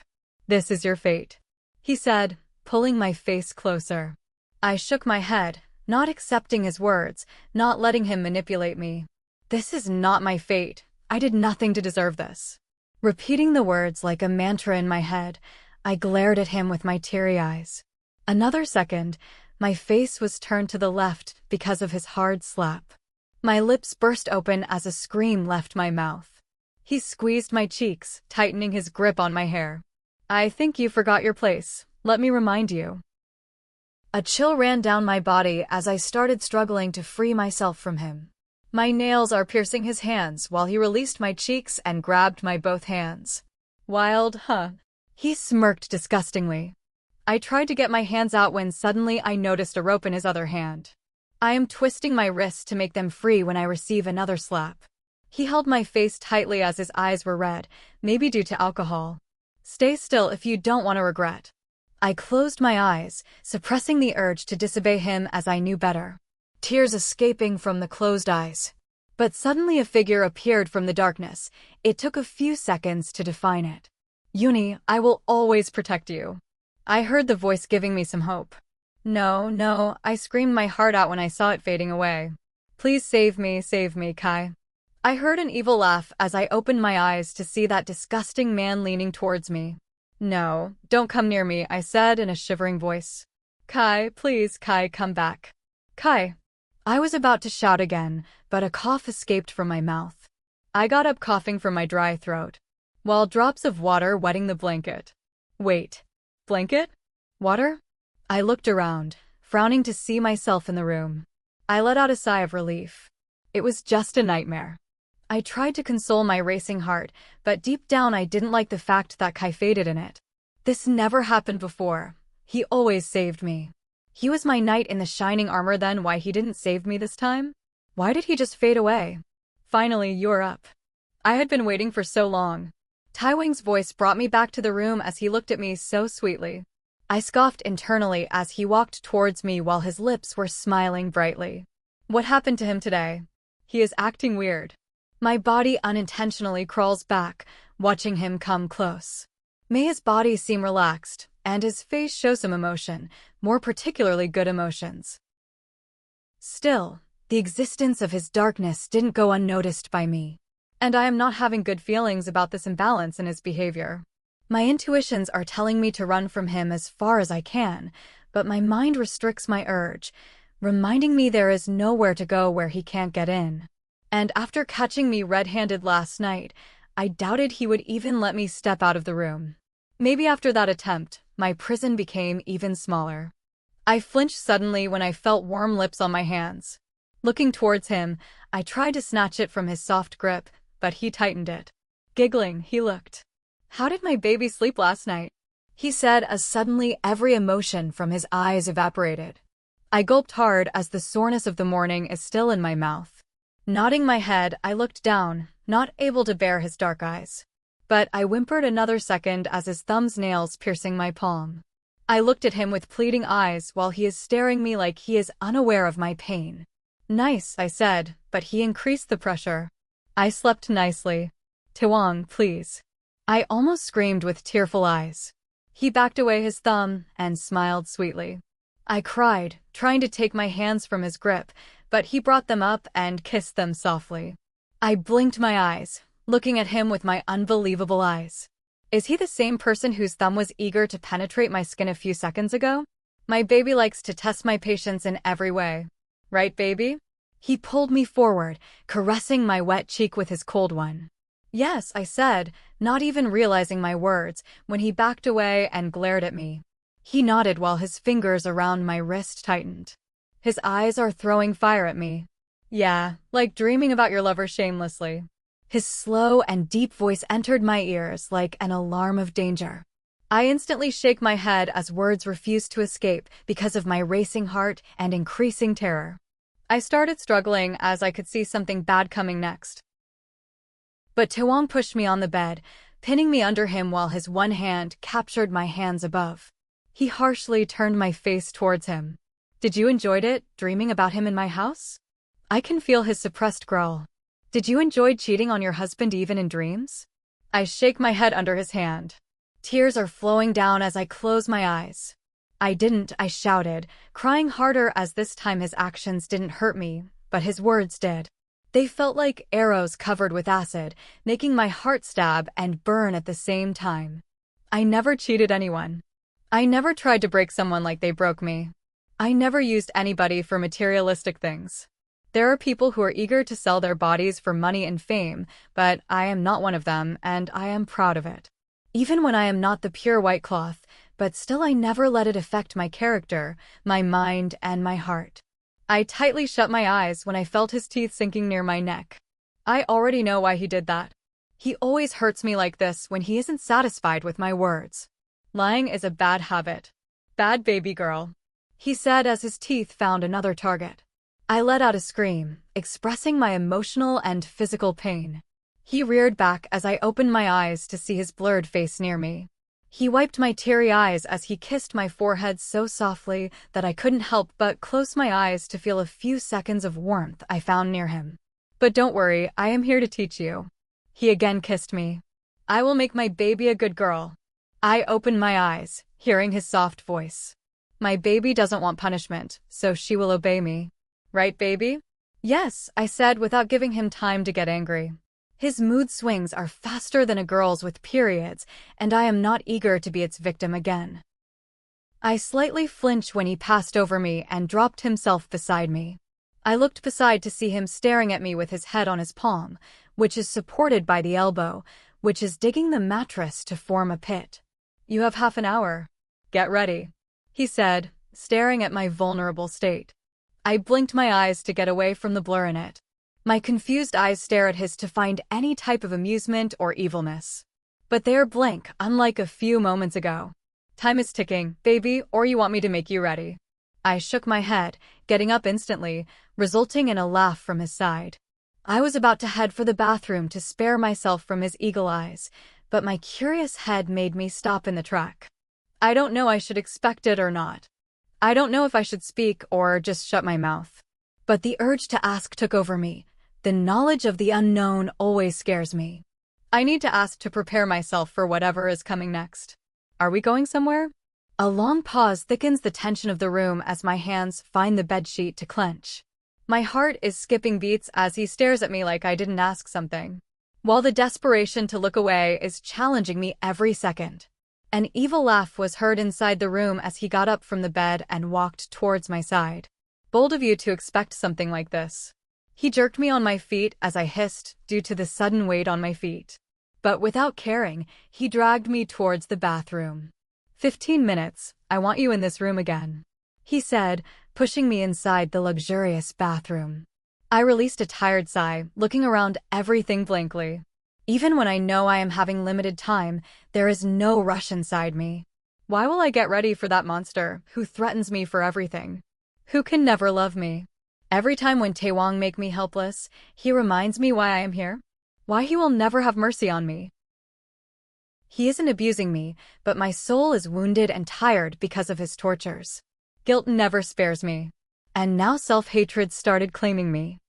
This is your fate," he said, pulling my face closer. I shook my head, not accepting his words, not letting him manipulate me. This is not my fate. I did nothing to deserve this. Repeating the words like a mantra in my head, I glared at him with my teary eyes. Another second, my face was turned to the left because of his hard slap. My lips burst open as a scream left my mouth. He squeezed my cheeks, tightening his grip on my hair. "I think you forgot your place. Let me remind you." A chill ran down my body as I started struggling to free myself from him. My nails are piercing his hands while he released my cheeks and grabbed my both hands. "Wild, huh?" He smirked disgustingly. I tried to get my hands out when suddenly I noticed a rope in his other hand. I am twisting my wrists to make them free when I receive another slap. He held my face tightly as his eyes were red, maybe due to alcohol. "Stay still if you don't want to regret." I closed my eyes, suppressing the urge to disobey him as I knew better. Tears escaping from the closed eyes. But suddenly a figure appeared from the darkness. It took a few seconds to define it. "Uni, I will always protect you." I heard the voice giving me some hope. "No, no," I screamed my heart out when I saw it fading away. Save me, Kai." I heard an evil laugh as I opened my eyes to see that disgusting man leaning towards me. "No, don't come near me," I said in a shivering voice. "Kai, please, Kai, come back. Kai." I was about to shout again, but a cough escaped from my mouth. I got up coughing from my dry throat, while drops of water wetting the blanket. Wait. Blanket? Water? I looked around, frowning to see myself in the room. I let out a sigh of relief. It was just a nightmare. I tried to console my racing heart, but deep down I didn't like the fact that Kai faded in it. This never happened before. He always saved me. He was my knight in the shining armor, then why he didn't save me this time? Why did he just fade away? "Finally, you're up." I had been waiting for so long. Taewang's voice brought me back to the room as he looked at me so sweetly. I scoffed internally as he walked towards me while his lips were smiling brightly. What happened to him today? He is acting weird. My body unintentionally crawls back, watching him come close. May his body seem relaxed, and his face show some emotion, more particularly good emotions. Still, the existence of his darkness didn't go unnoticed by me. And I am not having good feelings about this imbalance in his behavior. My intuitions are telling me to run from him as far as I can, but my mind restricts my urge, reminding me there is nowhere to go where he can't get in. And after catching me red-handed last night, I doubted he would even let me step out of the room. Maybe after that attempt, my prison became even smaller. I flinched suddenly when I felt warm lips on my hands. Looking towards him, I tried to snatch it from his soft grip, but he tightened it. Giggling, he looked. "How did my baby sleep last night?" he said as suddenly every emotion from his eyes evaporated. I gulped hard as the soreness of the morning is still in my mouth. Nodding my head, I looked down, not able to bear his dark eyes. But I whimpered another second as his thumb's nails piercing my palm. I looked at him with pleading eyes while he is staring me like he is unaware of my pain. "Nice," I said, but he increased the pressure. I slept nicely. "Taewang, please." I almost screamed with tearful eyes. He backed away his thumb and smiled sweetly. I cried, trying to take my hands from his grip, but he brought them up and kissed them softly. I blinked my eyes, looking at him with my unbelievable eyes. Is he the same person whose thumb was eager to penetrate my skin a few seconds ago? My baby likes to test my patience in every way. Right, baby? He pulled me forward, caressing my wet cheek with his cold one. Yes, I said, not even realizing my words, when he backed away and glared at me. He nodded while his fingers around my wrist tightened. His eyes are throwing fire at me. Yeah, like dreaming about your lover shamelessly. His slow and deep voice entered my ears like an alarm of danger. I instantly shake my head as words refuse to escape because of my racing heart and increasing terror. I started struggling as I could see something bad coming next. But Taewang pushed me on the bed, pinning me under him while his one hand captured my hands above. He harshly turned my face towards him. Did you enjoy it, dreaming about him in my house? I can feel his suppressed growl. Did you enjoy cheating on your husband even in dreams? I shake my head under his hand. Tears are flowing down as I close my eyes. I didn't, I shouted, crying harder as this time his actions didn't hurt me, but his words did. They felt like arrows covered with acid, making my heart stab and burn at the same time. I never cheated anyone. I never tried to break someone like they broke me. I never used anybody for materialistic things. There are people who are eager to sell their bodies for money and fame, but I am not one of them, and I am proud of it. Even when I am not the pure white cloth, but still I never let it affect my character, my mind, and my heart. I tightly shut my eyes when I felt his teeth sinking near my neck. I already know why he did that. He always hurts me like this when he isn't satisfied with my words. Lying is a bad habit. Bad baby girl, he said as his teeth found another target. I let out a scream, expressing my emotional and physical pain. He reared back as I opened my eyes to see his blurred face near me. He wiped my teary eyes as he kissed my forehead so softly that I couldn't help but close my eyes to feel a few seconds of warmth I found near him. But don't worry, I am here to teach you. He again kissed me. I will make my baby a good girl. I opened my eyes, hearing his soft voice. My baby doesn't want punishment, so she will obey me. Right, baby? Yes, I said without giving him time to get angry. His mood swings are faster than a girl's with periods, and I am not eager to be its victim again. I slightly flinched when he passed over me and dropped himself beside me. I looked beside to see him staring at me with his head on his palm, which is supported by the elbow, which is digging the mattress to form a pit. You have half an hour. Get ready, he said, staring at my vulnerable state. I blinked my eyes to get away from the blur in it. My confused eyes stare at his to find any type of amusement or evilness. But they are blank, unlike a few moments ago. Time is ticking, baby, or you want me to make you ready. I shook my head, getting up instantly, resulting in a laugh from his side. I was about to head for the bathroom to spare myself from his eagle eyes, but my curious head made me stop in the track. I don't know I should expect it or not. I don't know if I should speak or just shut my mouth. But the urge to ask took over me. The knowledge of the unknown always scares me. I need to ask to prepare myself for whatever is coming next. Are we going somewhere? A long pause thickens the tension of the room as my hands find the bedsheet to clench. My heart is skipping beats as he stares at me like I didn't ask something, while the desperation to look away is challenging me every second. An evil laugh was heard inside the room as he got up from the bed and walked towards my side. Bold of you to expect something like this. He jerked me on my feet as I hissed due to the sudden weight on my feet. But without caring, he dragged me towards the bathroom. 15 minutes, I want you in this room again, he said, pushing me inside the luxurious bathroom. I released a tired sigh, looking around everything blankly. Even when I know I am having limited time, there is no rush inside me. Why will I get ready for that monster who threatens me for everything? Who can never love me? Every time when Taewang make me helpless, he reminds me why I am here. Why he will never have mercy on me. He isn't abusing me, but my soul is wounded and tired because of his tortures. Guilt never spares me. And now self-hatred started claiming me.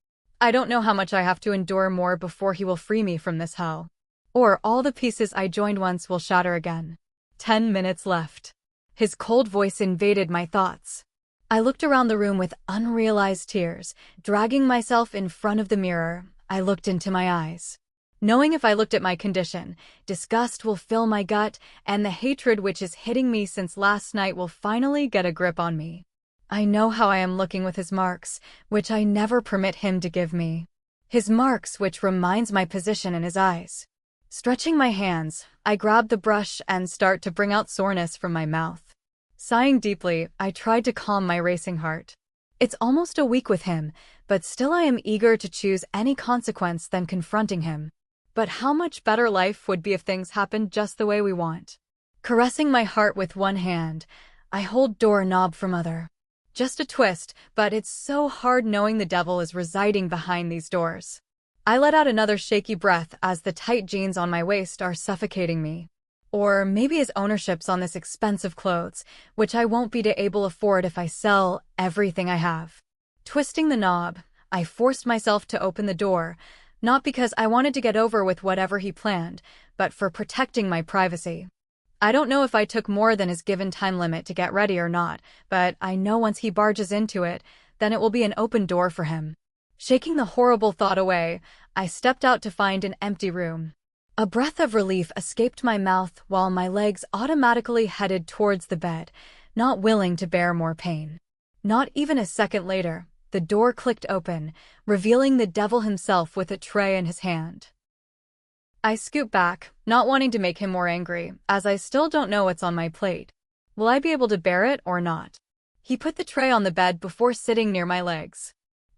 I don't know how much I have to endure more before he will free me from this hell. Or all the pieces I joined once will shatter again. 10 minutes left. His cold voice invaded my thoughts. I looked around the room with unrealized tears. Dragging myself in front of the mirror, I looked into my eyes. Knowing if I looked at my condition, disgust will fill my gut, and the hatred which is hitting me since last night will finally get a grip on me. I know how I am looking with his marks, which I never permit him to give me. His marks which reminds my position in his eyes. Stretching my hands, I grab the brush and start to bring out soreness from my mouth. Sighing deeply, I tried to calm my racing heart. It's almost a week with him, but still I am eager to choose any consequence than confronting him. But how much better life would be if things happened just the way we want. Caressing my heart with one hand, I hold doorknob from other. Just a twist, but it's so hard knowing the devil is residing behind these doors. I let out another shaky breath as the tight jeans on my waist are suffocating me. Or maybe his ownership's on this expensive clothes, which I won't be able to afford if I sell everything I have. Twisting the knob, I forced myself to open the door, not because I wanted to get over with whatever he planned, but for protecting my privacy. I don't know if I took more than his given time limit to get ready or not, but I know once he barges into it, then it will be an open door for him. Shaking the horrible thought away, I stepped out to find an empty room. A breath of relief escaped my mouth while my legs automatically headed towards the bed, not willing to bear more pain. Not even a second later, the door clicked open, revealing the devil himself with a tray in his hand. I scoot back, not wanting to make him more angry, as I still don't know what's on my plate. Will I be able to bear it or not? He put the tray on the bed before sitting near my legs.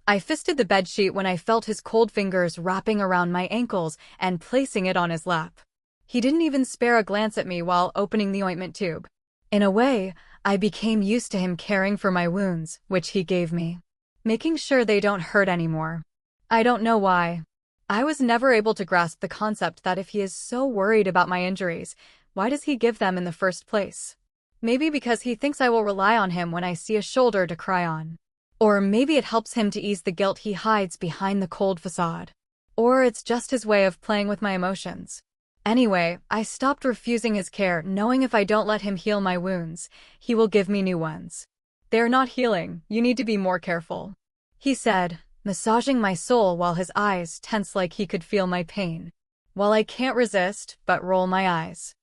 I fisted the bedsheet when I felt his cold fingers wrapping around my ankles and placing it on his lap. He didn't even spare a glance at me while opening the ointment tube. In a way, I became used to him caring for my wounds, which he gave me, making sure they don't hurt anymore. I don't know why. I was never able to grasp the concept that if he is so worried about my injuries, why does he give them in the first place? Maybe because he thinks I will rely on him when I see a shoulder to cry on. Or maybe it helps him to ease the guilt he hides behind the cold facade. Or it's just his way of playing with my emotions. Anyway, I stopped refusing his care, knowing if I don't let him heal my wounds, he will give me new ones. They're not healing, you need to be more careful, he said, massaging my soul while his eyes tense like he could feel my pain. While I can't resist but roll my eyes.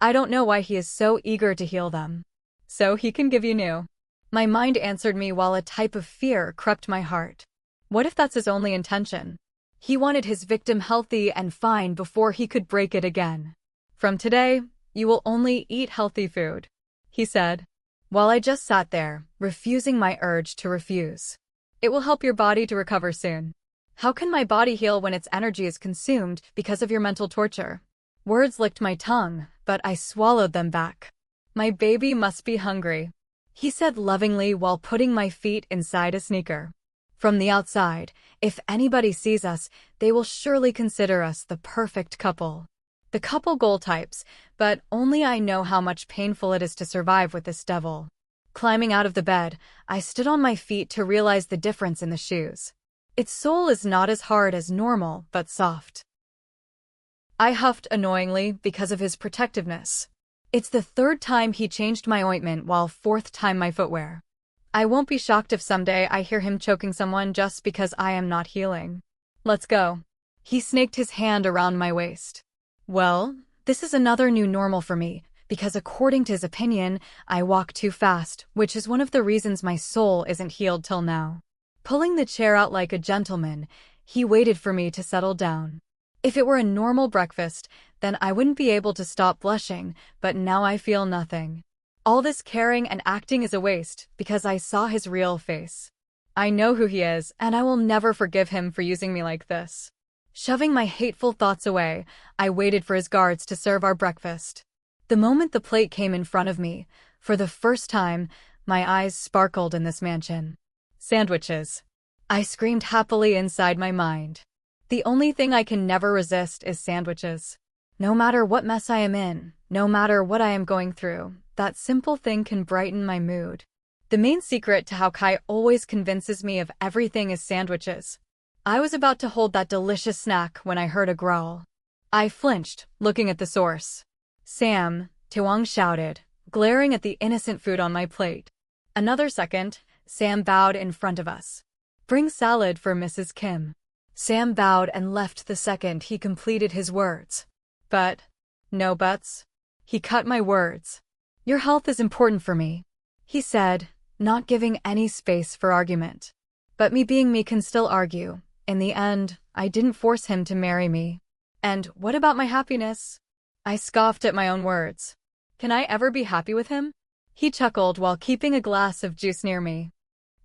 I don't know why he is so eager to heal them. So he can give you new. My mind answered me while a type of fear crept my heart. What if that's his only intention? He wanted his victim healthy and fine before he could break it again. From today, you will only eat healthy food, he said, while I just sat there, refusing my urge to refuse. It will help your body to recover soon. How can my body heal when its energy is consumed because of your mental torture? Words licked my tongue, but I swallowed them back. My baby must be hungry, he said lovingly while putting my feet inside a sneaker. From the outside, if anybody sees us, they will surely consider us the perfect couple. The couple goal types, but only I know how much painful it is to survive with this devil. Climbing out of the bed, I stood on my feet to realize the difference in the shoes. Its sole is not as hard as normal, but soft. I huffed annoyingly because of his protectiveness. It's the third time he changed my ointment while fourth time my footwear. I won't be shocked if someday I hear him choking someone just because I am not healing. Let's go. He snaked his hand around my waist. Well, this is another new normal for me, because according to his opinion, I walk too fast, which is one of the reasons my soul isn't healed till now. Pulling the chair out like a gentleman, he waited for me to settle down. If it were a normal breakfast, then I wouldn't be able to stop blushing, but now I feel nothing. All this caring and acting is a waste, because I saw his real face. I know who he is, and I will never forgive him for using me like this. Shoving my hateful thoughts away, I waited for his guards to serve our breakfast. The moment the plate came in front of me, for the first time, my eyes sparkled in this mansion. Sandwiches. I screamed happily inside my mind. The only thing I can never resist is sandwiches. No matter what mess I am in, no matter what I am going through, that simple thing can brighten my mood. The main secret to how Kai always convinces me of everything is sandwiches. I was about to hold that delicious snack when I heard a growl. I flinched, looking at the source. Sam, Taewang shouted, glaring at the innocent food on my plate. Another second, Sam bowed in front of us. Bring salad for Mrs. Kim. Sam bowed and left the second he completed his words. But, no buts. He cut my words. Your health is important for me, he said, not giving any space for argument. But me being me can still argue. In the end, I didn't force him to marry me. And what about my happiness? I scoffed at my own words. Can I ever be happy with him? He chuckled while keeping a glass of juice near me.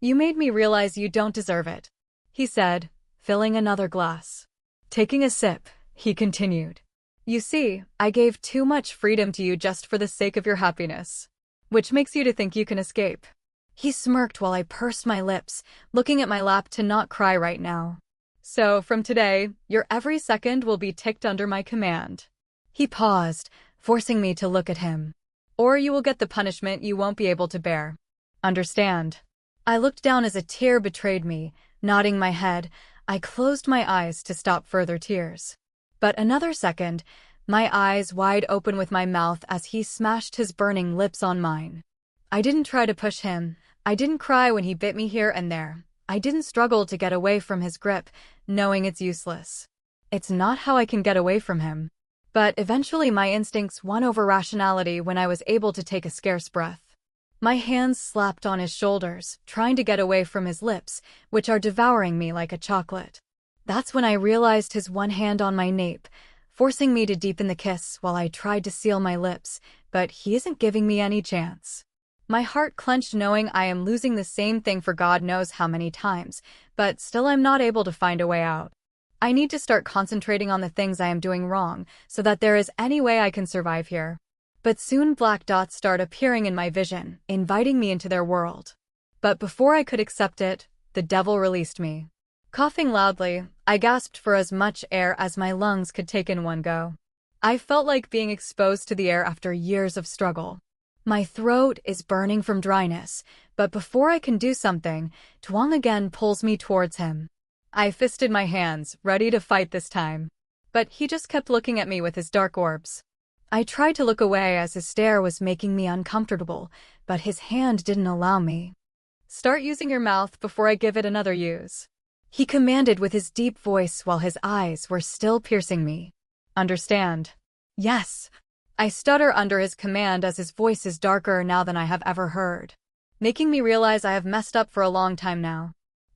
You made me realize you don't deserve it, he said, filling another glass. Taking a sip, he continued. You see, I gave too much freedom to you just for the sake of your happiness. Which makes you to think you can escape. He smirked while I pursed my lips, looking at my lap to not cry right now. So, from today, your every second will be ticked under my command. He paused, forcing me to look at him. Or you will get the punishment you won't be able to bear. Understand? I looked down as a tear betrayed me. Nodding my head, I closed my eyes to stop further tears. But another second, my eyes wide open with my mouth as he smashed his burning lips on mine. I didn't try to push him. I didn't cry when he bit me here and there. I didn't struggle to get away from his grip, knowing it's useless. It's not how I can get away from him. But eventually my instincts won over rationality when I was able to take a scarce breath. My hands slapped on his shoulders, trying to get away from his lips, which are devouring me like a chocolate. That's when I realized his one hand on my nape, forcing me to deepen the kiss while I tried to seal my lips, but he isn't giving me any chance. My heart clenched knowing I am losing the same thing for God knows how many times, but still I'm not able to find a way out. I need to start concentrating on the things I am doing wrong, so that there is any way I can survive here. But soon black dots start appearing in my vision, inviting me into their world. But before I could accept it, the devil released me. Coughing loudly, I gasped for as much air as my lungs could take in one go. I felt like being exposed to the air after years of struggle. My throat is burning from dryness, but before I can do something, Taewang again pulls me towards him. I fisted my hands, ready to fight this time. But he just kept looking at me with his dark orbs. I tried to look away as his stare was making me uncomfortable, but his hand didn't allow me. Start using your mouth before I give it another use, he commanded with his deep voice while his eyes were still piercing me. Understand? Yes. I stutter under his command as his voice is darker now than I have ever heard, making me realize I have messed up for a long time now.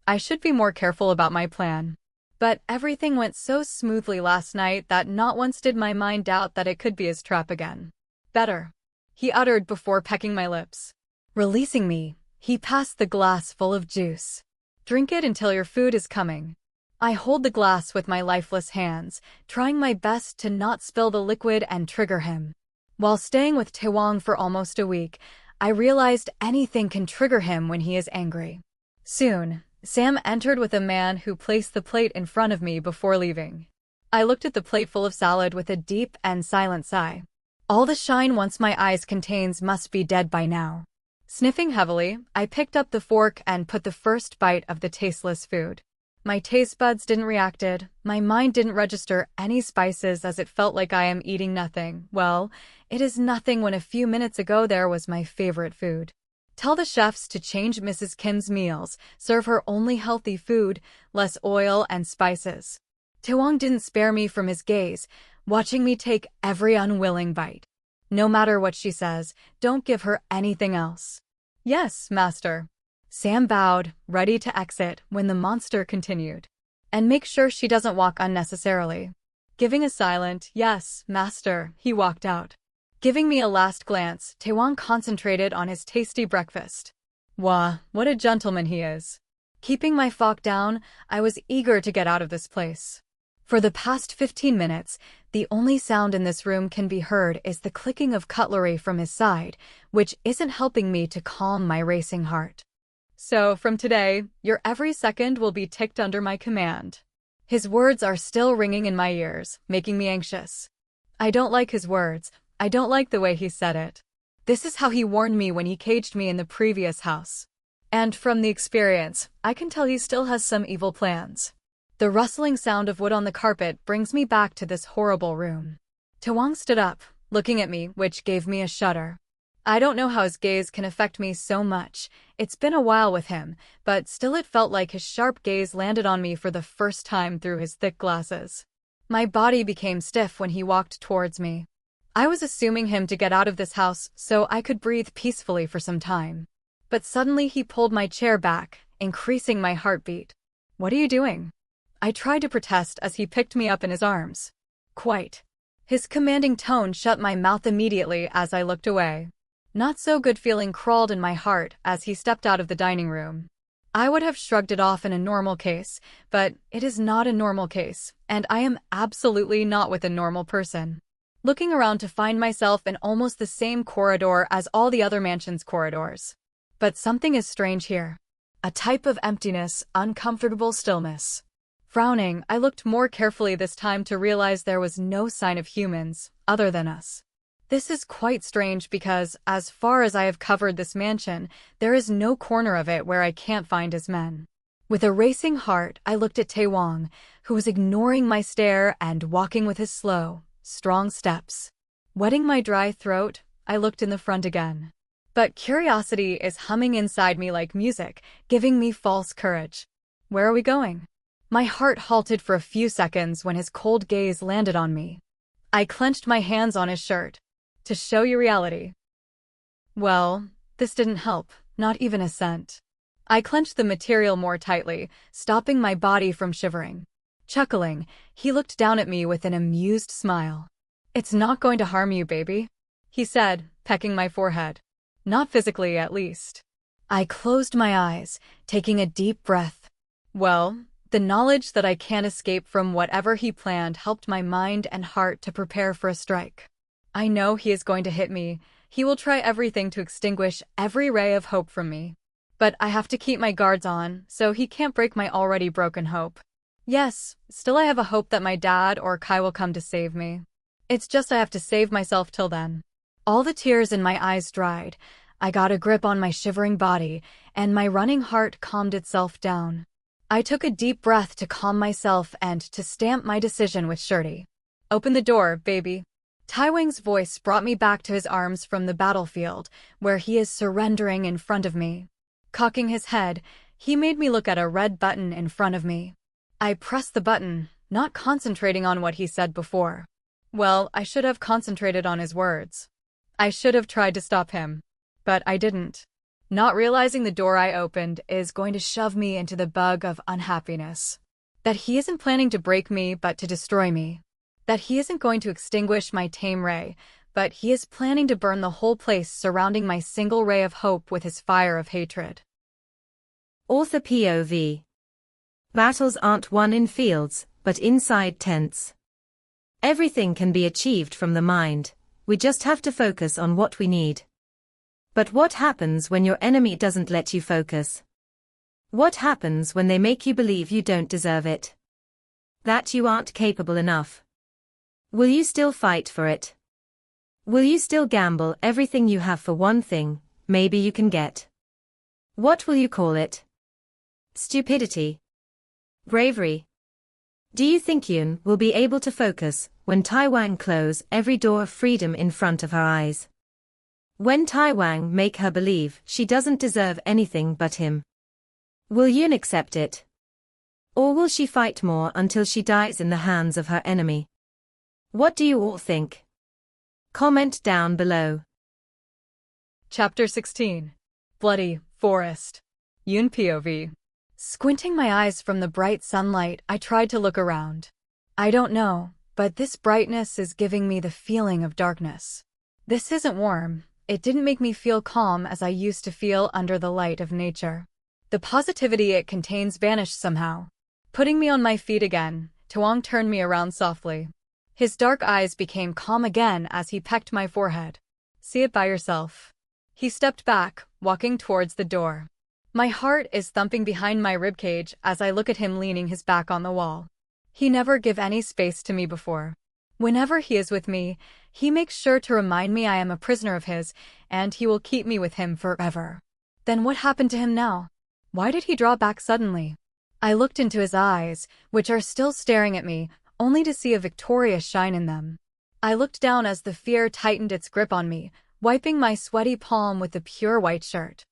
I should be more careful about my plan. But everything went so smoothly last night that not once did my mind doubt that it could be his trap again. Better, he uttered before pecking my lips. Releasing me, he passed the glass full of juice. Drink it until your food is coming. I hold the glass with my lifeless hands, trying my best to not spill the liquid and trigger him. While staying with Taewang for almost a week, I realized anything can trigger him when he is angry. Soon, Sam entered with a man who placed the plate in front of me before leaving. I looked at the plate full of salad with a deep and silent sigh. All the shine once my eyes contains must be dead by now. Sniffing heavily, I picked up the fork and put the first bite of the tasteless food. My taste buds didn't react. My mind didn't register any spices as it felt like I am eating nothing. Well, it is nothing when a few minutes ago there was my favorite food. Tell the chefs to change Mrs. Kim's meals, serve her only healthy food, less oil and spices. Taewang didn't spare me from his gaze, watching me take every unwilling bite. No matter what she says, don't give her anything else. Yes, master. Sam bowed, ready to exit, when the monster continued. And make sure she doesn't walk unnecessarily. Giving a silent, yes, master, he walked out. Giving me a last glance, Taewang concentrated on his tasty breakfast. Wah, what a gentleman he is. Keeping my fork down, I was eager to get out of this place. For the past 15 minutes, the only sound in this room can be heard is the clicking of cutlery from his side, which isn't helping me to calm my racing heart. So, from today, your every second will be ticked under my command. His words are still ringing in my ears, making me anxious. I don't like his words. I don't like the way he said it. This is how he warned me when he caged me in the previous house. And from the experience, I can tell he still has some evil plans. The rustling sound of wood on the carpet brings me back to this horrible room. Taewang stood up, looking at me, which gave me a shudder. I don't know how his gaze can affect me so much. It's been a while with him, but still it felt like his sharp gaze landed on me for the first time through his thick glasses. My body became stiff when he walked towards me. I was assuming him to get out of this house so I could breathe peacefully for some time. But suddenly he pulled my chair back, increasing my heartbeat. "What are you doing?" I tried to protest as he picked me up in his arms. "Quite." His commanding tone shut my mouth immediately as I looked away. Not so good feeling crawled in my heart as he stepped out of the dining room. I would have shrugged it off in a normal case, but it is not a normal case, and I am absolutely not with a normal person. Looking around to find myself in almost the same corridor as all the other mansion's corridors. But something is strange here. A type of emptiness, uncomfortable stillness. Frowning, I looked more carefully this time to realize there was no sign of humans, other than us. This is quite strange because, as far as I have covered this mansion, there is no corner of it where I can't find his men. With a racing heart, I looked at Taewang, who was ignoring my stare and walking with his slow, strong steps. Wetting my dry throat, I looked in the front again. But curiosity is humming inside me like music, giving me false courage. Where are we going? My heart halted for a few seconds when his cold gaze landed on me. I clenched my hands on his shirt. "To show you reality." Well, this didn't help, not even a cent. I clenched the material more tightly, stopping my body from shivering. Chuckling, he looked down at me with an amused smile. "It's not going to harm you, baby," he said, pecking my forehead. "Not physically, at least." I closed my eyes, taking a deep breath. Well, the knowledge that I can't escape from whatever he planned helped my mind and heart to prepare for a strike. I know he is going to hit me. He will try everything to extinguish every ray of hope from me. But I have to keep my guards on, so he can't break my already broken hope. Yes, still I have a hope that my dad or Kai will come to save me. It's just I have to save myself till then. All the tears in my eyes dried. I got a grip on my shivering body, and my running heart calmed itself down. I took a deep breath to calm myself and to stamp my decision with surety. "Open the door, baby." Taewang's voice brought me back to his arms from the battlefield, where he is surrendering in front of me. Cocking his head, he made me look at a red button in front of me. I pressed the button, not concentrating on what he said before. Well, I should have concentrated on his words. I should have tried to stop him. But I didn't. Not realizing the door I opened is going to shove me into the bug of unhappiness. That he isn't planning to break me but to destroy me. That he isn't going to extinguish my tame ray, but he is planning to burn the whole place surrounding my single ray of hope with his fire of hatred. Author POV. Battles aren't won in fields, but inside tents. Everything can be achieved from the mind, we just have to focus on what we need. But what happens when your enemy doesn't let you focus? What happens when they make you believe you don't deserve it? That you aren't capable enough? Will you still fight for it? Will you still gamble everything you have for one thing, maybe you can get? What will you call it? Stupidity? Bravery? Do you think Jihoon will be able to focus when Taewang close every door of freedom in front of her eyes? When Taewang make her believe she doesn't deserve anything but him? Will Jihoon accept it? Or will she fight more until she dies in the hands of her enemy? What do you all think? Comment down below. Chapter 16. Bloody Forest. Jihoon POV. Squinting my eyes from the bright sunlight, I tried to look around. I don't know, but this brightness is giving me the feeling of darkness. This isn't warm. It didn't make me feel calm as I used to feel under the light of nature. The positivity it contains vanished somehow. Putting me on my feet again, Taewang turned me around softly. His dark eyes became calm again as he pecked my forehead. "See it by yourself." He stepped back, walking towards the door. My heart is thumping behind my ribcage as I look at him leaning his back on the wall. He never gave any space to me before. Whenever he is with me, he makes sure to remind me I am a prisoner of his, and he will keep me with him forever. Then what happened to him now? Why did he draw back suddenly? I looked into his eyes, which are still staring at me, only to see a victorious shine in them. I looked down as the fear tightened its grip on me, wiping my sweaty palm with the pure white shirt.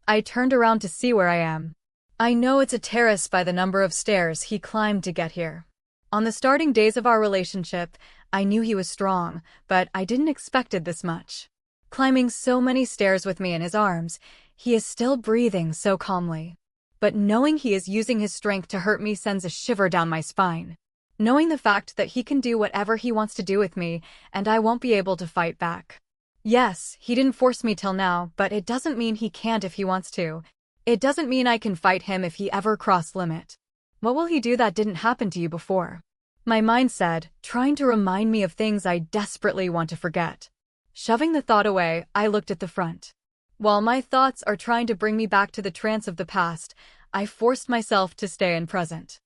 I turned around to see where I am. I know it's a terrace by the number of stairs he climbed to get here. On the starting days of our relationship, I knew he was strong, but I didn't expect it this much. Climbing so many stairs with me in his arms, he is still breathing so calmly. But knowing he is using his strength to hurt me sends a shiver down my spine. Knowing the fact that he can do whatever he wants to do with me, and I won't be able to fight back. Yes, he didn't force me till now, but it doesn't mean he can't if he wants to. It doesn't mean I can fight him if he ever crossed limit. What will he do that didn't happen to you before? My mind said, trying to remind me of things I desperately want to forget. Shoving the thought away, I looked at the front. While my thoughts are trying to bring me back to the trance of the past, I forced myself to stay in present.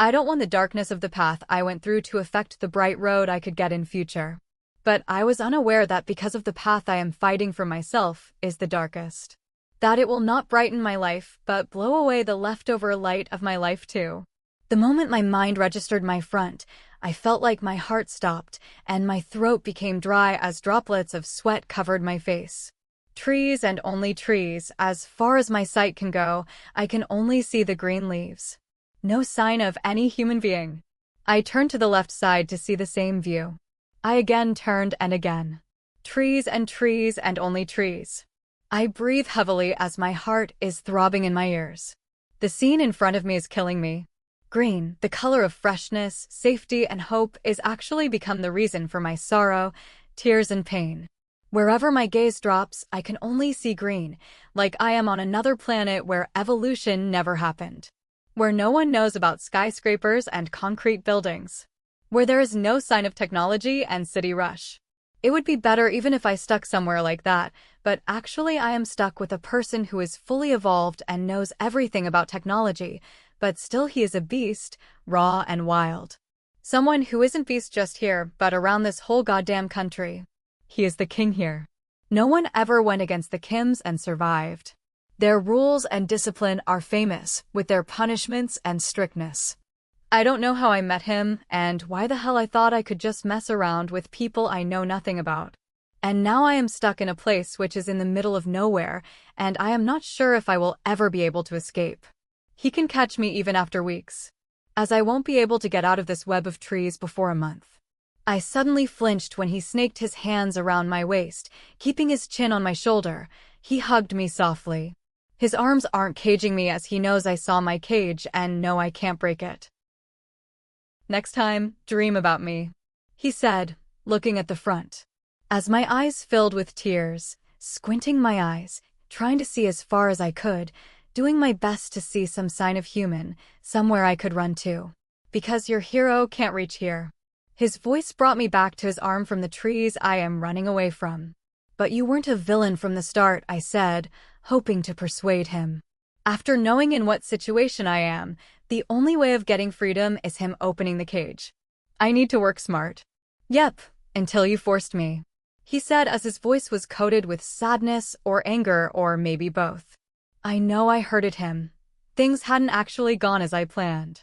I don't want the darkness of the path I went through to affect the bright road I could get in future. But I was unaware that because of the path I am fighting for myself is the darkest. That it will not brighten my life, but blow away the leftover light of my life too. The moment my mind registered my front, I felt like my heart stopped, and my throat became dry as droplets of sweat covered my face. Trees and only trees, as far as my sight can go, I can only see the green leaves. No sign of any human being. I turned to the left side to see the same view. I again turned and again. Trees and only trees. I breathe heavily as my heart is throbbing in my ears. The scene in front of me is killing me. Green, the color of freshness, safety, and hope, is actually become the reason for my sorrow, tears, and pain. Wherever my gaze drops, I can only see green, like I am on another planet where evolution never happened. Where no one knows about skyscrapers and concrete buildings. Where there is no sign of technology and city rush. It would be better even if I stuck somewhere like that, but actually I am stuck with a person who is fully evolved and knows everything about technology, but still he is a beast, raw and wild. Someone who isn't beast just here, but around this whole goddamn country. He is the king here. No one ever went against the Kims and survived. Their rules and discipline are famous, with their punishments and strictness. I don't know how I met him, and why the hell I thought I could just mess around with people I know nothing about. And now I am stuck in a place which is in the middle of nowhere, and I am not sure if I will ever be able to escape. He can catch me even after weeks, as I won't be able to get out of this web of trees before a month. I suddenly flinched when he snaked his hands around my waist, keeping his chin on my shoulder. He hugged me softly. His arms aren't caging me as he knows I saw my cage and know I can't break it. Next time, dream about me, he said, looking at the front. As my eyes filled with tears, squinting my eyes, trying to see as far as I could, doing my best to see some sign of human, somewhere I could run to. Because your hero can't reach here. His voice brought me back to his arm from the trees I am running away from. But you weren't a villain from the start, I said, hoping to persuade him. After knowing in what situation I am, the only way of getting freedom is him opening the cage. I need to work smart. Yep, until you forced me, he said as his voice was coated with sadness or anger or maybe both. I know I hurted him. Things hadn't actually gone as I planned.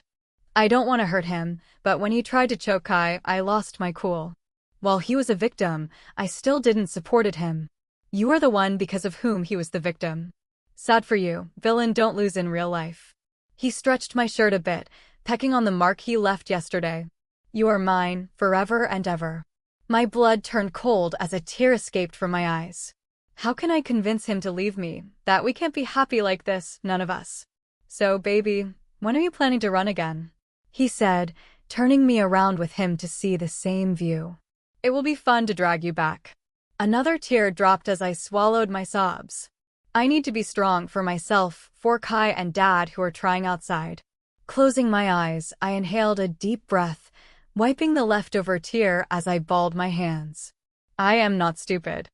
I don't want to hurt him, but when he tried to choke I lost my cool. While he was a victim, I still didn't supported him. You are the one because of whom he was the victim. Sad for you, villain don't lose in real life. He stretched my shirt a bit, pecking on the mark he left yesterday. You are mine, forever and ever. My blood turned cold as a tear escaped from my eyes. How can I convince him to leave me, that we can't be happy like this, none of us? So, baby, when are you planning to run again? He said, turning me around with him to see the same view. It will be fun to drag you back. Another tear dropped as I swallowed my sobs. I need to be strong for myself, for Kai and Dad who are trying outside. Closing my eyes, I inhaled a deep breath, wiping the leftover tear as I balled my hands. I am not stupid.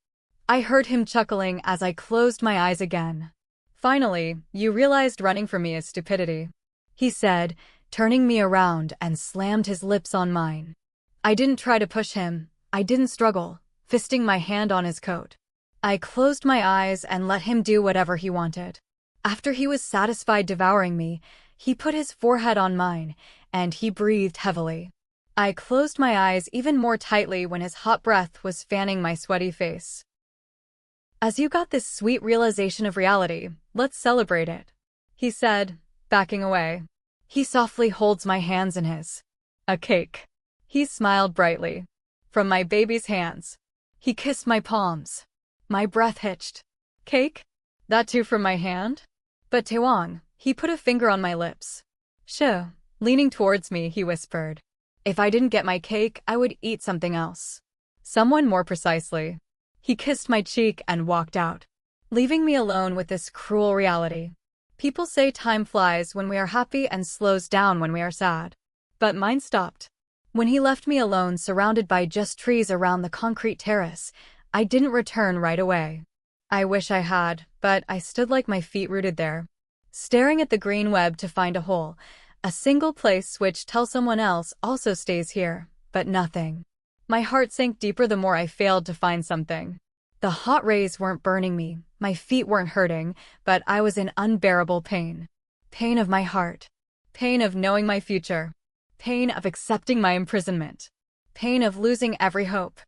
I heard him chuckling as I closed my eyes again. Finally, you realized running from me is stupidity, he said, turning me around and slammed his lips on mine. I didn't try to push him. I didn't struggle, fisting my hand on his coat. I closed my eyes and let him do whatever he wanted. After he was satisfied devouring me, he put his forehead on mine, and he breathed heavily. I closed my eyes even more tightly when his hot breath was fanning my sweaty face. As you got this sweet realization of reality, let's celebrate it, he said, backing away. He softly holds my hands in his. A cake. He smiled brightly. From my baby's hands. He kissed my palms. My breath hitched. Cake? That too from my hand? But Taewang, he put a finger on my lips. Shh. Leaning towards me, he whispered. If I didn't get my cake, I would eat something else. Someone more precisely. He kissed my cheek and walked out, leaving me alone with this cruel reality. People say time flies when we are happy and slows down when we are sad. But mine stopped. When he left me alone surrounded by just trees around the concrete terrace, I didn't return right away. I wish I had, but I stood like my feet rooted there, staring at the green web to find a hole, a single place which tells someone else also stays here, but nothing. My heart sank deeper the more I failed to find something. The hot rays weren't burning me, my feet weren't hurting, but I was in unbearable pain. Pain of my heart. Pain of knowing my future. Pain of accepting my imprisonment. Pain of losing every hope.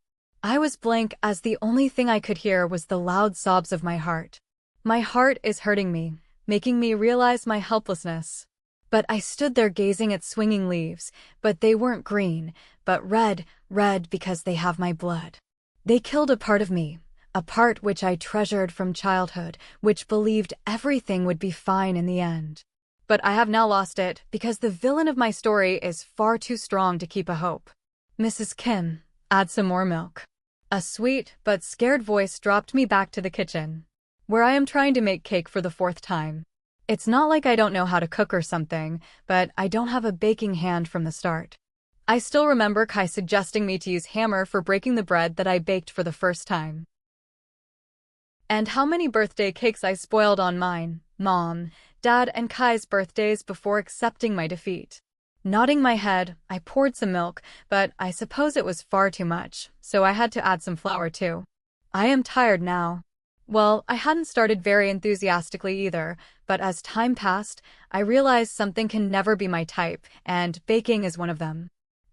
I was blank as the only thing I could hear was the loud sobs of my heart. My heart is hurting me, making me realize my helplessness. But I stood there gazing at swinging leaves, but they weren't green, but red because they have my blood. They killed a part of me, a part which I treasured from childhood, which believed everything would be fine in the end. But I have now lost it because the villain of my story is far too strong to keep a hope. Mrs. Kim, add some more milk. A sweet but scared voice dropped me back to the kitchen, where I am trying to make cake for the 4th time. It's not like I don't know how to cook or something, but I don't have a baking hand from the start. I still remember Kai suggesting me to use hammer for breaking the bread that I baked for the first time. And how many birthday cakes I spoiled on mine, Mom, Dad, and Kai's birthdays before accepting my defeat. Nodding my head, I poured some milk, but I suppose it was far too much, so I had to add some flour too. I am tired now. Well, I hadn't started very enthusiastically either, but as time passed, I realized something can never be my type, and baking is one of them.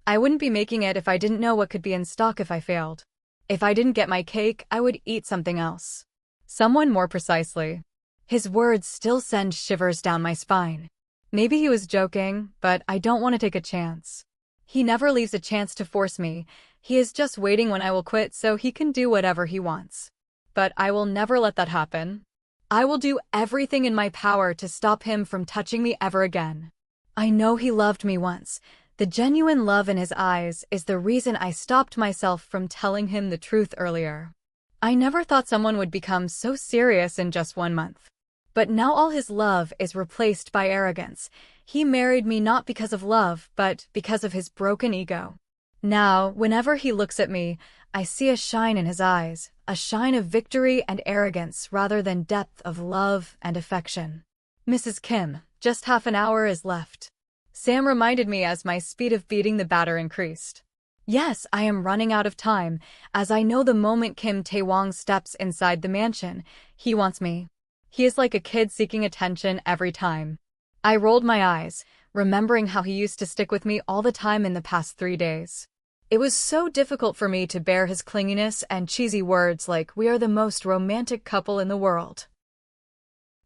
I wouldn't be making it if I didn't know what could be in stock if I failed. If I didn't get my cake, I would eat something else. Someone more precisely. His words still send shivers down my spine. Maybe he was joking, but I don't want to take a chance. He never leaves a chance to force me. He is just waiting when I will quit so he can do whatever he wants. But I will never let that happen. I will do everything in my power to stop him from touching me ever again. I know he loved me once. The genuine love in his eyes is the reason I stopped myself from telling him the truth earlier. I never thought someone would become so serious in just 1 month. But now all his love is replaced by arrogance. He married me not because of love, but because of his broken ego. Now, whenever he looks at me, I see a shine in his eyes, a shine of victory and arrogance rather than depth of love and affection. Mrs. Kim, just half an hour is left. Sam reminded me as my speed of beating the batter increased. Yes, I am running out of time, as I know the moment Kim Taewang steps inside the mansion, he wants me. He is like a kid seeking attention every time. I rolled my eyes, remembering how he used to stick with me all the time in the past 3 days. It was so difficult for me to bear his clinginess and cheesy words like "we are the most romantic couple in the world."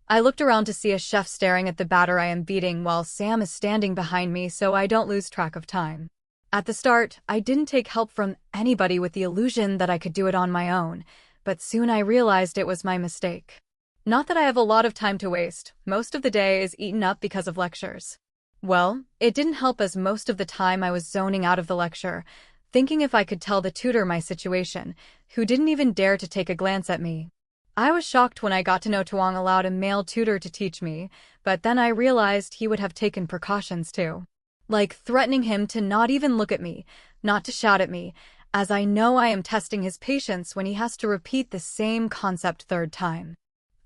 I looked around to see a chef staring at the batter I am beating while Sam is standing behind me so I don't lose track of time. At the start, I didn't take help from anybody with the illusion that I could do it on my own, but soon I realized it was my mistake. Not that I have a lot of time to waste, most of the day is eaten up because of lectures. Well, it didn't help as most of the time I was zoning out of the lecture, thinking if I could tell the tutor my situation, who didn't even dare to take a glance at me. I was shocked when I got to know Taewang allowed a male tutor to teach me, but then I realized he would have taken precautions too. Like threatening him to not even look at me, not to shout at me, as I know I am testing his patience when he has to repeat the same concept 3rd time.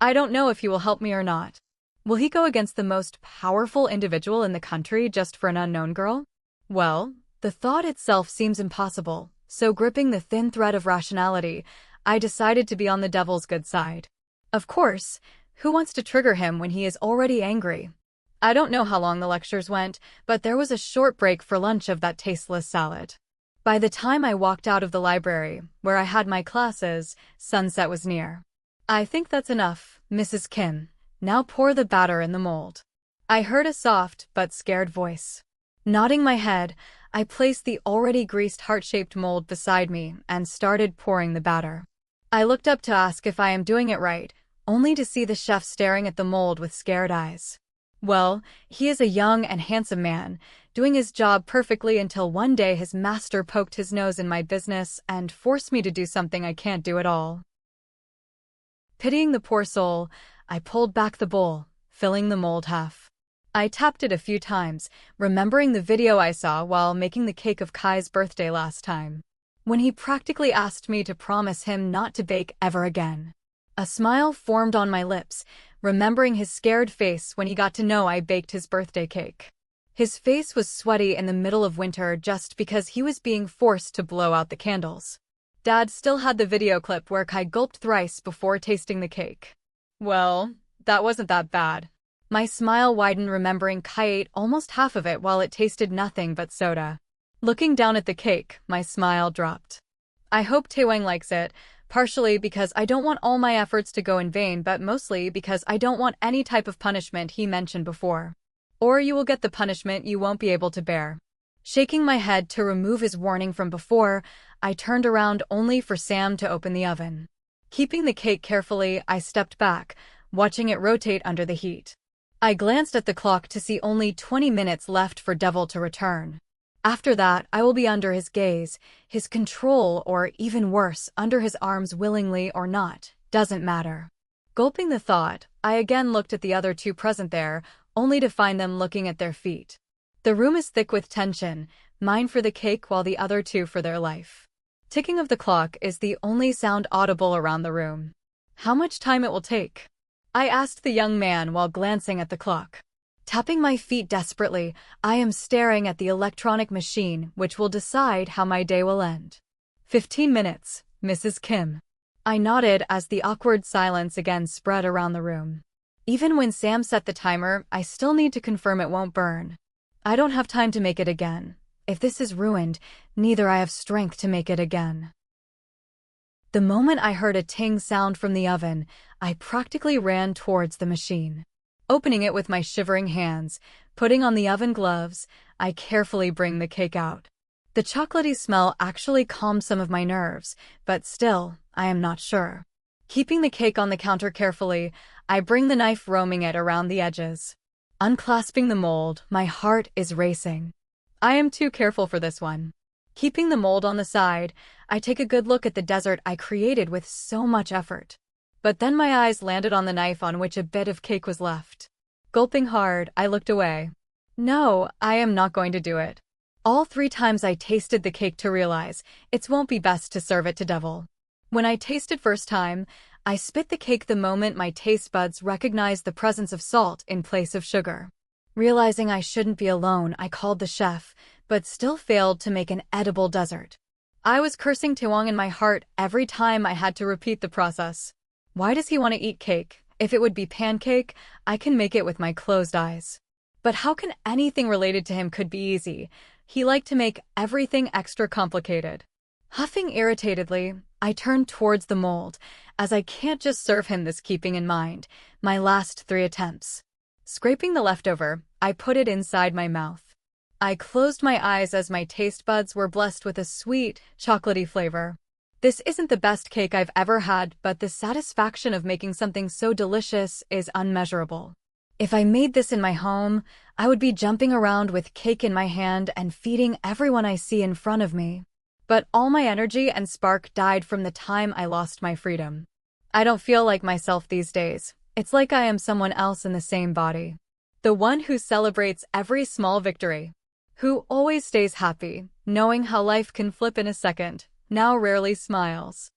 I don't know if he will help me or not. Will he go against the most powerful individual in the country just for an unknown girl? Well, the thought itself seems impossible, so gripping the thin thread of rationality, I decided to be on the devil's good side. Of course, who wants to trigger him when he is already angry? I don't know how long the lectures went, but there was a short break for lunch of that tasteless salad. By the time I walked out of the library, where I had my classes, sunset was near. I think that's enough, Mrs. Kim. Now pour the batter in the mold. I heard a soft but scared voice. Nodding my head, I placed the already greased heart-shaped mold beside me and started pouring the batter. I looked up to ask if I am doing it right, only to see the chef staring at the mold with scared eyes. Well, he is a young and handsome man, doing his job perfectly until one day his master poked his nose in my business and forced me to do something I can't do at all. Pitying the poor soul, I pulled back the bowl, filling the mold half. I tapped it a few times, remembering the video I saw while making the cake of Kai's birthday last time, when he practically asked me to promise him not to bake ever again. A smile formed on my lips, remembering his scared face when he got to know I baked his birthday cake. His face was sweaty in the middle of winter just because he was being forced to blow out the candles. Dad still had the video clip where Kai gulped thrice before tasting the cake. Well, that wasn't that bad. My smile widened remembering Kai ate almost half of it while it tasted nothing but soda. Looking down at the cake, my smile dropped. I hope Taewang likes it, partially because I don't want all my efforts to go in vain, but mostly because I don't want any type of punishment he mentioned before. Or you will get the punishment you won't be able to bear. Shaking my head to remove his warning from before, I turned around only for Sam to open the oven. Keeping the cake carefully, I stepped back, watching it rotate under the heat. I glanced at the clock to see only 20 minutes left for Devil to return. After that, I will be under his gaze, his control, or even worse, under his arms willingly or not, doesn't matter. Gulping the thought, I again looked at the other two present there, only to find them looking at their feet. The room is thick with tension, mine for the cake while the other two for their life. Ticking of the clock is the only sound audible around the room. How much time it will take? I asked the young man while glancing at the clock. Tapping my feet desperately, I am staring at the electronic machine which will decide how my day will end. 15 minutes, Mrs. Kim. I nodded as the awkward silence again spread around the room. Even when Sam set the timer, I still need to confirm it won't burn. I don't have time to make it again. If this is ruined, neither I have strength to make it again. The moment I heard a ting sound from the oven, I practically ran towards the machine. Opening it with my shivering hands, putting on the oven gloves, I carefully bring the cake out. The chocolatey smell actually calmed some of my nerves, but still, I am not sure. Keeping the cake on the counter carefully, I bring the knife roaming it around the edges. Unclasping the mold, my heart is racing. I am too careful for this one. Keeping the mold on the side, I take a good look at the dessert I created with so much effort. But then my eyes landed on the knife on which a bit of cake was left. Gulping hard, I looked away. No, I am not going to do it. All 3 times I tasted the cake to realize it won't be best to serve it to Devil. When I tasted first time, I spit the cake the moment my taste buds recognized the presence of salt in place of sugar. Realizing I shouldn't be alone, I called the chef, but still failed to make an edible dessert. I was cursing Taewang in my heart every time I had to repeat the process. Why does he want to eat cake? If it would be pancake, I can make it with my closed eyes. But how can anything related to him could be easy? He liked to make everything extra complicated. Huffing irritatedly, I turned towards the mold, as I can't just serve him this, keeping in mind my last 3 attempts. Scraping the leftover, I put it inside my mouth. I closed my eyes as my taste buds were blessed with a sweet, chocolatey flavor. This isn't the best cake I've ever had, but the satisfaction of making something so delicious is unmeasurable. If I made this in my home, I would be jumping around with cake in my hand and feeding everyone I see in front of me. But all my energy and spark died from the time I lost my freedom. I don't feel like myself these days. It's like I am someone else in the same body. The one who celebrates every small victory. Who always stays happy, knowing how life can flip in a second, now rarely smiles.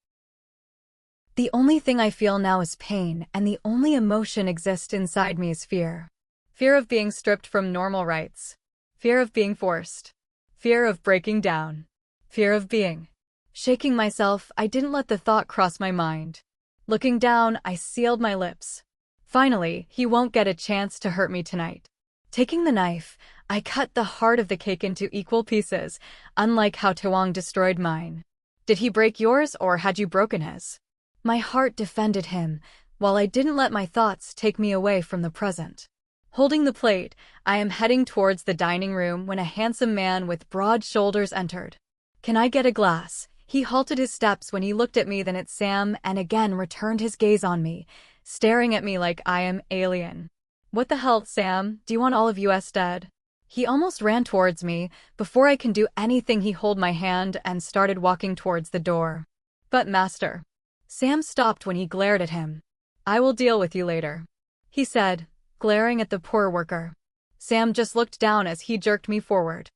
The only thing I feel now is pain, and the only emotion exist inside me is fear. Fear of being stripped from normal rights. Fear of being forced. Fear of breaking down. Fear of being. Shaking myself, I didn't let the thought cross my mind. Looking down, I sealed my lips. Finally, he won't get a chance to hurt me tonight. Taking the knife, I cut the heart of the cake into equal pieces, unlike how Taewang destroyed mine. Did he break yours or had you broken his? My heart defended him, while I didn't let my thoughts take me away from the present. Holding the plate, I am heading towards the dining room when a handsome man with broad shoulders entered. Can I get a glass? He halted his steps when he looked at me, then at Sam, and again returned his gaze on me, staring at me like I am alien. What the hell, Sam? Do you want all of us dead? He almost ran towards me. Before I can do anything, he held my hand and started walking towards the door. But master. Sam stopped when he glared at him. I will deal with you later, he said, glaring at the poor worker. Sam just looked down as he jerked me forward.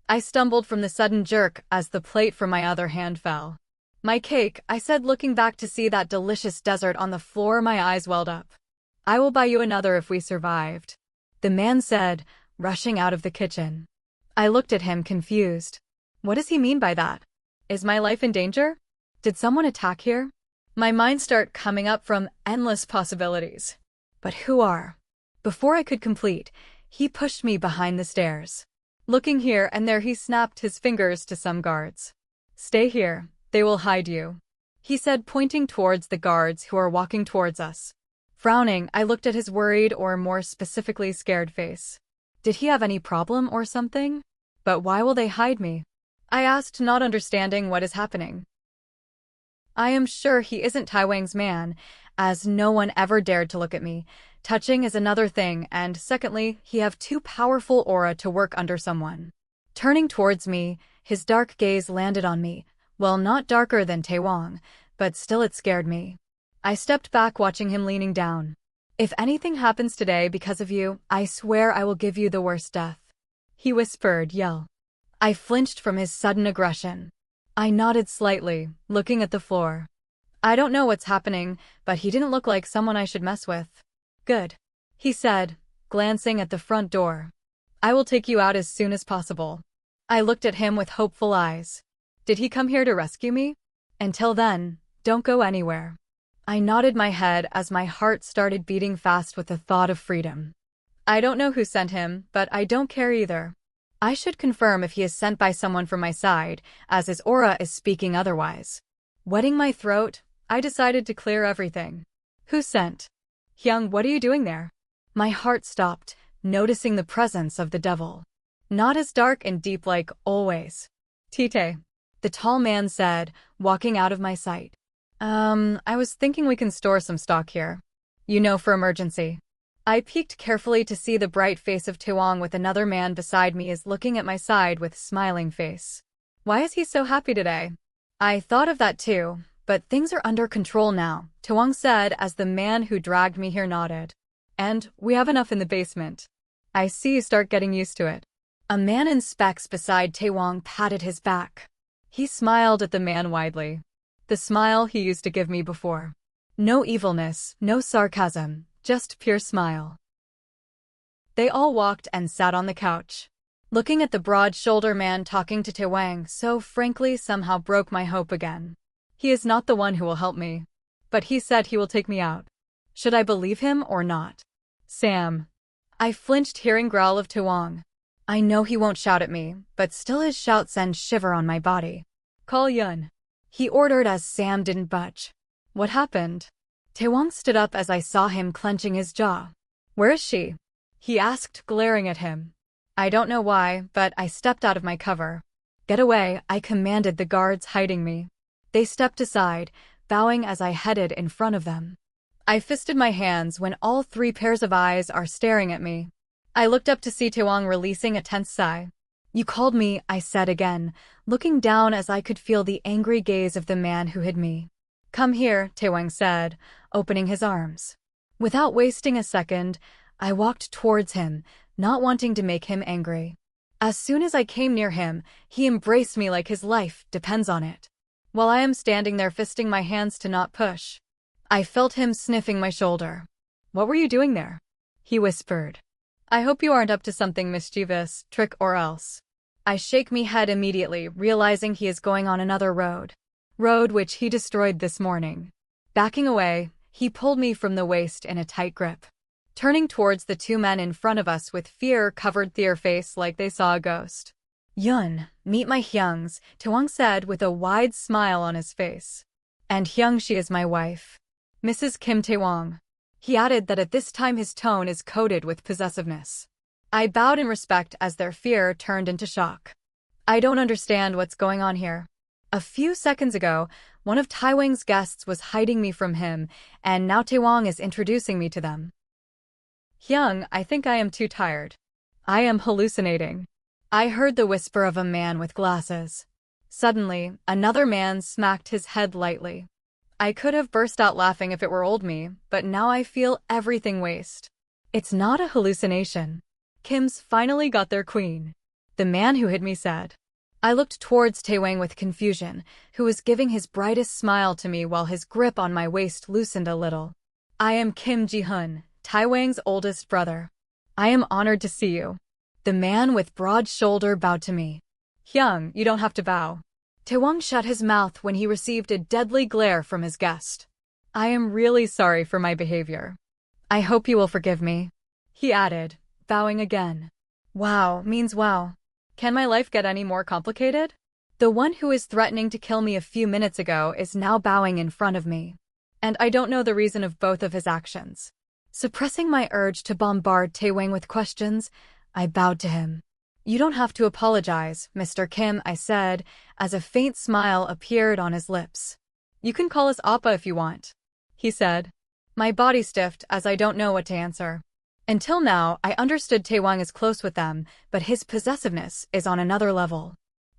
I stumbled from the sudden jerk as the plate from my other hand fell. My cake, I said, looking back to see that delicious dessert on the floor. My eyes welled up. I will buy you another if we survived, the man said, rushing out of the kitchen. I looked at him confused. What does he mean by that? Is my life in danger? Did someone attack here? My mind started coming up from endless possibilities. But who are? Before I could complete, he pushed me behind the stairs. Looking here and there, he snapped his fingers to some guards. Stay here, they will hide you, he said, pointing towards the guards who are walking towards us. Frowning, I looked at his worried, or more specifically scared, face. Did he have any problem or something? But why will they hide me? I asked, not understanding what is happening. I am sure he isn't Taewang's man, as no one ever dared to look at me. Touching is another thing, and secondly, he have too powerful aura to work under someone. Turning towards me, his dark gaze landed on me. Well, not darker than Taewang, but still it scared me. I stepped back, watching him leaning down. If anything happens today because of you, I swear I will give you the worst death, he whispered. Yell. I flinched from his sudden aggression. I nodded slightly, looking at the floor. I don't know what's happening, but he didn't look like someone I should mess with. Good, he said, glancing at the front door. I will take you out as soon as possible. I looked at him with hopeful eyes. Did he come here to rescue me? Until then, don't go anywhere. I nodded my head as my heart started beating fast with the thought of freedom. I don't know who sent him, but I don't care either. I should confirm if he is sent by someone from my side, as his aura is speaking otherwise. Wetting my throat, I decided to clear everything. Who sent? Hyung, what are you doing there? My heart stopped, noticing the presence of the devil. Not as dark and deep like always. Tite, the tall man said, walking out of my sight. I was thinking we can store some stock here. You know, for emergency. I peeked carefully to see the bright face of Taewang with another man beside me is looking at my side with smiling face. Why is he so happy today? I thought of that too, but things are under control now, Taewang said as the man who dragged me here nodded. And we have enough in the basement. I see you start getting used to it. A man in specs beside Taewang patted his back. He smiled at the man widely. The smile he used to give me before. No evilness, no sarcasm, just pure smile. They all walked and sat on the couch. Looking at the broad-shouldered man talking to Taewang so frankly somehow broke my hope again. He is not the one who will help me. But he said he will take me out. Should I believe him or not? Sam. I flinched hearing growl of Taewang. I know he won't shout at me, but still his shout sends shiver on my body. Call Yun, he ordered as Sam didn't budge. What happened? Taewang stood up as I saw him clenching his jaw. Where is she? He asked, glaring at him. I don't know why, but I stepped out of my cover. Get away, I commanded the guards hiding me. They stepped aside, bowing as I headed in front of them. I fisted my hands when all three pairs of eyes are staring at me. I looked up to see Taewang releasing a tense sigh. You called me, I said again, looking down as I could feel the angry gaze of the man who hid me. Come here, Taewang said, opening his arms. Without wasting a second, I walked towards him, not wanting to make him angry. As soon as I came near him, he embraced me like his life depends on it. While I am standing there fisting my hands to not push, I felt him sniffing my shoulder. What were you doing there? He whispered. I hope you aren't up to something mischievous, trick or else. I shake me head immediately, realizing he is going on another road which he destroyed this morning. Backing away, he pulled me from the waist in a tight grip. turning towards the two men in front of us with fear-covered their face like they saw a ghost. "Yun, meet my Hyungs," Taewang said with a wide smile on his face. "And Hyung, she is my wife. Mrs. Kim Taewang." He added that at this time his tone is coated with possessiveness. I bowed in respect as their fear turned into shock. I don't understand what's going on here. A few seconds ago, one of Taewang's guests was hiding me from him, and now Taewang is introducing me to them. "Hyung, I think I am too tired. I am hallucinating." I heard the whisper of a man with glasses. Suddenly, another man smacked his head lightly. I could have burst out laughing if it were old me, but now I feel everything waste. It's not a hallucination. Kim's finally got their queen. The man who hit me said. I looked towards Taewang with confusion, who was giving his brightest smile to me while his grip on my waist loosened a little. "I am Kim Jihoon, Taewang's oldest brother. I am honored to see you." The man with broad shoulder bowed to me. "Hyung, you don't have to bow." Taewang shut his mouth when he received a deadly glare from his guest. "I am really sorry for my behavior. I hope you will forgive me," he added, bowing again. Wow means wow. Can my life get any more complicated? The one who was threatening to kill me a few minutes ago is now bowing in front of me. And I don't know the reason of both of his actions. Suppressing my urge to bombard Taewang with questions, I bowed to him. "You don't have to apologize, Mr. Kim," I said, as a faint smile appeared on his lips. "You can call us Appa if you want," he said. My body stiffed as I don't know what to answer. Until now, I understood Taewang is close with them, but his possessiveness is on another level.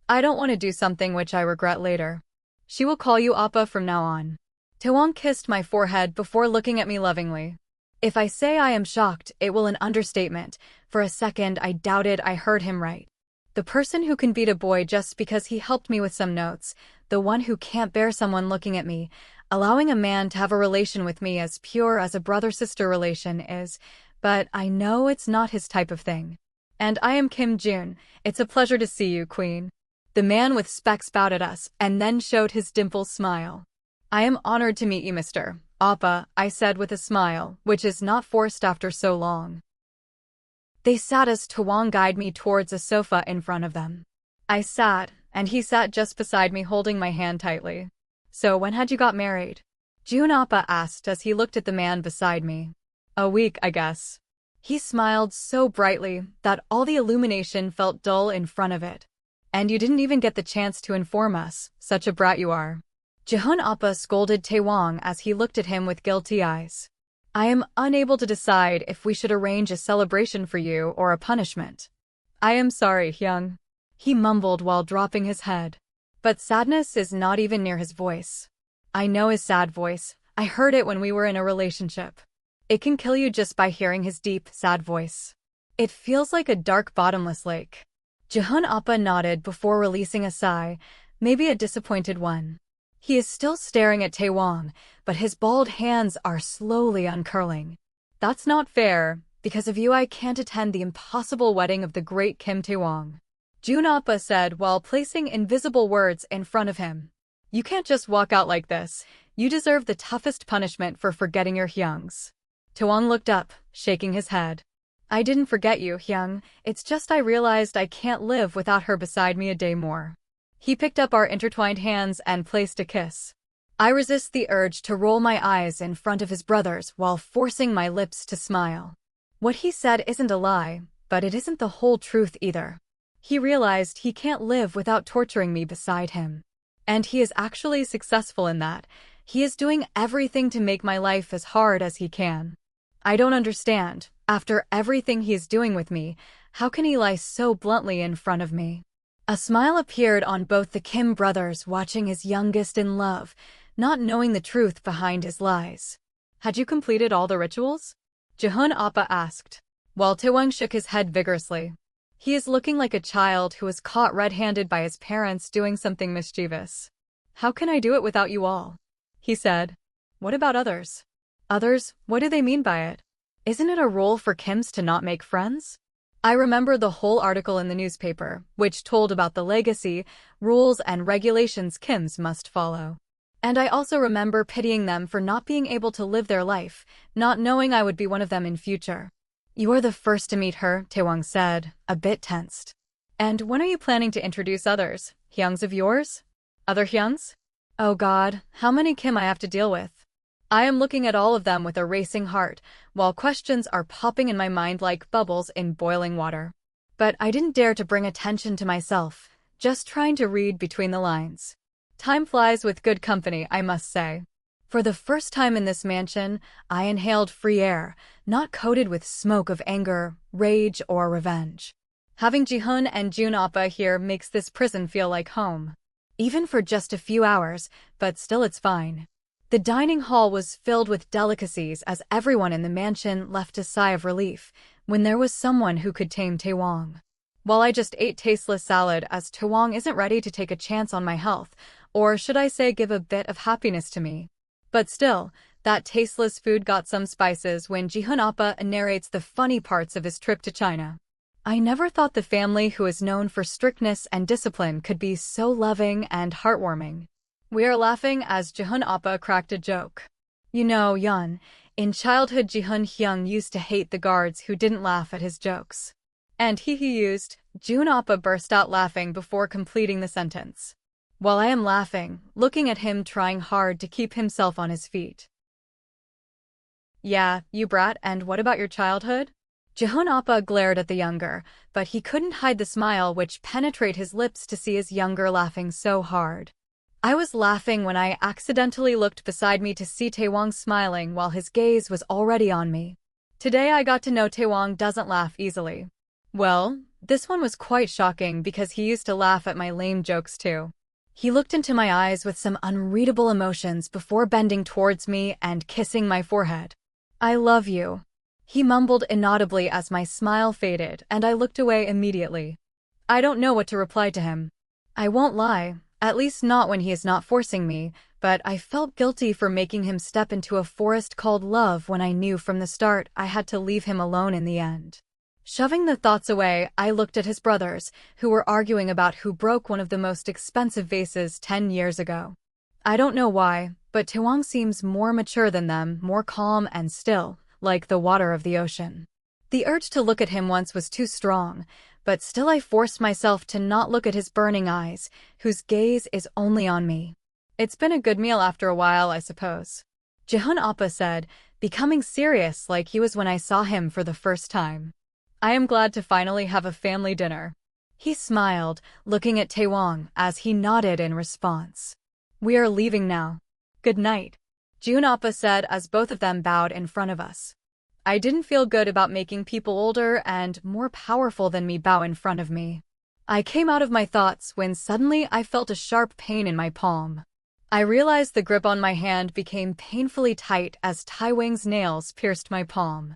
I don't want to do something which I regret later. "She will call you Appa from now on." Taewang kissed my forehead before looking at me lovingly. If I say I am shocked, it will an understatement. For a second, I doubted I heard him right. The person who can beat a boy just because he helped me with some notes, the one who can't bear someone looking at me, allowing a man to have a relation with me as pure as a brother-sister relation is, but I know it's not his type of thing. "And I am Kim Joon. It's a pleasure to see you, Queen." The man with specs bowed at us and then showed his dimpled smile. "I am honored to meet you, Mr. Appa," I said with a smile, which is not forced after so long. They sat as Taewang guided me towards a sofa in front of them. I sat, and he sat just beside me holding my hand tightly. "So when had you got married?" Joon Appa asked as he looked at the man beside me. "A week, I guess." He smiled so brightly that all the illumination felt dull in front of it. "And you didn't even get the chance to inform us, such a brat you are." Jihoon Appa scolded Taewang as he looked at him with guilty eyes. "I am unable to decide if we should arrange a celebration for you or a punishment." "I am sorry, Hyung," he mumbled while dropping his head. But sadness is not even near his voice. I know his sad voice. I heard it when we were in a relationship. It can kill you just by hearing his deep, sad voice. It feels like a dark, bottomless lake. Jihoon Appa nodded before releasing a sigh, maybe a disappointed one. He is still staring at Taewang, but his bald hands are slowly uncurling. "That's not fair. Because of you I can't attend the impossible wedding of the great Kim Taewang," Joon Appa said while placing invisible words in front of him. "You can't just walk out like this. You deserve the toughest punishment for forgetting your Hyungs." Taewang looked up, shaking his head. "I didn't forget you, Hyung. It's just I realized I can't live without her beside me a day more." He picked up our intertwined hands and placed a kiss. I resist the urge to roll my eyes in front of his brothers while forcing my lips to smile. What he said isn't a lie, but it isn't the whole truth either. He realized he can't live without torturing me beside him. And he is actually successful in that. He is doing everything to make my life as hard as he can. I don't understand. After everything he is doing with me, how can he lie so bluntly in front of me? A smile appeared on both the Kim brothers watching his youngest in love, not knowing the truth behind his lies. "Had you completed all the rituals?" Jihoon Appa asked, while Taewang shook his head vigorously. He is looking like a child who was caught red-handed by his parents doing something mischievous. "How can I do it without you all?" he said. "What about others?" "Others? What do they mean by it? Isn't it a rule for Kims to not make friends?" I remember the whole article in the newspaper, which told about the legacy, rules and regulations Kims must follow. And I also remember pitying them for not being able to live their life, not knowing I would be one of them in future. You are the first to meet her, Taewang said, a bit tensed. And when are you planning to introduce others? Hyungs of yours? Other Hyungs? Oh God, how many Kim I have to deal with. I am looking at all of them with a racing heart, while questions are popping in my mind like bubbles in boiling water. But I didn't dare to bring attention to myself, just trying to read between the lines. Time flies with good company, I must say. For the first time in this mansion, I inhaled free air, not coated with smoke of anger, rage, or revenge. Having Jihoon and Joon Oppa here makes this prison feel like home. Even for just a few hours, but still it's fine. The dining hall was filled with delicacies as everyone in the mansion left a sigh of relief when there was someone who could tame Taewang. While I just ate tasteless salad as Taewang isn't ready to take a chance on my health, or should I say give a bit of happiness to me. But still, that tasteless food got some spices when Jihoon Oppa narrates the funny parts of his trip to China. I never thought the family who is known for strictness and discipline could be so loving and heartwarming. We are laughing as Jihoon Oppa cracked a joke. You know, Yeon, in childhood Jihoon Hyung used to hate the guards who didn't laugh at his jokes. And he used, Joon Oppa burst out laughing before completing the sentence. While I am laughing, looking at him trying hard to keep himself on his feet. Yeah, you brat, and what about your childhood? Jihoon Oppa glared at the younger, but he couldn't hide the smile which penetrated his lips to see his younger laughing so hard. I was laughing when I accidentally looked beside me to see Taewang smiling while his gaze was already on me. Today I got to know Taewang doesn't laugh easily. Well, this one was quite shocking because he used to laugh at my lame jokes too. He looked into my eyes with some unreadable emotions before bending towards me and kissing my forehead. I love you. He mumbled inaudibly as my smile faded and I looked away immediately. I don't know what to reply to him. I won't lie. At least not when he is not forcing me, but I felt guilty for making him step into a forest called love when I knew from the start I had to leave him alone in the end. Shoving the thoughts away, I looked at his brothers, who were arguing about who broke one of the most expensive vases 10 years ago. I don't know why, but Taewang seems more mature than them, more calm and still, like the water of the ocean. The urge to look at him once was too strong, but still I forced myself to not look at his burning eyes, whose gaze is only on me. It's been a good meal after a while, I suppose. Jihoon Oppa said, becoming serious like he was when I saw him for the first time. I am glad to finally have a family dinner. He smiled, looking at Taewang as he nodded in response. We are leaving now. Good night. Joon Oppa said as both of them bowed in front of us. I didn't feel good about making people older and more powerful than me bow in front of me. I came out of my thoughts when suddenly I felt a sharp pain in my palm. I realized the grip on my hand became painfully tight as Taewang's nails pierced my palm.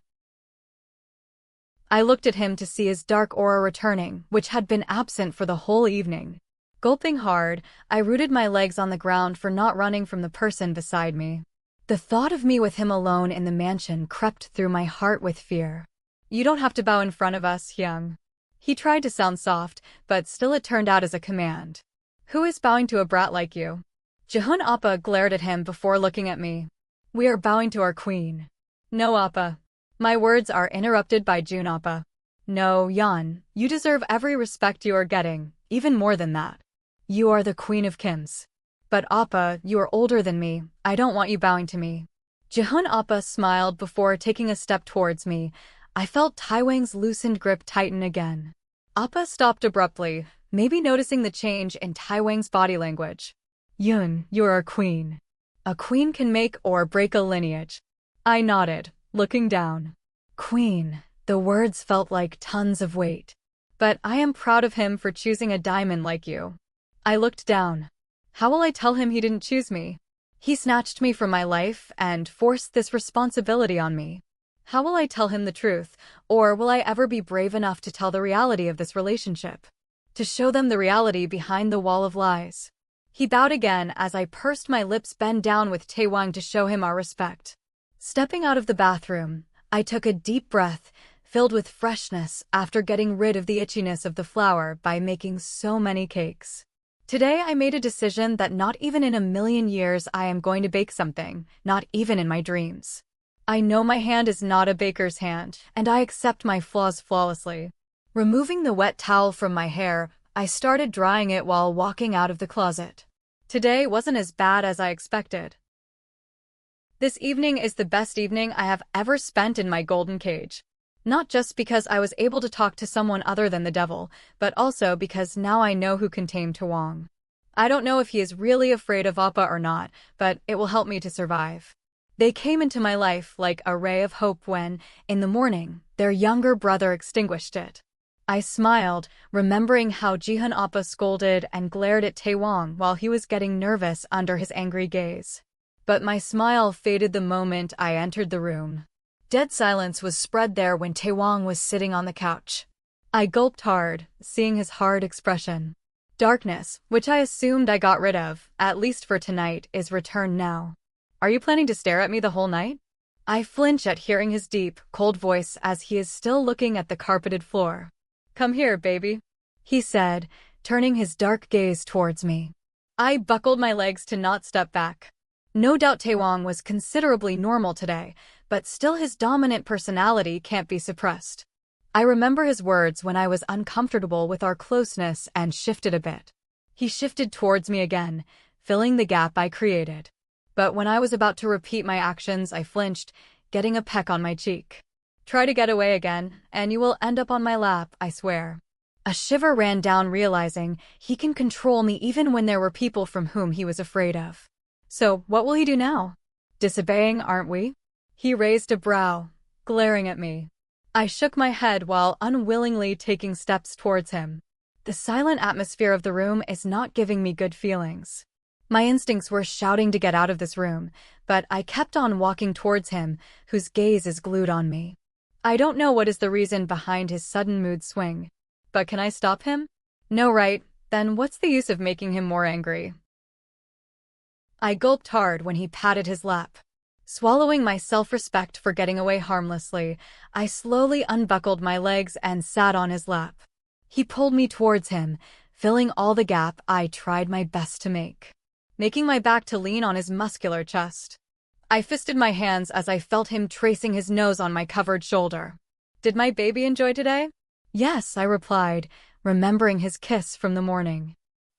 I looked at him to see his dark aura returning, which had been absent for the whole evening. Gulping hard, I rooted my legs on the ground for not running from the person beside me. The thought of me with him alone in the mansion crept through my heart with fear. You don't have to bow in front of us, Hyung. He tried to sound soft, but still it turned out as a command. Who is bowing to a brat like you? Jihoon Oppa glared at him before looking at me. We are bowing to our queen. No, Oppa. My words are interrupted by Joon Oppa. No, Yeon, you deserve every respect you are getting, even more than that. You are the queen of Kims. But Oppa, you are older than me, I don't want you bowing to me. Jihoon Oppa smiled before taking a step towards me. I felt Taewang's loosened grip tighten again. Oppa stopped abruptly, maybe noticing the change in Taewang's body language. Yoon, you're a queen. A queen can make or break a lineage. I nodded, looking down. Queen, the words felt like tons of weight. But I am proud of him for choosing a diamond like you. I looked down. How will I tell him he didn't choose me? He snatched me from my life and forced this responsibility on me. How will I tell him the truth, or will I ever be brave enough to tell the reality of this relationship? To show them the reality behind the wall of lies. He bowed again as I pursed my lips, bend down with Taewang to show him our respect. Stepping out of the bathroom, I took a deep breath, filled with freshness after getting rid of the itchiness of the flour by making so many cakes. Today I made a decision that not even in a million years I am going to bake something, not even in my dreams. I know my hand is not a baker's hand, and I accept my flaws flawlessly. Removing the wet towel from my hair, I started drying it while walking out of the closet. Today wasn't as bad as I expected. This evening is the best evening I have ever spent in my golden cage. Not just because I was able to talk to someone other than the devil, but also because now I know who can tame Taewang. I don't know if he is really afraid of Appa or not, but it will help me to survive. They came into my life like a ray of hope when, in the morning, their younger brother extinguished it. I smiled, remembering how Jihoon Appa scolded and glared at Taewang while he was getting nervous under his angry gaze. But my smile faded the moment I entered the room. Dead silence was spread there when Taewang was sitting on the couch. I gulped hard, seeing his hard expression. Darkness, which I assumed I got rid of, at least for tonight, is returned now. Are you planning to stare at me the whole night? I flinch at hearing his deep, cold voice as he is still looking at the carpeted floor. Come here, baby, he said, turning his dark gaze towards me. I buckled my legs to not step back. No doubt Taewang was considerably normal today, but still his dominant personality can't be suppressed. I remember his words when I was uncomfortable with our closeness and shifted a bit. He shifted towards me again, filling the gap I created. But when I was about to repeat my actions, I flinched, getting a peck on my cheek. Try to get away again, and you will end up on my lap, I swear. A shiver ran down realizing he can control me even when there were people from whom he was afraid of. So, what will he do now? Disobeying, aren't we? He raised a brow, glaring at me. I shook my head while unwillingly taking steps towards him. The silent atmosphere of the room is not giving me good feelings. My instincts were shouting to get out of this room, but I kept on walking towards him, whose gaze is glued on me. I don't know what is the reason behind his sudden mood swing. But can I stop him? No, right? Then what's the use of making him more angry? I gulped hard when he patted his lap. Swallowing my self-respect for getting away harmlessly, I slowly unbuckled my legs and sat on his lap. He pulled me towards him, filling all the gap I tried my best to make. Making my back to lean on his muscular chest. I fisted my hands as I felt him tracing his nose on my covered shoulder. Did my baby enjoy today? Yes, I replied, remembering his kiss from the morning.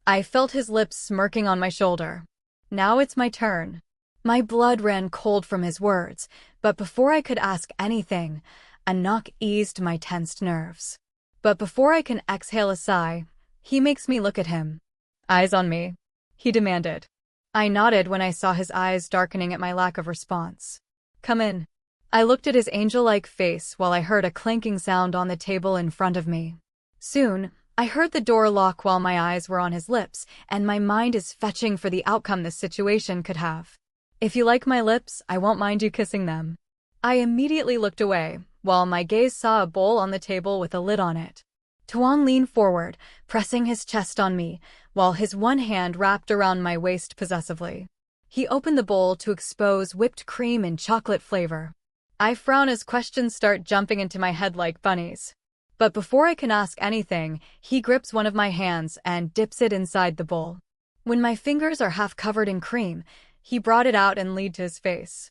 I felt his lips smirking on my shoulder. Now it's my turn. My blood ran cold from his words, but before I could ask anything, a knock eased my tensed nerves. But before I can exhale a sigh, he makes me look at him. Eyes on me, he demanded. I nodded when I saw his eyes darkening at my lack of response. Come in. I looked at his angel-like face while I heard a clanking sound on the table in front of me. Soon, I heard the door lock while my eyes were on his lips, and my mind is fetching for the outcome this situation could have. If you like my lips, I won't mind you kissing them. I immediately looked away, while my gaze saw a bowl on the table with a lid on it. Taewang leaned forward, pressing his chest on me, while his one hand wrapped around my waist possessively. He opened the bowl to expose whipped cream and chocolate flavor. I frown as questions start jumping into my head like bunnies. But before I can ask anything, he grips one of my hands and dips it inside the bowl. When my fingers are half covered in cream, he brought it out and laid to his face.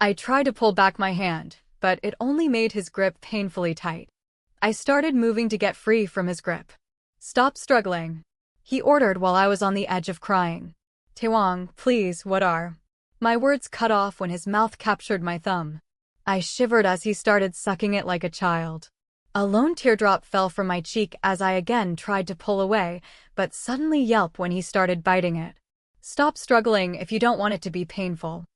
I tried to pull back my hand, but it only made his grip painfully tight. I started moving to get free from his grip. Stop struggling, he ordered while I was on the edge of crying. Taewang, please, what are? My words cut off when his mouth captured my thumb. I shivered as he started sucking it like a child. A lone teardrop fell from my cheek as I again tried to pull away, but suddenly yelped when he started biting it. Stop struggling if you don't want it to be painful.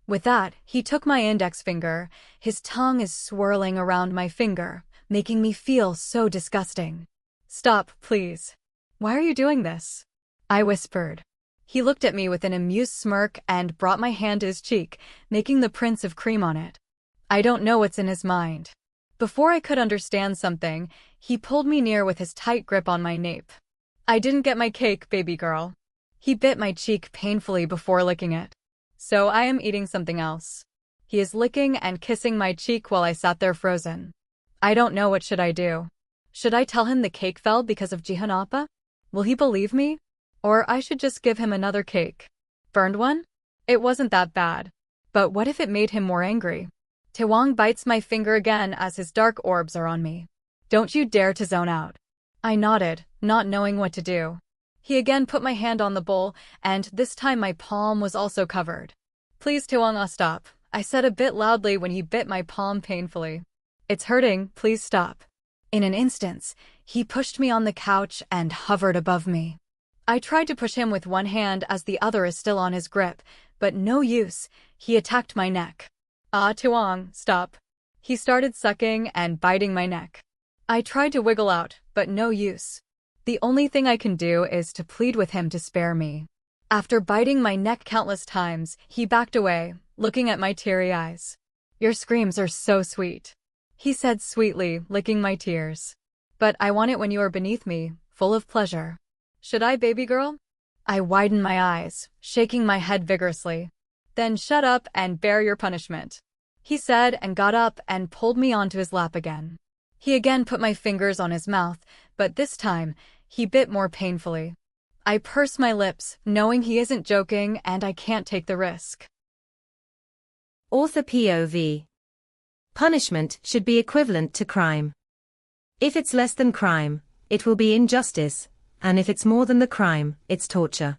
With that, he took my index finger. His tongue is swirling around my finger, making me feel so disgusting. Stop, please. Why are you doing this? I whispered. He looked at me with an amused smirk and brought my hand to his cheek, making the prints of cream on it. I don't know what's in his mind. Before I could understand something, he pulled me near with his tight grip on my nape. I didn't get my cake, baby girl. He bit my cheek painfully before licking it. So I am eating something else. He is licking and kissing my cheek while I sat there frozen. I don't know what should I do. Should I tell him the cake fell because of Jihoon Appa? Will he believe me? Or I should just give him another cake. Burned one? It wasn't that bad. But what if it made him more angry? Taewang bites my finger again as his dark orbs are on me. Don't you dare to zone out. I nodded, not knowing what to do. He again put my hand on the bowl, and this time my palm was also covered. Please Taewang, stop, I said a bit loudly when he bit my palm painfully. It's hurting, please stop. In an instant, he pushed me on the couch and hovered above me. I tried to push him with one hand as the other is still on his grip, but no use, he attacked my neck. Taewang, stop. He started sucking and biting my neck. I tried to wiggle out, but no use. The only thing I can do is to plead with him to spare me. After biting my neck countless times, he backed away, looking at my teary eyes. Your screams are so sweet, he said sweetly, licking my tears. But I want it when you are beneath me, full of pleasure. Should I, baby girl? I widened my eyes, shaking my head vigorously. Then shut up and bear your punishment, he said and got up and pulled me onto his lap again. He again put my fingers on his mouth, but this time, he bit more painfully. I purse my lips, knowing he isn't joking and I can't take the risk. Author POV. Punishment should be equivalent to crime. If it's less than crime, it will be injustice, and if it's more than the crime, it's torture.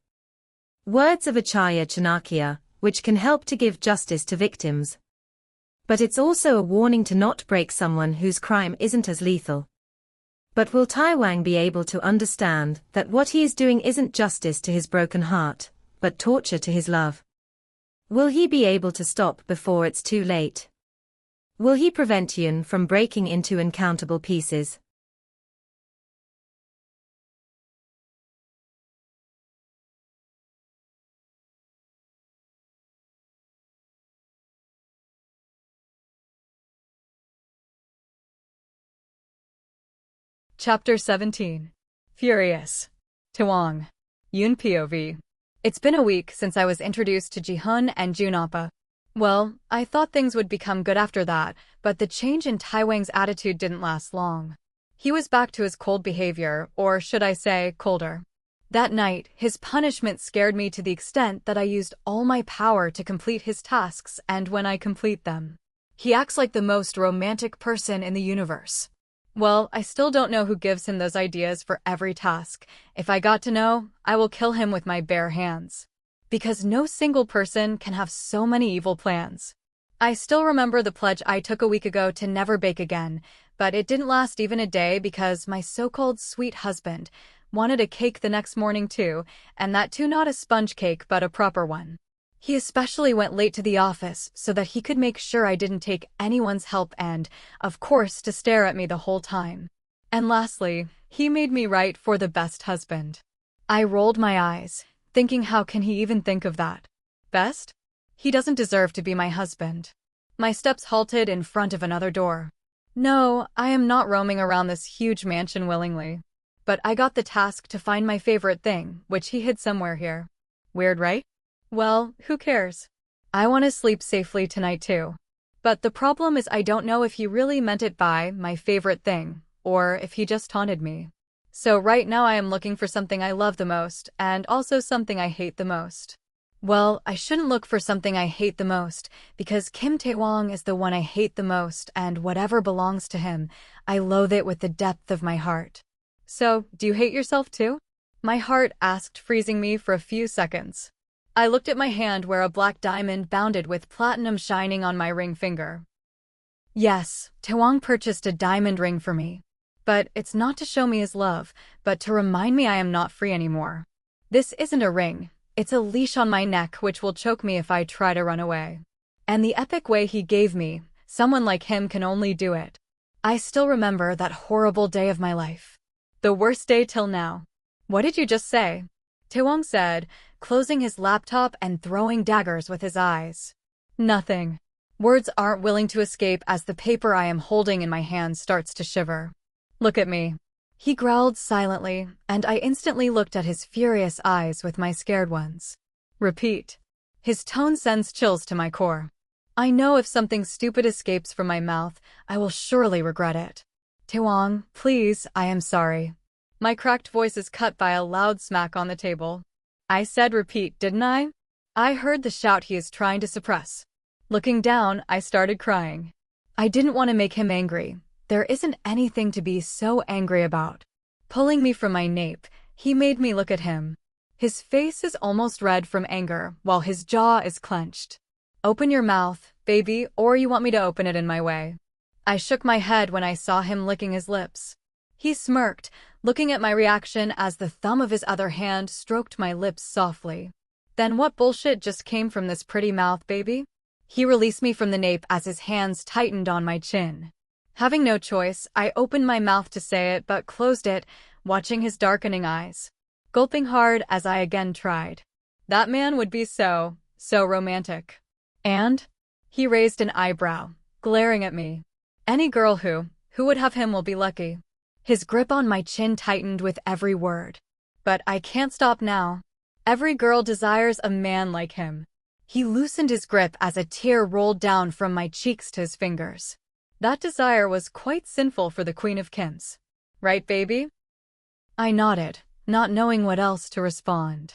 Words of Acharya Chanakya, which can help to give justice to victims. But it's also a warning to not break someone whose crime isn't as lethal. But will Taewang be able to understand that what he is doing isn't justice to his broken heart, but torture to his love? Will he be able to stop before it's too late? Will he prevent Jihoon from breaking into uncountable pieces? Chapter 17. Furious. Taewang. Yoon POV. It's been a week since I was introduced to Jihoon and Joon Oppa. Well, I thought things would become good after that, but the change in Taewang's attitude didn't last long. He was back to his cold behavior, or should I say, colder. That night, his punishment scared me to the extent that I used all my power to complete his tasks, and when I complete them, he acts like the most romantic person in the universe. Well, I still don't know who gives him those ideas for every task. If I got to know, I will kill him with my bare hands. Because no single person can have so many evil plans. I still remember the pledge I took a week ago to never bake again, but it didn't last even a day because my so-called sweet husband wanted a cake the next morning too, and that too not a sponge cake but a proper one. He especially went late to the office so that he could make sure I didn't take anyone's help and, of course, to stare at me the whole time. And lastly, he made me write for the best husband. I rolled my eyes, thinking how can he even think of that? Best? He doesn't deserve to be my husband. My steps halted in front of another door. No, I am not roaming around this huge mansion willingly. But I got the task to find my favorite thing, which he hid somewhere here. Weird, right? Well, who cares? I want to sleep safely tonight too. But the problem is I don't know if he really meant it by my favorite thing, or if he just taunted me. So right now I am looking for something I love the most, and also something I hate the most. Well, I shouldn't look for something I hate the most, because Kim Taewang is the one I hate the most, and whatever belongs to him, I loathe it with the depth of my heart. So, do you hate yourself too? My heart asked, freezing me for a few seconds. I looked at my hand where a black diamond bounded with platinum shining on my ring finger. Yes, Taewang purchased a diamond ring for me. But it's not to show me his love, but to remind me I am not free anymore. This isn't a ring, it's a leash on my neck which will choke me if I try to run away. And the epic way he gave me, someone like him can only do it. I still remember that horrible day of my life. The worst day till now. What did you just say? Taewang said, closing his laptop and throwing daggers with his eyes. Nothing. Words aren't willing to escape as the paper I am holding in my hand starts to shiver. Look at me. He growled silently, and I instantly looked at his furious eyes with my scared ones. Repeat. His tone sends chills to my core. I know if something stupid escapes from my mouth, I will surely regret it. Taewang, please, I am sorry. My cracked voice is cut by a loud smack on the table. I said repeat, didn't I? I heard the shout he is trying to suppress. Looking down, I started crying. I didn't want to make him angry. There isn't anything to be so angry about. Pulling me from my nape, he made me look at him. His face is almost red from anger, while his jaw is clenched. Open your mouth, baby, or you want me to open it in my way. I shook my head when I saw him licking his lips. He smirked, looking at my reaction as the thumb of his other hand stroked my lips softly. Then what bullshit just came from this pretty mouth, baby? He released me from the nape as his hands tightened on my chin. Having no choice, I opened my mouth to say it but closed it, watching his darkening eyes. Gulping hard as I again tried. That man would be so romantic. And? He raised an eyebrow, glaring at me. Any girl who would have him will be lucky. His grip on my chin tightened with every word. But I can't stop now. Every girl desires a man like him. He loosened his grip as a tear rolled down from my cheeks to his fingers. That desire was quite sinful for the Queen of Kims. Right, baby? I nodded, not knowing what else to respond.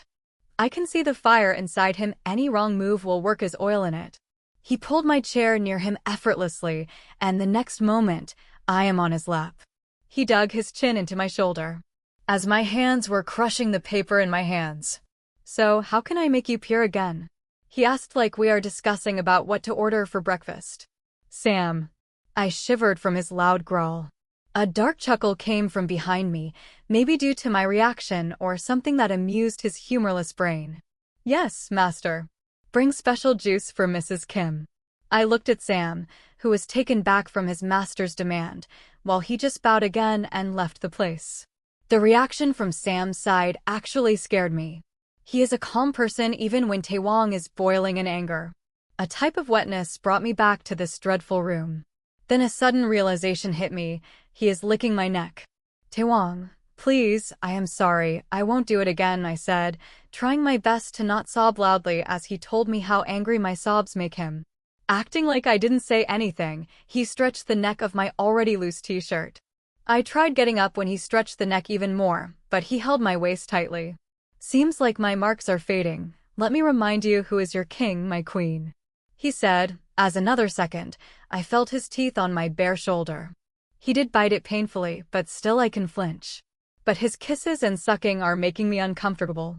I can see the fire inside him. Any wrong move will work as oil in it. He pulled my chair near him effortlessly, and the next moment, I am on his lap. He dug his chin into my shoulder, as my hands were crushing the paper in my hands. So, how can I make you pure again? He asked like we are discussing about what to order for breakfast. Sam. I shivered from his loud growl. A dark chuckle came from behind me, maybe due to my reaction or something that amused his humorless brain. Yes, master. Bring special juice for Mrs. Kim. I looked at Sam, who was taken back from his master's demand, while he just bowed again and left the place. The reaction from Sam's side actually scared me. He is a calm person even when Taewang is boiling in anger. A type of wetness brought me back to this dreadful room. Then a sudden realization hit me. He is licking my neck. Taewang, please, I am sorry, I won't do it again, I said, trying my best to not sob loudly as he told me how angry my sobs make him. Acting like I didn't say anything, he stretched the neck of my already loose t-shirt. I tried getting up when he stretched the neck even more, but he held my waist tightly. Seems like my marks are fading. Let me remind you who is your king, my queen. He said, as another second, I felt his teeth on my bare shoulder. He did bite it painfully, but still I can flinch. But his kisses and sucking are making me uncomfortable.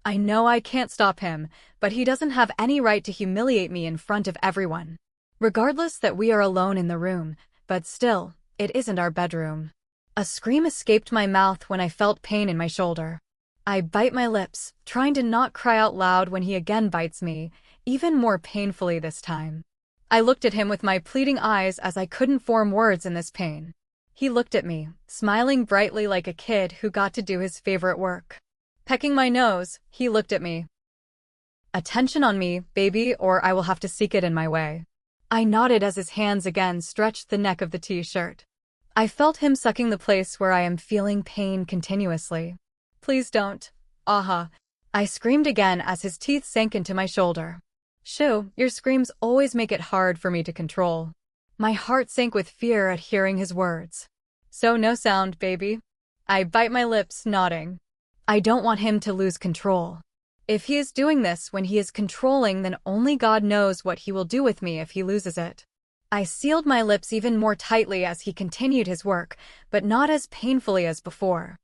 I know I can't stop him, but he doesn't have any right to humiliate me in front of everyone. Regardless that we are alone in the room, but still, it isn't our bedroom. A scream escaped my mouth when I felt pain in my shoulder. I bite my lips, trying to not cry out loud when he again bites me, even more painfully this time. I looked at him with my pleading eyes as I couldn't form words in this pain. He looked at me, smiling brightly like a kid who got to do his favorite work. Pecking my nose, he looked at me. Attention on me, baby, or I will have to seek it in my way. I nodded as his hands again stretched the neck of the t-shirt. I felt him sucking the place where I am feeling pain continuously. Please don't. Aha. I screamed again as his teeth sank into my shoulder. Shoo, your screams always make it hard for me to control. My heart sank with fear at hearing his words. So no sound, baby. I bite my lips, nodding. I don't want him to lose control. If he is doing this when he is controlling, then only God knows what he will do with me if he loses it. I sealed my lips even more tightly as he continued his work, but not as painfully as before.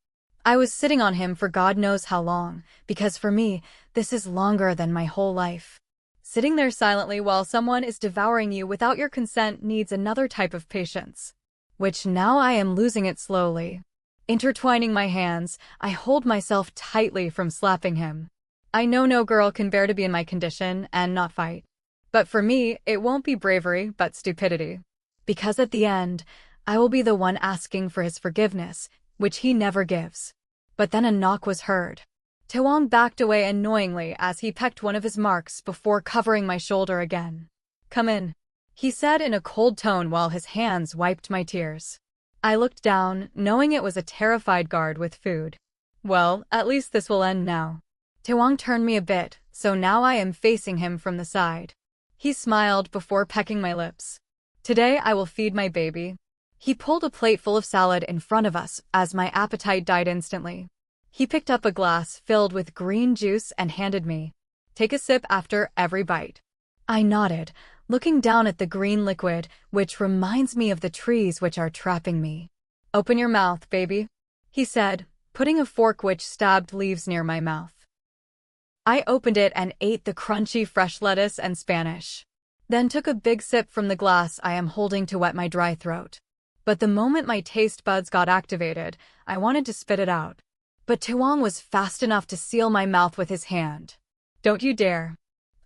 I was sitting on him for God knows how long, because for me, this is longer than my whole life. Sitting there silently while someone is devouring you without your consent needs another type of patience. Which now I am losing it slowly. Intertwining my hands, I hold myself tightly from slapping him. I know no girl can bear to be in my condition and not fight. But for me, it won't be bravery, but stupidity. Because at the end, I will be the one asking for his forgiveness, which he never gives. But then a knock was heard. Taewang backed away annoyingly as he pecked one of his marks before covering my shoulder again. Come in, he said in a cold tone while his hands wiped my tears. I looked down, knowing it was a terrified guard with food. Well, at least this will end now. Taewang turned me a bit, so now I am facing him from the side. He smiled before pecking my lips. Today I will feed my baby. He pulled a plate full of salad in front of us as my appetite died instantly. He picked up a glass filled with green juice and handed me. Take a sip after every bite. I nodded, looking down at the green liquid, which reminds me of the trees which are trapping me. Open your mouth, baby, he said, putting a fork which stabbed leaves near my mouth. I opened it and ate the crunchy fresh lettuce and Spanish. Then took a big sip from the glass I am holding to wet my dry throat. But the moment my taste buds got activated, I wanted to spit it out. But Taewang was fast enough to seal my mouth with his hand. Don't you dare.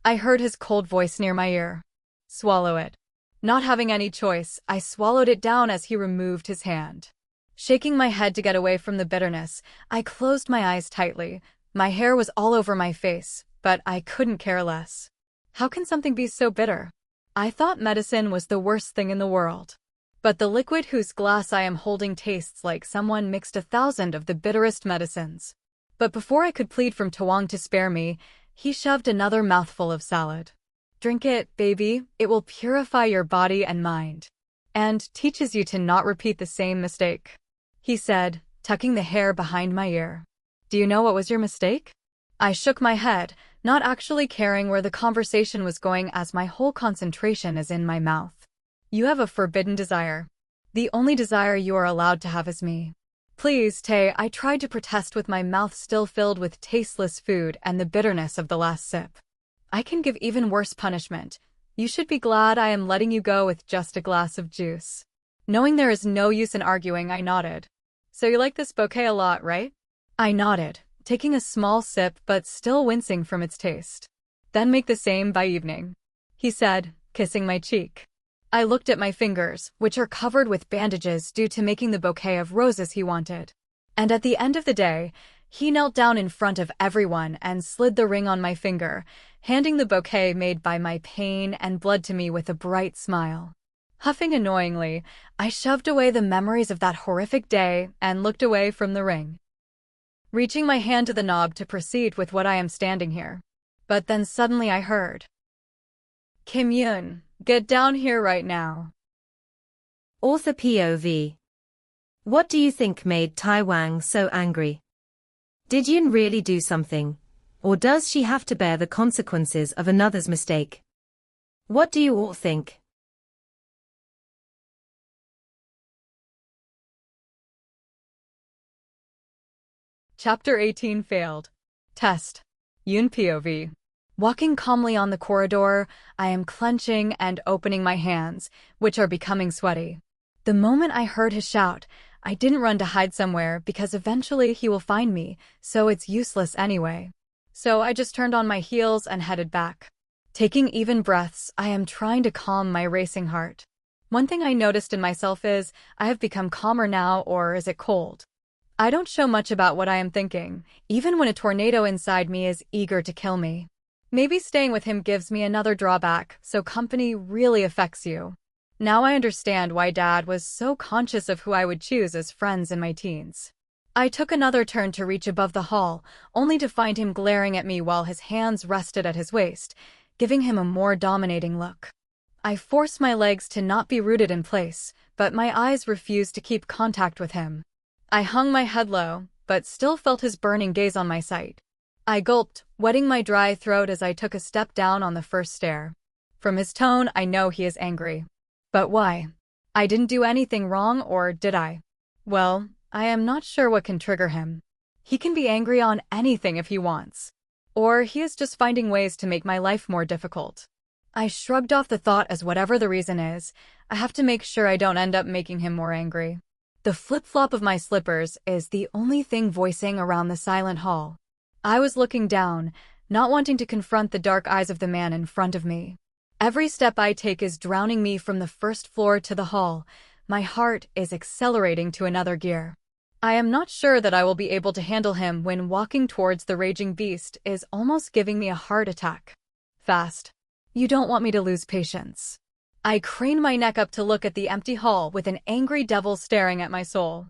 I heard his cold voice near my ear. Swallow it. Not having any choice, I swallowed it down as he removed his hand. Shaking my head to get away from the bitterness, I closed my eyes tightly. My hair was all over my face, but I couldn't care less. How can something be so bitter? I thought medicine was the worst thing in the world. But the liquid whose glass I am holding tastes like someone mixed 1,000 of the bitterest medicines. But before I could plead from Taewang to spare me, he shoved another mouthful of salad. Drink it, baby, it will purify your body and mind. And teaches you to not repeat the same mistake, he said, tucking the hair behind my ear. Do you know what was your mistake? I shook my head, not actually caring where the conversation was going as my whole concentration is in my mouth. You have a forbidden desire. The only desire you are allowed to have is me. Please, Tae, I tried to protest with my mouth still filled with tasteless food and the bitterness of the last sip. I can give even worse punishment. You should be glad I am letting you go with just a glass of juice. Knowing there is no use in arguing, I nodded. So you like this bouquet a lot, right? I nodded, taking a small sip but still wincing from its taste. Then make the same by evening, he said, kissing my cheek. I looked at my fingers, which are covered with bandages due to making the bouquet of roses he wanted. And at the end of the day, he knelt down in front of everyone and slid the ring on my finger, handing the bouquet made by my pain and blood to me with a bright smile. Huffing annoyingly, I shoved away the memories of that horrific day and looked away from the ring, reaching my hand to the knob to proceed with what I am standing here. But then suddenly I heard, Kim Yoon, get down here right now. Author POV. What do you think made Taewang so angry? Did Yoon really do something? Or does she have to bear the consequences of another's mistake? What do you all think? Chapter 18 Failed. Test. Yoon POV. Walking calmly on the corridor, I am clenching and opening my hands, which are becoming sweaty. The moment I heard his shout, I didn't run to hide somewhere because eventually he will find me, so it's useless anyway. So I just turned on my heels and headed back. Taking even breaths, I am trying to calm my racing heart. One thing I noticed in myself is, I have become calmer now, or is it cold? I don't show much about what I am thinking, even when a tornado inside me is eager to kill me. Maybe staying with him gives me another drawback, so company really affects you. Now I understand why Dad was so conscious of who I would choose as friends in my teens. I took another turn to reach above the hall, only to find him glaring at me while his hands rested at his waist, giving him a more dominating look. I forced my legs to not be rooted in place, but my eyes refused to keep contact with him. I hung my head low, but still felt his burning gaze on my sight. I gulped, wetting my dry throat as I took a step down on the first stair. From his tone, I know he is angry. But why? I didn't do anything wrong, or did I? Well, I am not sure what can trigger him. He can be angry on anything if he wants. Or he is just finding ways to make my life more difficult. I shrugged off the thought as whatever the reason is, I have to make sure I don't end up making him more angry. The flip-flop of my slippers is the only thing voicing around the silent hall. I was looking down, not wanting to confront the dark eyes of the man in front of me. Every step I take is drowning me from the first floor to the hall. My heart is accelerating to another gear. I am not sure that I will be able to handle him when walking towards the raging beast is almost giving me a heart attack. Fast. You don't want me to lose patience. I craned my neck up to look at the empty hall with an angry devil staring at my soul.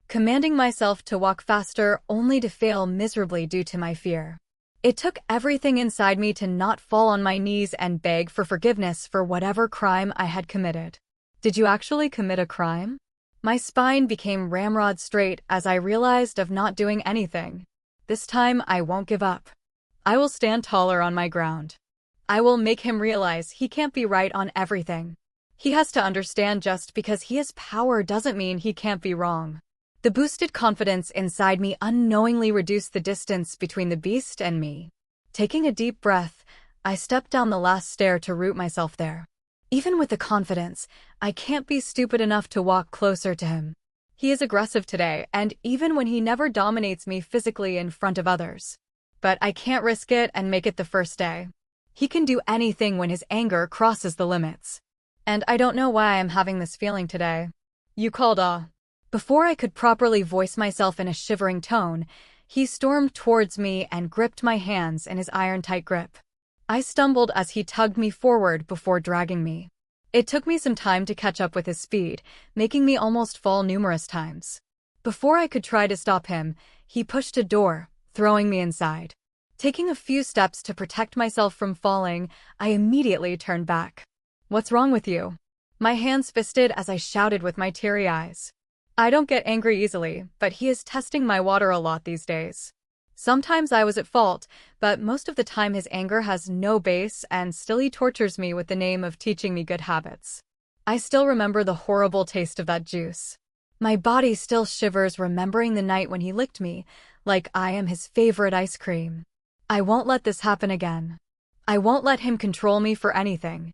Commanding myself to walk faster only to fail miserably due to my fear. It took everything inside me to not fall on my knees and beg for forgiveness for whatever crime I had committed. Did you actually commit a crime? My spine became ramrod straight as I realized of not doing anything. This time I won't give up. I will stand taller on my ground. I will make him realize he can't be right on everything. He has to understand just because he has power doesn't mean he can't be wrong. The boosted confidence inside me unknowingly reduced the distance between the beast and me. Taking a deep breath, I stepped down the last stair to root myself there. Even with the confidence, I can't be stupid enough to walk closer to him. He is aggressive today, and even when he never dominates me physically in front of others. But I can't risk it and make it the first day. He can do anything when his anger crosses the limits. And I don't know why I'm having this feeling today. You called awe. Before I could properly voice myself in a shivering tone, he stormed towards me and gripped my hands in his iron-tight grip. I stumbled as he tugged me forward before dragging me. It took me some time to catch up with his speed, making me almost fall numerous times. Before I could try to stop him, he pushed a door, throwing me inside. Taking a few steps to protect myself from falling, I immediately turned back. What's wrong with you? My hands fisted as I shouted with my teary eyes. I don't get angry easily, but he is testing my water a lot these days. Sometimes I was at fault, but most of the time his anger has no base and still he tortures me with the name of teaching me good habits. I still remember the horrible taste of that juice. My body still shivers remembering the night when he licked me, like I am his favorite ice cream. I won't let this happen again. I won't let him control me for anything.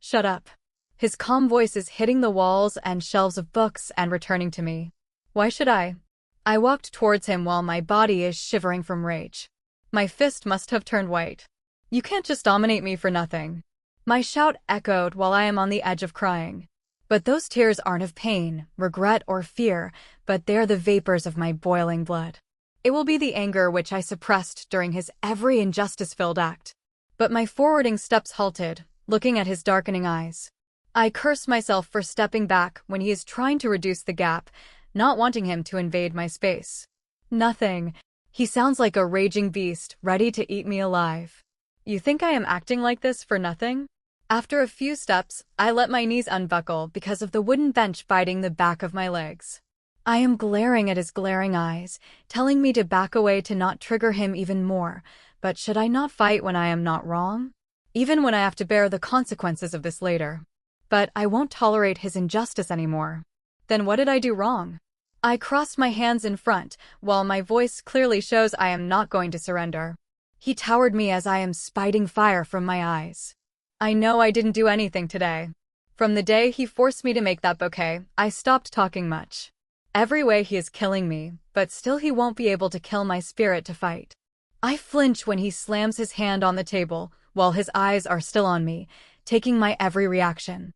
Shut up. His calm voice is hitting the walls and shelves of books and returning to me. Why should I? I walked towards him while my body is shivering from rage. My fist must have turned white. You can't just dominate me for nothing. My shout echoed while I am on the edge of crying. But those tears aren't of pain, regret, or fear, but they're the vapors of my boiling blood. It will be the anger which I suppressed during his every injustice-filled act. But my forwarding steps halted, looking at his darkening eyes. I curse myself for stepping back when he is trying to reduce the gap, not wanting him to invade my space. Nothing. He sounds like a raging beast, ready to eat me alive. You think I am acting like this for nothing? After a few steps, I let my knees unbuckle because of the wooden bench biting the back of my legs. I am glaring at his glaring eyes, telling me to back away to not trigger him even more, but should I not fight when I am not wrong? Even when I have to bear the consequences of this later. But I won't tolerate his injustice anymore. Then what did I do wrong? I crossed my hands in front, while my voice clearly shows I am not going to surrender. He towered me as I am spiting fire from my eyes. I know I didn't do anything today. From the day he forced me to make that bouquet, I stopped talking much. Every way he is killing me, but still he won't be able to kill my spirit to fight. I flinch when he slams his hand on the table, while his eyes are still on me, taking my every reaction.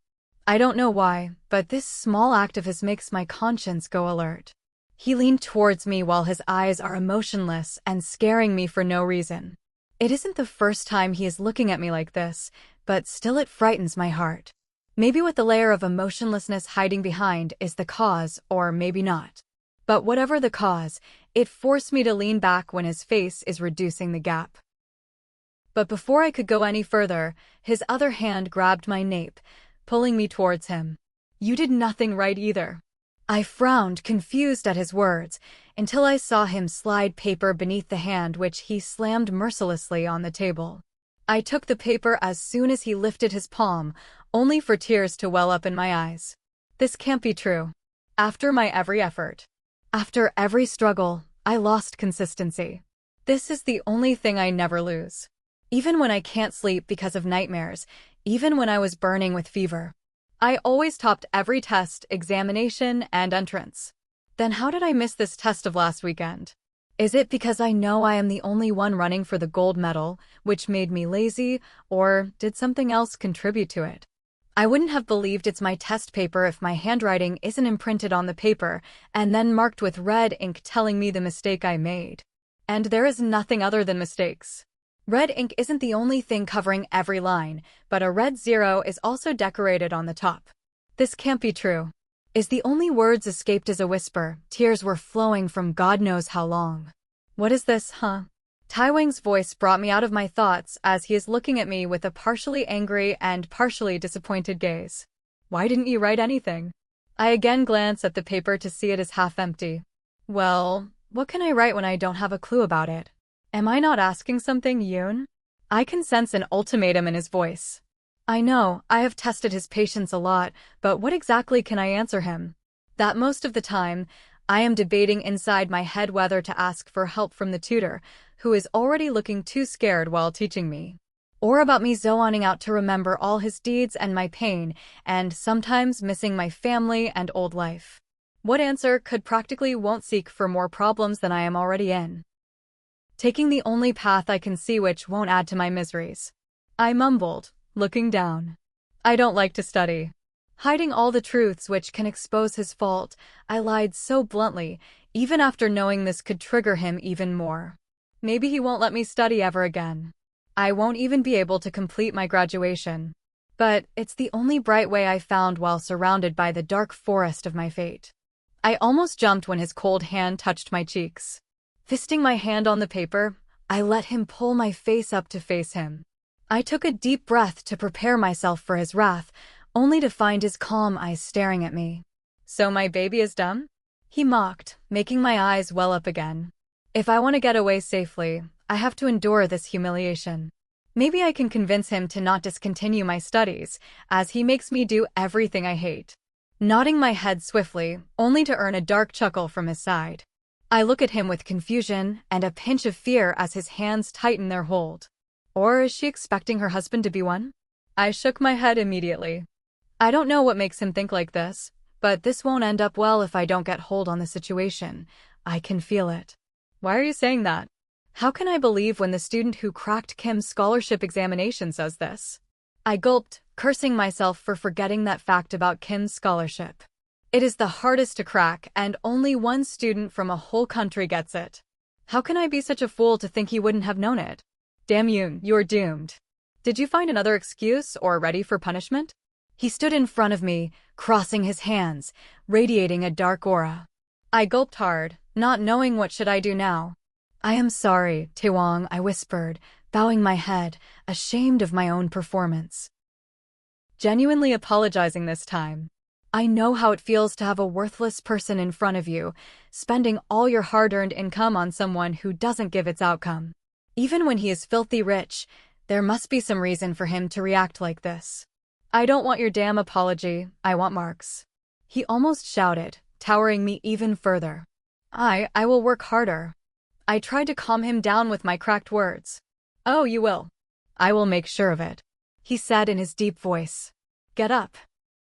I don't know why, but this small act of his makes my conscience go alert. He leaned towards me while his eyes are emotionless and scaring me for no reason. It isn't the first time he is looking at me like this, but still it frightens my heart. Maybe what the layer of emotionlessness hiding behind is the cause, or maybe not. But whatever the cause, it forced me to lean back when his face is reducing the gap. But before I could go any further, his other hand grabbed my nape, pulling me towards him. You did nothing right either. I frowned, confused at his words, until I saw him slide paper beneath the hand which he slammed mercilessly on the table. I took the paper as soon as he lifted his palm, only for tears to well up in my eyes. This can't be true. After my every effort, after every struggle, I lost consistency. This is the only thing I never lose. Even when I can't sleep because of nightmares, even when I was burning with fever, I always topped every test, examination, and entrance. Then how did I miss this test of last weekend? Is it because I know I am the only one running for the gold medal, which made me lazy, or did something else contribute to it? I wouldn't have believed it's my test paper if my handwriting isn't imprinted on the paper and then marked with red ink telling me the mistake I made. And there is nothing other than mistakes. Red ink isn't the only thing covering every line, but a red 0 is also decorated on the top. This can't be true. Is the only words escaped as a whisper, tears were flowing from God knows how long. What is this, huh? Taewang's voice brought me out of my thoughts as he is looking at me with a partially angry and partially disappointed gaze. Why didn't you write anything? I again glance at the paper to see it is half empty. Well, what can I write when I don't have a clue about it? Am I not asking something, Yoon? I can sense an ultimatum in his voice. I know, I have tested his patience a lot, but what exactly can I answer him? That most of the time, I am debating inside my head whether to ask for help from the tutor, who is already looking too scared while teaching me, or about me zoning out to remember all his deeds and my pain, and sometimes missing my family and old life. What answer could practically won't seek for more problems than I am already in? Taking the only path I can see which won't add to my miseries. I mumbled, looking down. I don't like to study. Hiding all the truths which can expose his fault, I lied so bluntly, even after knowing this could trigger him even more. Maybe he won't let me study ever again. I won't even be able to complete my graduation. But it's the only bright way I found while surrounded by the dark forest of my fate. I almost jumped when his cold hand touched my cheeks. Fisting my hand on the paper, I let him pull my face up to face him. I took a deep breath to prepare myself for his wrath, only to find his calm eyes staring at me. So my baby is dumb? He mocked, making my eyes well up again. If I want to get away safely, I have to endure this humiliation. Maybe I can convince him to not discontinue my studies, as he makes me do everything I hate. Nodding my head swiftly, only to earn a dark chuckle from his side. I look at him with confusion and a pinch of fear as his hands tighten their hold. Or is she expecting her husband to be one? I shook my head immediately. I don't know what makes him think like this, but this won't end up well if I don't get hold on the situation. I can feel it. Why are you saying that? How can I believe when the student who cracked Kim's scholarship examination says this? I gulped, cursing myself for forgetting that fact about Kim's scholarship. It is the hardest to crack, and only one student from a whole country gets it. How can I be such a fool to think he wouldn't have known it? Damn you, you're doomed. Did you find another excuse or ready for punishment? He stood in front of me, crossing his hands, radiating a dark aura. I gulped hard, not knowing what should I do now. I am sorry, Taewang, I whispered, bowing my head, ashamed of my own performance. Genuinely apologizing this time. I know how it feels to have a worthless person in front of you, spending all your hard-earned income on someone who doesn't give its outcome. Even when he is filthy rich, there must be some reason for him to react like this. I don't want your damn apology, I want marks. He almost shouted, towering me even further. I will work harder. I tried to calm him down with my cracked words. Oh, you will. I will make sure of it, he said in his deep voice. Get up.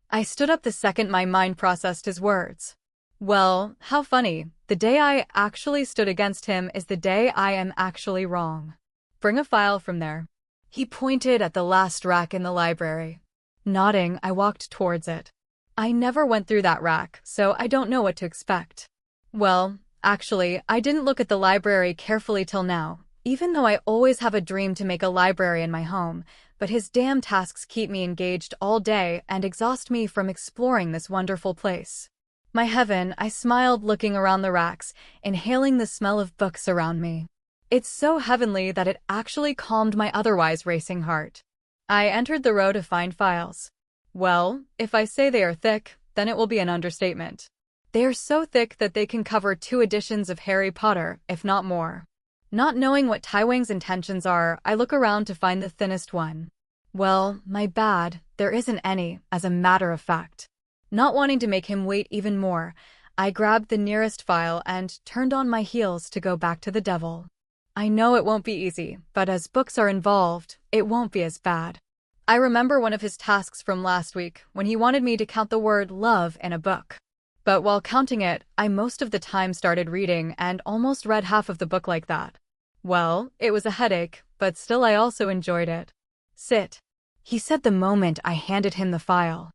I stood up the second my mind processed his words. Well, how funny. The day I actually stood against him is the day I am actually wrong. Bring a file from there. He pointed at the last rack in the library. Nodding, I walked towards it. I never went through that rack, so I don't know what to expect. Well, actually, I didn't look at the library carefully till now, even though I always have a dream to make a library in my home, but his damn tasks keep me engaged all day and exhaust me from exploring this wonderful place. My heaven, I smiled looking around the racks, inhaling the smell of books around me. It's so heavenly that it actually calmed my otherwise racing heart. I entered the row to find files. Well, if I say they are thick, then it will be an understatement. They are so thick that they can cover 2 editions of Harry Potter, if not more. Not knowing what Taewang's intentions are, I look around to find the thinnest one. Well, my bad, there isn't any, as a matter of fact. Not wanting to make him wait even more, I grabbed the nearest file and turned on my heels to go back to the devil. I know it won't be easy, but as books are involved, it won't be as bad. I remember one of his tasks from last week when he wanted me to count the word love in a book. But while counting it, I most of the time started reading and almost read half of the book like that. Well, it was a headache, but still I also enjoyed it. Sit, he said the moment I handed him the file.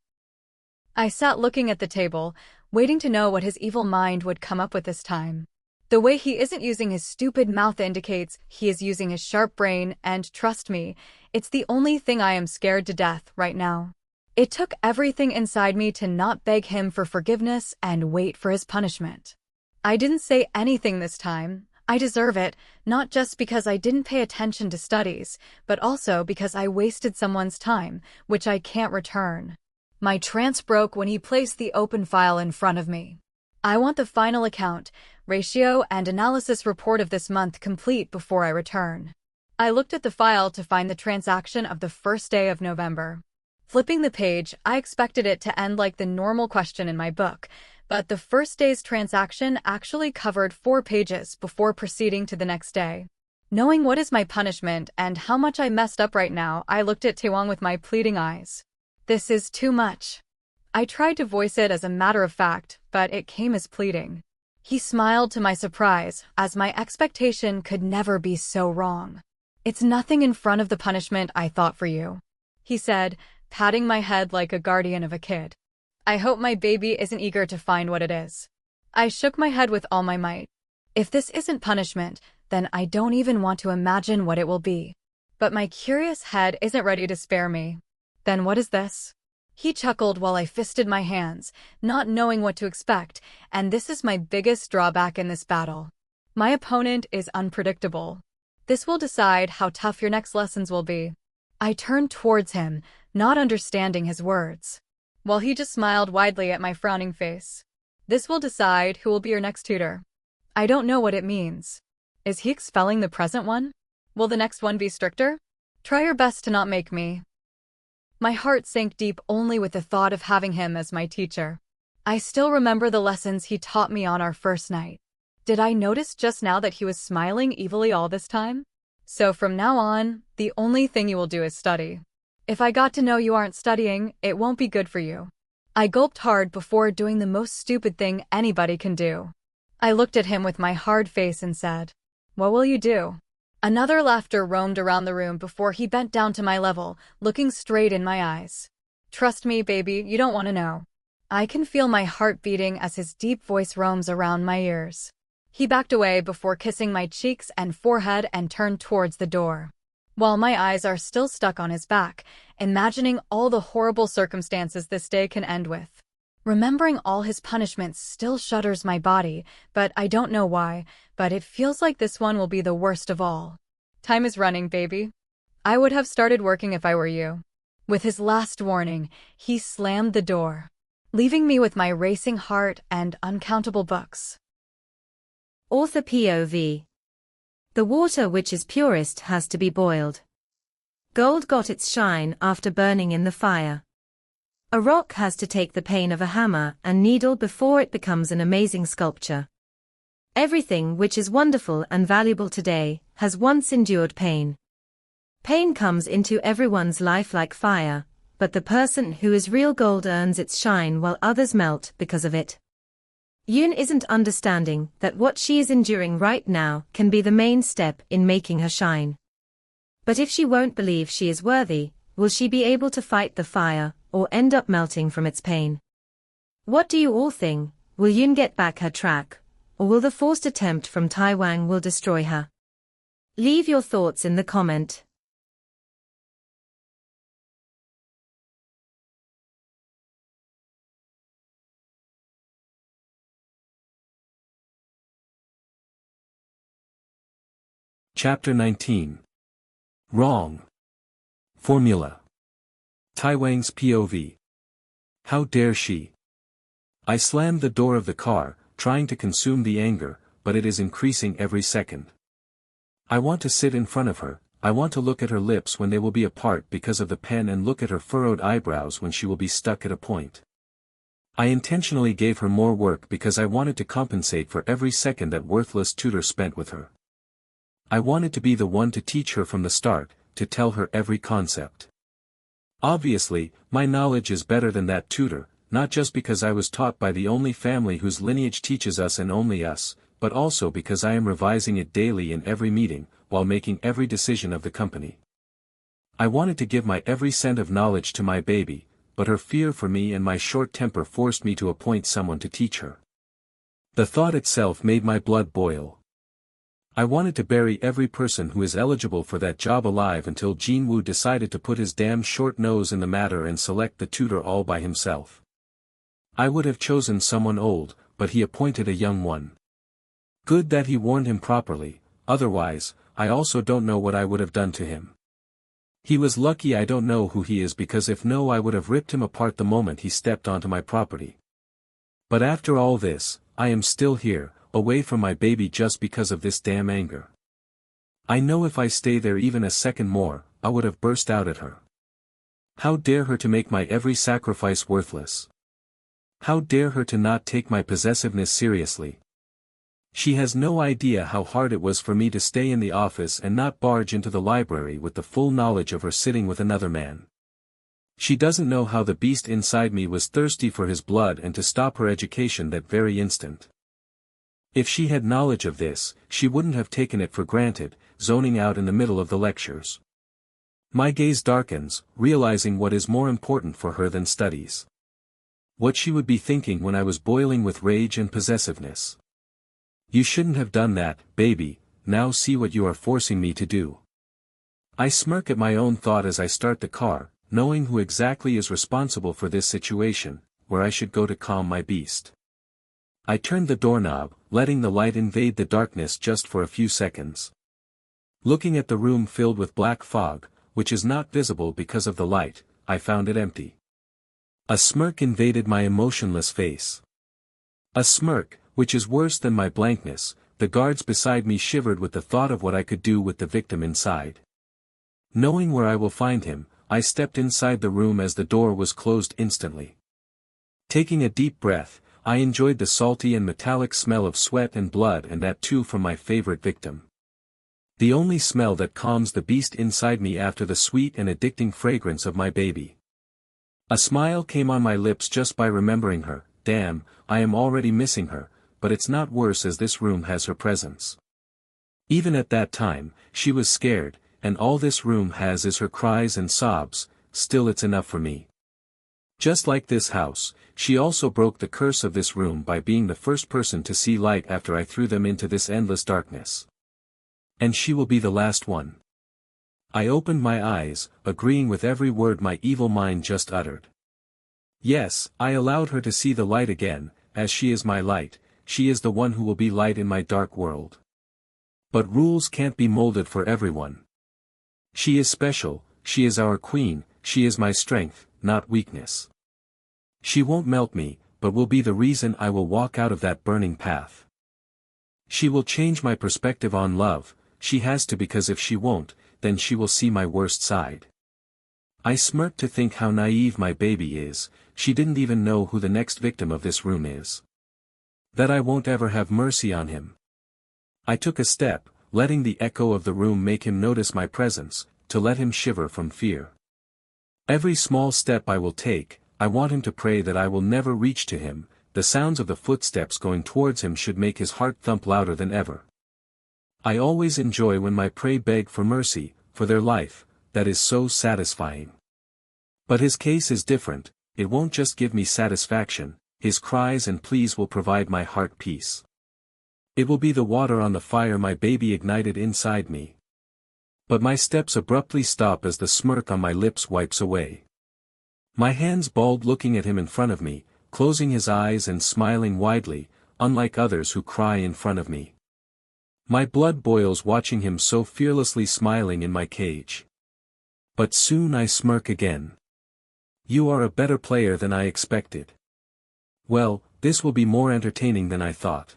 I sat looking at the table, waiting to know what his evil mind would come up with this time. The way he isn't using his stupid mouth indicates he is using his sharp brain, and trust me, it's the only thing I am scared to death right now. It took everything inside me to not beg him for forgiveness and wait for his punishment. I didn't say anything this time. I deserve it, not just because I didn't pay attention to studies, but also because I wasted someone's time, which I can't return. My trance broke when he placed the open file in front of me. I want the final account, ratio, and analysis report of this month complete before I return. I looked at the file to find the transaction of the first day of November. Flipping the page, I expected it to end like the normal question in my book, but the first day's transaction actually covered 4 pages before proceeding to the next day. Knowing what is my punishment and how much I messed up right now, I looked at Taewang with my pleading eyes. This is too much. I tried to voice it as a matter of fact, but it came as pleading. He smiled to my surprise, as my expectation could never be so wrong. It's nothing in front of the punishment I thought for you, he said, patting my head like a guardian of a kid. I hope my baby isn't eager to find what it is. I shook my head with all my might. If this isn't punishment, then I don't even want to imagine what it will be. But my curious head isn't ready to spare me. Then what is this? He chuckled while I fisted my hands, not knowing what to expect, and this is my biggest drawback in this battle. My opponent is unpredictable. This will decide how tough your next lessons will be. I turned towards him, not understanding his words, while he just smiled widely at my frowning face. This will decide who will be your next tutor. I don't know what it means. Is he expelling the present one? Will the next one be stricter? Try your best to not make me. My heart sank deep only with the thought of having him as my teacher. I still remember the lessons he taught me on our first night. Did I notice just now that he was smiling evilly all this time? So from now on, the only thing you will do is study. If I got to know you aren't studying, it won't be good for you. I gulped hard before doing the most stupid thing anybody can do. I looked at him with my hard face and said, "What will you do?" Another laughter roamed around the room before he bent down to my level, looking straight in my eyes. Trust me, baby, you don't want to know. I can feel my heart beating as his deep voice roams around my ears. He backed away before kissing my cheeks and forehead and turned towards the door. While my eyes are still stuck on his back, imagining all the horrible circumstances this day can end with. Remembering all his punishments still shudders my body, but I don't know why, but it feels like this one will be the worst of all. Time is running, baby. I would have started working if I were you. With his last warning, he slammed the door, leaving me with my racing heart and uncountable books. Author POV. The water which is purest has to be boiled. Gold got its shine after burning in the fire. A rock has to take the pain of a hammer and needle before it becomes an amazing sculpture. Everything which is wonderful and valuable today has once endured pain. Pain comes into everyone's life like fire, but the person who is real gold earns its shine while others melt because of it. Yoon isn't understanding that what she is enduring right now can be the main step in making her shine. But if she won't believe she is worthy, will she be able to fight the fire, or end up melting from its pain? What do you all think? Will Yoon get back her track, or will the forced attempt from Taewang will destroy her? Leave your thoughts in the comment. Chapter 19. Wrong. Formula. Taewang's POV. How dare she? I slammed the door of the car, trying to consume the anger, but it is increasing every second. I want to sit in front of her, I want to look at her lips when they will be apart because of the pen and look at her furrowed eyebrows when she will be stuck at a point. I intentionally gave her more work because I wanted to compensate for every second that worthless tutor spent with her. I wanted to be the one to teach her from the start, to tell her every concept. Obviously, my knowledge is better than that tutor, not just because I was taught by the only family whose lineage teaches us and only us, but also because I am revising it daily in every meeting, while making every decision of the company. I wanted to give my every cent of knowledge to my baby, but her fear for me and my short temper forced me to appoint someone to teach her. The thought itself made my blood boil. I wanted to bury every person who is eligible for that job alive until Jinwoo decided to put his damn short nose in the matter and select the tutor all by himself. I would have chosen someone old, but he appointed a young one. Good that he warned him properly, otherwise, I also don't know what I would have done to him. He was lucky I don't know who he is, because if no I would have ripped him apart the moment he stepped onto my property. But after all this, I am still here, away from my baby just because of this damn anger. I know if I stay there even a second more, I would have burst out at her. How dare her to make my every sacrifice worthless? How dare her to not take my possessiveness seriously? She has no idea how hard it was for me to stay in the office and not barge into the library with the full knowledge of her sitting with another man. She doesn't know how the beast inside me was thirsty for his blood and to stop her education that very instant. If she had knowledge of this, she wouldn't have taken it for granted, zoning out in the middle of the lectures. My gaze darkens, realizing what is more important for her than studies. What she would be thinking when I was boiling with rage and possessiveness. You shouldn't have done that, baby, now see what you are forcing me to do. I smirk at my own thought as I start the car, knowing who exactly is responsible for this situation, where I should go to calm my beast. I turned the doorknob, letting the light invade the darkness just for a few seconds. Looking at the room filled with black fog, which is not visible because of the light, I found it empty. A smirk invaded my emotionless face. A smirk, which is worse than my blankness. The guards beside me shivered with the thought of what I could do with the victim inside. Knowing where I will find him, I stepped inside the room as the door was closed instantly. Taking a deep breath, I enjoyed the salty and metallic smell of sweat and blood, and that too from my favorite victim. The only smell that calms the beast inside me after the sweet and addicting fragrance of my baby. A smile came on my lips just by remembering her. Damn, I am already missing her, but it's not worse as this room has her presence. Even at that time, she was scared, and all this room has is her cries and sobs. Still it's enough for me. Just like this house, she also broke the curse of this room by being the first person to see light after I threw them into this endless darkness. And she will be the last one. I opened my eyes, agreeing with every word my evil mind just uttered. Yes, I allowed her to see the light again, as she is my light. She is the one who will be light in my dark world. But rules can't be molded for everyone. She is special, she is our queen, she is my strength, not weakness. She won't melt me, but will be the reason I will walk out of that burning path. She will change my perspective on love, she has to, because if she won't, then she will see my worst side. I smirk to think how naive my baby is. She didn't even know who the next victim of this room is. That I won't ever have mercy on him. I took a step, letting the echo of the room make him notice my presence, to let him shiver from fear. Every small step I will take, I want him to pray that I will never reach to him. The sounds of the footsteps going towards him should make his heart thump louder than ever. I always enjoy when my prey beg for mercy, for their life, that is so satisfying. But his case is different. It won't just give me satisfaction, his cries and pleas will provide my heart peace. It will be the water on the fire my baby ignited inside me. But my steps abruptly stop as the smirk on my lips wipes away. My hands balled, looking at him in front of me, closing his eyes and smiling widely, unlike others who cry in front of me. My blood boils watching him so fearlessly smiling in my cage. But soon I smirk again. You are a better player than I expected. Well, this will be more entertaining than I thought.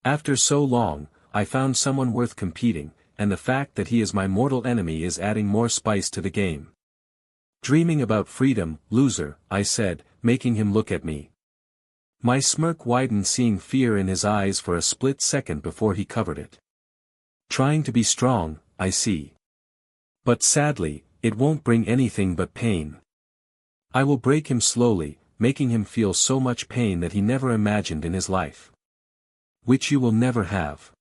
After so long, I found someone worth competing, and the fact that he is my mortal enemy is adding more spice to the game. Dreaming about freedom, loser, I said, making him look at me. My smirk widened, seeing fear in his eyes for a split second before he covered it. Trying to be strong, I see. But sadly, it won't bring anything but pain. I will break him slowly, making him feel so much pain that he never imagined in his life. Which you will never have.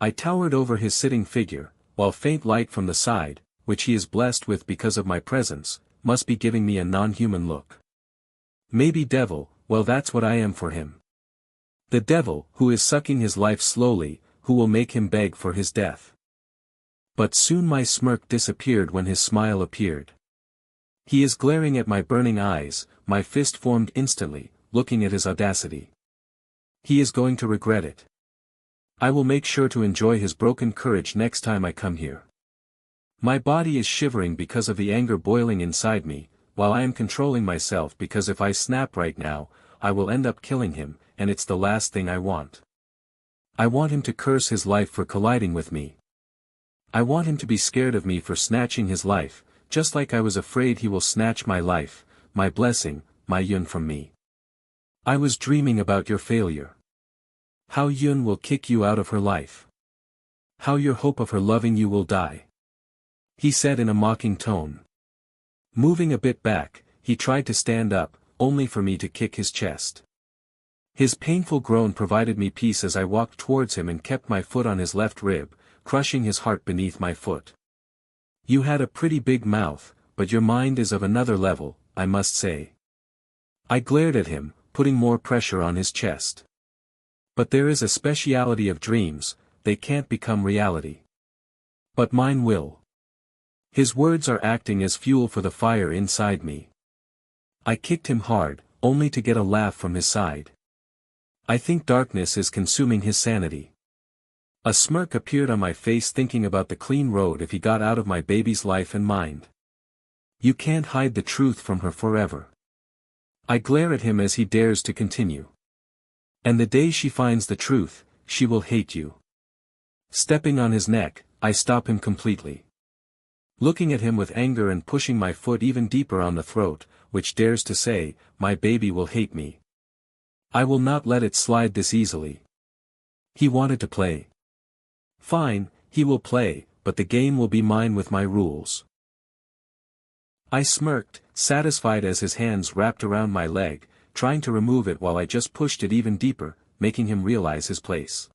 I towered over his sitting figure, while faint light from the side, which he is blessed with because of my presence, must be giving me a non-human look. Maybe devil, well that's what I am for him. The devil, who is sucking his life slowly, who will make him beg for his death. But soon my smirk disappeared when his smile appeared. He is glaring at my burning eyes, my fist formed instantly, looking at his audacity. He is going to regret it. I will make sure to enjoy his broken courage next time I come here. My body is shivering because of the anger boiling inside me, while I am controlling myself because if I snap right now, I will end up killing him, and it's the last thing I want. I want him to curse his life for colliding with me. I want him to be scared of me for snatching his life, just like I was afraid he will snatch my life, my blessing, my Yun from me. I was dreaming about your failure. How Yun will kick you out of her life. How your hope of her loving you will die. He said in a mocking tone. Moving a bit back, he tried to stand up, only for me to kick his chest. His painful groan provided me peace as I walked towards him and kept my foot on his left rib, crushing his heart beneath my foot. You had a pretty big mouth, but your mind is of another level, I must say. I glared at him, putting more pressure on his chest. But there is a speciality of dreams, they can't become reality. But mine will. His words are acting as fuel for the fire inside me. I kicked him hard, only to get a laugh from his side. I think darkness is consuming his sanity. A smirk appeared on my face thinking about the clean road if he got out of my baby's life and mind. You can't hide the truth from her forever. I glare at him as he dares to continue. And the day she finds the truth, she will hate you. Stepping on his neck, I stop him completely. Looking at him with anger and pushing my foot even deeper on the throat, which dares to say, my baby will hate me. I will not let it slide this easily. He wanted to play. Fine, he will play, but the game will be mine with my rules. I smirked, satisfied as his hands wrapped around my leg, trying to remove it while I just pushed it even deeper, making him realize his place.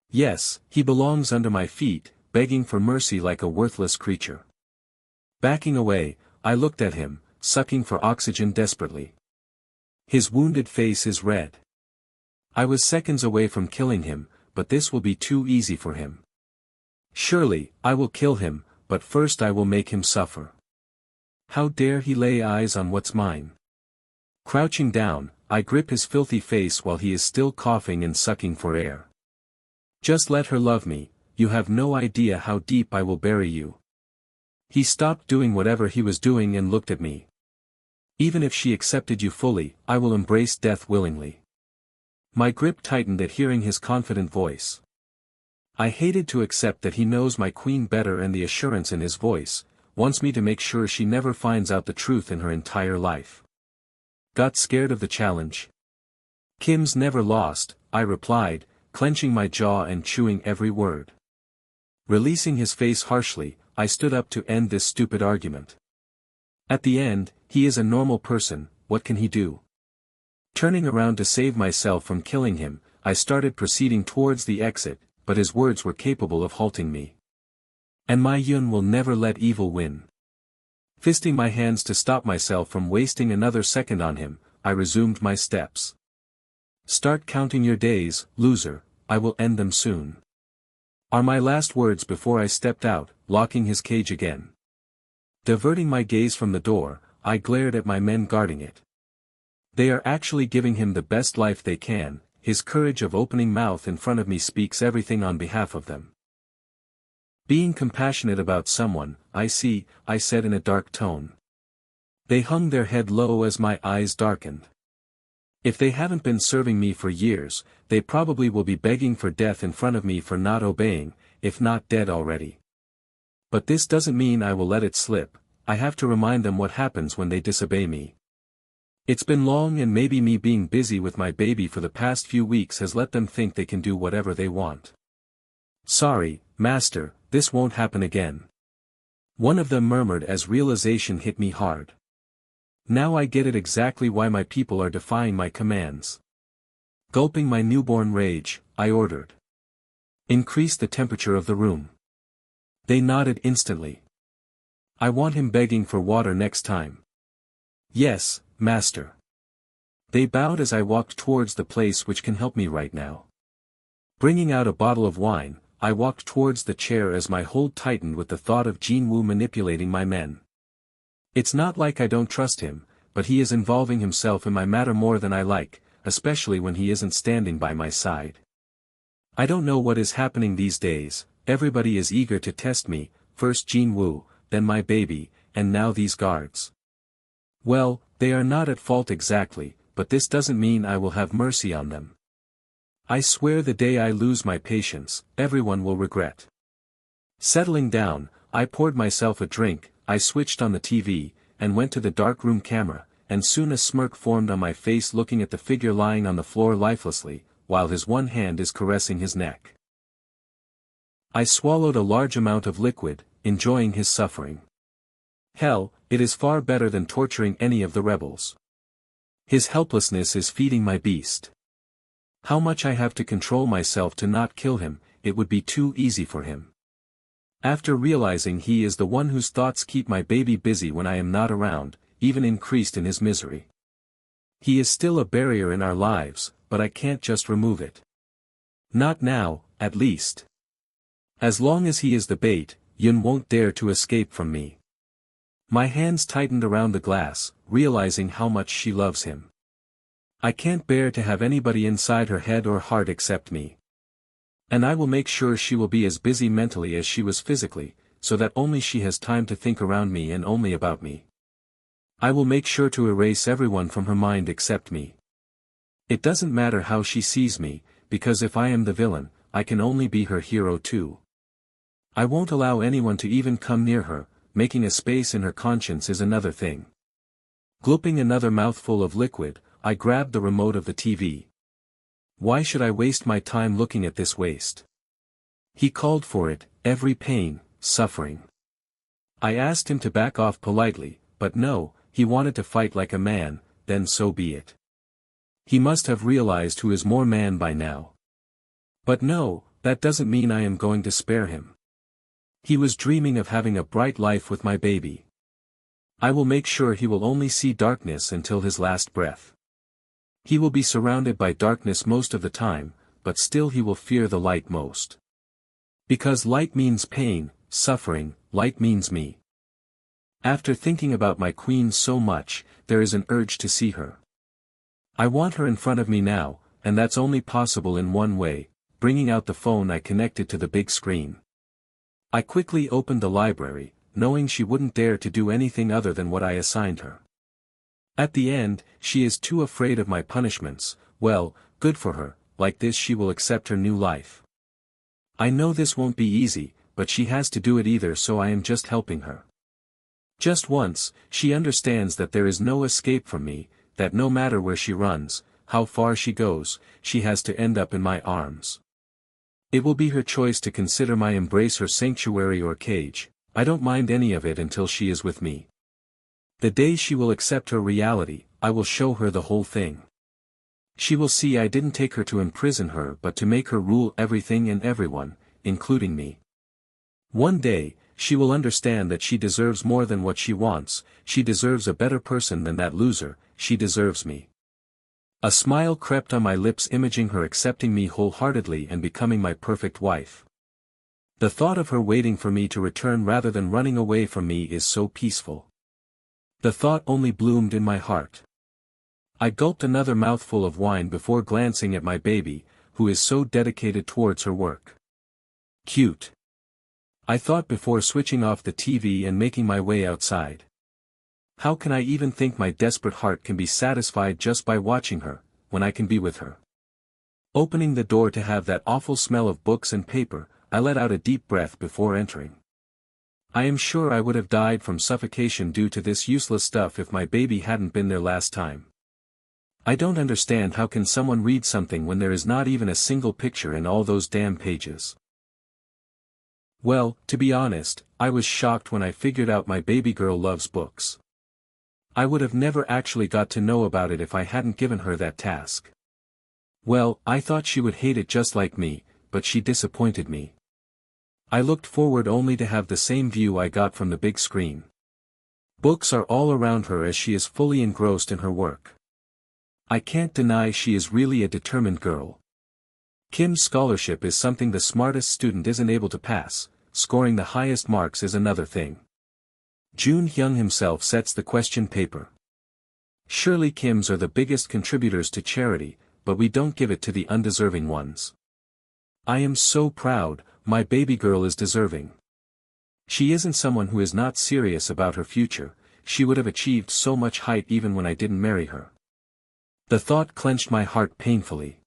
Yes, he belongs under my feet, begging for mercy like a worthless creature. Backing away, I looked at him, sucking for oxygen desperately. His wounded face is red. I was seconds away from killing him, but this will be too easy for him. Surely, I will kill him, but first I will make him suffer. How dare he lay eyes on what's mine? Crouching down, I grip his filthy face while he is still coughing and sucking for air. Just let her love me, you have no idea how deep I will bury you. He stopped doing whatever he was doing and looked at me. Even if she accepted you fully, I will embrace death willingly. My grip tightened at hearing his confident voice. I hated to accept that he knows my queen better, and the assurance in his voice wants me to make sure she never finds out the truth in her entire life. Got scared of the challenge? Kim's never lost, I replied, clenching my jaw and chewing every word. Releasing his face harshly, I stood up to end this stupid argument. At the end, he is a normal person, what can he do? Turning around to save myself from killing him, I started proceeding towards the exit, but his words were capable of halting me. And my Yun will never let evil win. Fisting my hands to stop myself from wasting another second on him, I resumed my steps. Start counting your days, loser, I will end them soon. Are my last words before I stepped out, locking his cage again. Diverting my gaze from the door, I glared at my men guarding it. They are actually giving him the best life they can, his courage of opening mouth in front of me speaks everything on behalf of them. Being compassionate about someone, I see, I said in a dark tone. They hung their head low as my eyes darkened. If they haven't been serving me for years, they probably will be begging for death in front of me for not obeying, if not dead already. But this doesn't mean I will let it slip, I have to remind them what happens when they disobey me. It's been long, and maybe me being busy with my baby for the past few weeks has let them think they can do whatever they want. Sorry, master, this won't happen again. One of them murmured as realization hit me hard. Now I get it exactly why my people are defying my commands. Gulping my newborn rage, I ordered. Increase the temperature of the room. They nodded instantly. I want him begging for water next time. Yes, master. They bowed as I walked towards the place which can help me right now. Bringing out a bottle of wine, I walked towards the chair as my hold tightened with the thought of Jinwoo manipulating my men. It's not like I don't trust him, but he is involving himself in my matter more than I like, especially when he isn't standing by my side. I don't know what is happening these days, everybody is eager to test me, first Jinwoo, then my baby, and now these guards. Well, they are not at fault exactly, but this doesn't mean I will have mercy on them. I swear the day I lose my patience, everyone will regret. Settling down, I poured myself a drink, I switched on the TV, and went to the darkroom camera, and soon a smirk formed on my face looking at the figure lying on the floor lifelessly, while his one hand is caressing his neck. I swallowed a large amount of liquid, enjoying his suffering. Hell, it is far better than torturing any of the rebels. His helplessness is feeding my beast. How much I have to control myself to not kill him, it would be too easy for him. After realizing he is the one whose thoughts keep my baby busy when I am not around, even increased in his misery. He is still a barrier in our lives, but I can't just remove it. Not now, at least. As long as he is the bait, Yun won't dare to escape from me. My hands tightened around the glass, realizing how much she loves him. I can't bear to have anybody inside her head or heart except me. And I will make sure she will be as busy mentally as she was physically, so that only she has time to think around me and only about me. I will make sure to erase everyone from her mind except me. It doesn't matter how she sees me, because if I am the villain, I can only be her hero too. I won't allow anyone to even come near her, making a space in her conscience is another thing. Gulping another mouthful of liquid, I grabbed the remote of the TV. Why should I waste my time looking at this waste? He called for it, every pain, suffering. I asked him to back off politely, but no, he wanted to fight like a man, then so be it. He must have realized who is more man by now. But no, that doesn't mean I am going to spare him. He was dreaming of having a bright life with my baby. I will make sure he will only see darkness until his last breath. He will be surrounded by darkness most of the time, but still he will fear the light most. Because light means pain, suffering, light means me. After thinking about my queen so much, there is an urge to see her. I want her in front of me now, and that's only possible in one way, bringing out the phone I connected to the big screen. I quickly opened the library, knowing she wouldn't dare to do anything other than what I assigned her. At the end, she is too afraid of my punishments. Well, good for her, like this she will accept her new life. I know this won't be easy, but she has to do it either, so I am just helping her. Just once, she understands that there is no escape from me, that no matter where she runs, how far she goes, she has to end up in my arms. It will be her choice to consider my embrace her sanctuary or cage. I don't mind any of it until she is with me. The day she will accept her reality, I will show her the whole thing. She will see I didn't take her to imprison her but to make her rule everything and everyone, including me. One day, she will understand that she deserves more than what she wants, she deserves a better person than that loser, she deserves me. A smile crept on my lips, imaging her accepting me wholeheartedly and becoming my perfect wife. The thought of her waiting for me to return rather than running away from me is so peaceful. The thought only bloomed in my heart. I gulped another mouthful of wine before glancing at my baby, who is so dedicated towards her work. Cute. I thought before switching off the TV and making my way outside. How can I even think my desperate heart can be satisfied just by watching her, when I can be with her? Opening the door to have that awful smell of books and paper, I let out a deep breath before entering. I am sure I would have died from suffocation due to this useless stuff if my baby hadn't been there last time. I don't understand how can someone read something when there is not even a single picture in all those damn pages. Well, to be honest, I was shocked when I figured out my baby girl loves books. I would have never actually got to know about it if I hadn't given her that task. Well, I thought she would hate it just like me, but she disappointed me. I looked forward only to have the same view I got from the big screen. Books are all around her as she is fully engrossed in her work. I can't deny she is really a determined girl. Kim's scholarship is something the smartest student isn't able to pass, scoring the highest marks is another thing. Joon himself sets the question paper. Surely Kims are the biggest contributors to charity, but we don't give it to the undeserving ones. I am so proud, my baby girl is deserving. She isn't someone who is not serious about her future, she would have achieved so much height even when I didn't marry her. The thought clenched my heart painfully.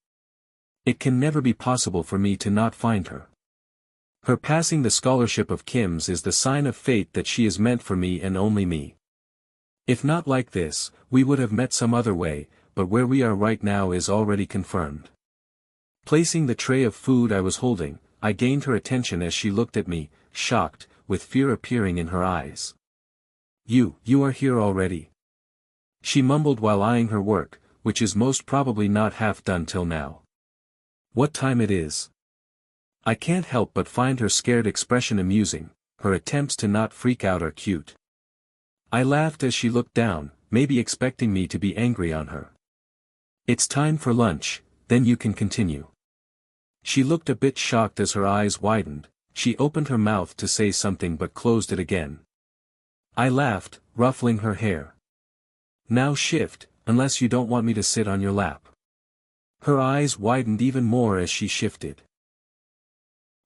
It can never be possible for me to not find her. Her passing the scholarship of Kim's is the sign of fate that she is meant for me and only me. If not like this, we would have met some other way, but where we are right now is already confirmed. Placing the tray of food I was holding, I gained her attention as she looked at me, shocked, with fear appearing in her eyes. You are here already?" she mumbled while eyeing her work, which is most probably not half done till now. "What time it is?" I can't help but find her scared expression amusing, her attempts to not freak out are cute. I laughed as she looked down, maybe expecting me to be angry on her. "It's time for lunch, then you can continue." She looked a bit shocked as her eyes widened, she opened her mouth to say something but closed it again. I laughed, ruffling her hair. "Now shift, unless you don't want me to sit on your lap." Her eyes widened even more as she shifted.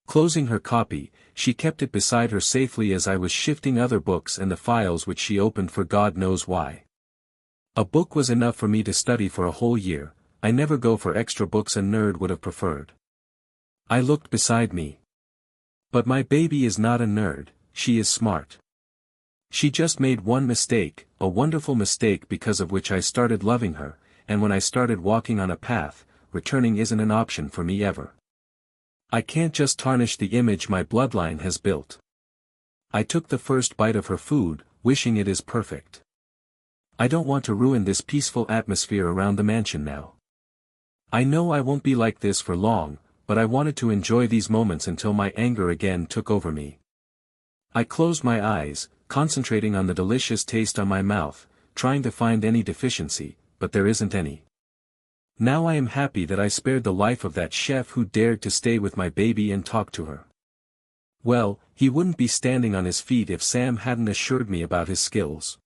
Closing her copy, she kept it beside her safely as I was shifting other books and the files which she opened for God knows why. A book was enough for me to study for a whole year, I never go for extra books a nerd would have preferred. I looked beside me. But my baby is not a nerd, she is smart. She just made one mistake, a wonderful mistake because of which I started loving her, and when I started walking on a path, returning isn't an option for me ever. I can't just tarnish the image my bloodline has built. I took the first bite of her food, wishing it is perfect. I don't want to ruin this peaceful atmosphere around the mansion now. I know I won't be like this for long, but I wanted to enjoy these moments until my anger again took over me. I closed my eyes, concentrating on the delicious taste on my mouth, trying to find any deficiency, but there isn't any. Now I am happy that I spared the life of that chef who dared to stay with my baby and talk to her. Well, he wouldn't be standing on his feet if Sam hadn't assured me about his skills.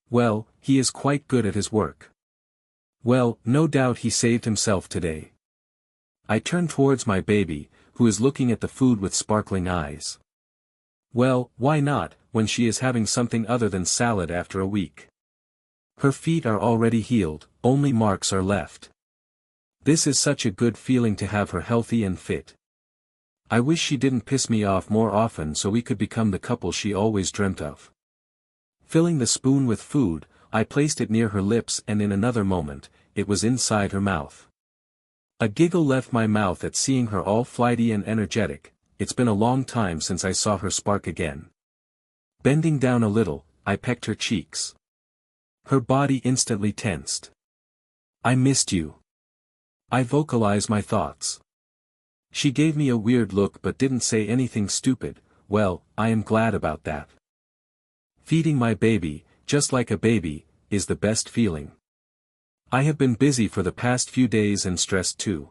Well, he is quite good at his work. Well, no doubt he saved himself today. I turn towards my baby, who is looking at the food with sparkling eyes. Well, why not, when she is having something other than salad after a week? Her feet are already healed, only marks are left. This is such a good feeling to have her healthy and fit. I wish she didn't piss me off more often so we could become the couple she always dreamt of. Filling the spoon with food, I placed it near her lips and in another moment, it was inside her mouth. A giggle left my mouth at seeing her all flighty and energetic, it's been a long time since I saw her spark again. Bending down a little, I pecked her cheeks. Her body instantly tensed. "I missed you." I vocalized my thoughts. She gave me a weird look but didn't say anything stupid. Well, I am glad about that. Feeding my baby, just like a baby, is the best feeling. I have been busy for the past few days and stressed too.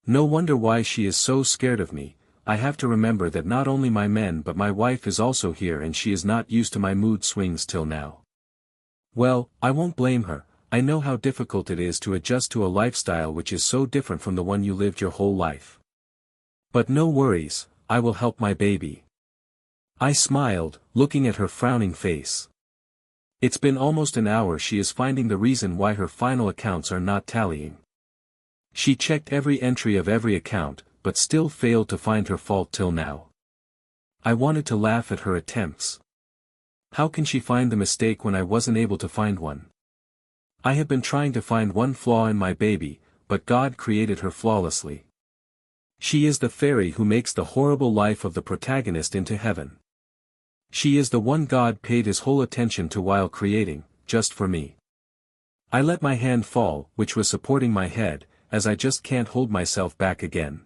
No wonder why she is so scared of me. I have to remember that not only my men but my wife is also here and she is not used to my mood swings till now. Well, I won't blame her, I know how difficult it is to adjust to a lifestyle which is so different from the one you lived your whole life. But no worries, I will help my baby. I smiled, looking at her frowning face. It's been almost an hour she is finding the reason why her final accounts are not tallying. She checked every entry of every account, but still failed to find her fault till now. I wanted to laugh at her attempts. How can she find the mistake when I wasn't able to find one? I have been trying to find one flaw in my baby, but God created her flawlessly. She is the fairy who makes the horrible life of the protagonist into heaven. She is the one God paid his whole attention to while creating, just for me. I let my hand fall, which was supporting my head, as I just can't hold myself back again.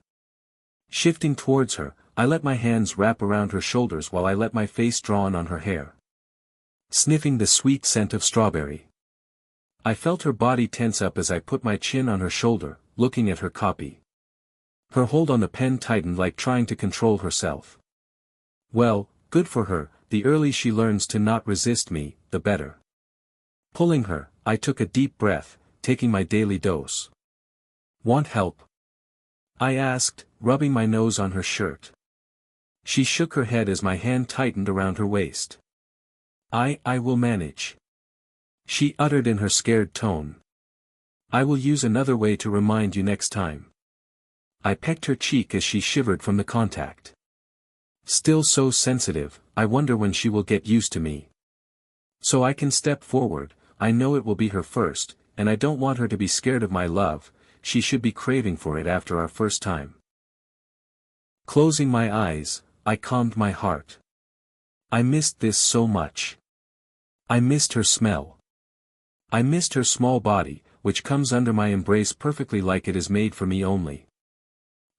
Shifting towards her, I let my hands wrap around her shoulders while I let my face drawn on her hair. Sniffing the sweet scent of strawberry. I felt her body tense up as I put my chin on her shoulder, looking at her copy. Her hold on the pen tightened like trying to control herself. Well, good for her, the early she learns to not resist me, the better. Pulling her, I took a deep breath, taking my daily dose. Want help? I asked, rubbing my nose on her shirt. She shook her head as my hand tightened around her waist. I will manage. She uttered in her scared tone. I will use another way to remind you next time. I pecked her cheek as she shivered from the contact. Still so sensitive, I wonder when she will get used to me. So I can step forward. I know it will be her first, and I don't want her to be scared of my love. She should be craving for it after our first time. Closing my eyes, I calmed my heart. I missed this so much. I missed her smell. I missed her small body, which comes under my embrace perfectly like it is made for me only.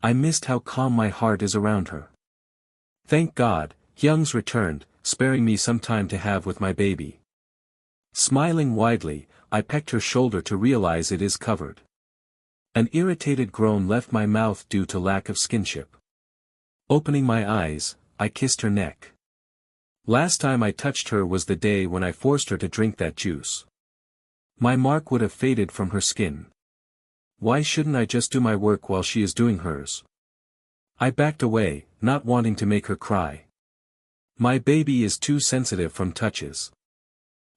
I missed how calm my heart is around her. Thank God, Hyung's returned, sparing me some time to have with my baby. Smiling widely, I pecked her shoulder to realize it is covered. An irritated groan left my mouth due to lack of skinship. Opening my eyes, I kissed her neck. Last time I touched her was the day when I forced her to drink that juice. My mark would have faded from her skin. Why shouldn't I just do my work while she is doing hers? I backed away, not wanting to make her cry. My baby is too sensitive from touches.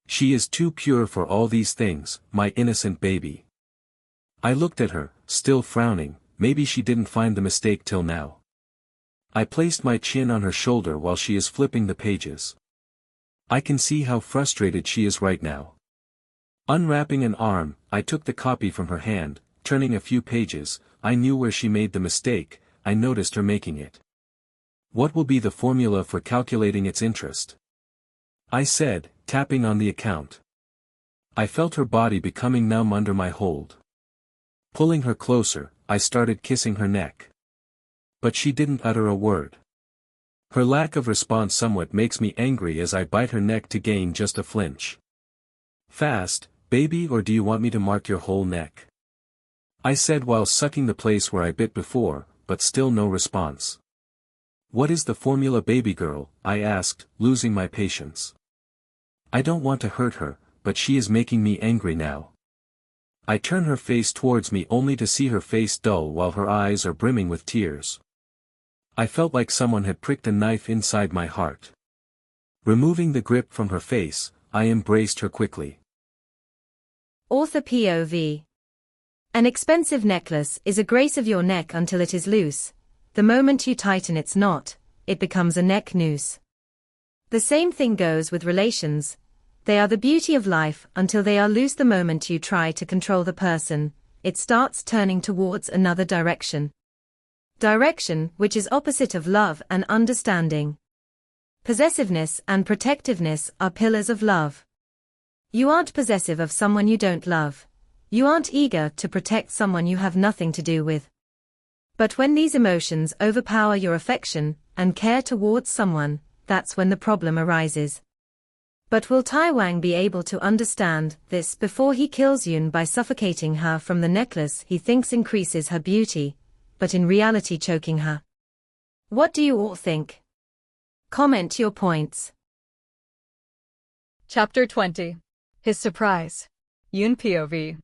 She is too pure for all these things, my innocent baby. I looked at her, still frowning. Maybe she didn't find the mistake till now. I placed my chin on her shoulder while she is flipping the pages. I can see how frustrated she is right now. Unwrapping an arm, I took the copy from her hand, turning a few pages. I knew where she made the mistake. I noticed her making it. What will be the formula for calculating its interest? I said, tapping on the account. I felt her body becoming numb under my hold. Pulling her closer, I started kissing her neck. But she didn't utter a word. Her lack of response somewhat makes me angry as I bite her neck to gain just a flinch. Fast, baby, or do you want me to mark your whole neck? I said while sucking the place where I bit before, but still no response. What is the formula, baby girl? I asked, losing my patience. I don't want to hurt her, but she is making me angry now. I turn her face towards me only to see her face dull while her eyes are brimming with tears. I felt like someone had pricked a knife inside my heart. Removing the grip from her face, I embraced her quickly. Author POV. An expensive necklace is a grace of your neck until it is loose. The moment you tighten its knot, it becomes a neck noose. The same thing goes with relations. They are the beauty of life until they are loose. The moment you try to control the person, it starts turning towards another direction. Direction which is opposite of love and understanding. Possessiveness and protectiveness are pillars of love. You aren't possessive of someone you don't love. You aren't eager to protect someone you have nothing to do with. But when these emotions overpower your affection and care towards someone, that's when the problem arises. But will Taewang be able to understand this before he kills Yoon by suffocating her from the necklace he thinks increases her beauty, but in reality choking her? What do you all think? Comment your points. Chapter 20. His surprise. Yoon POV.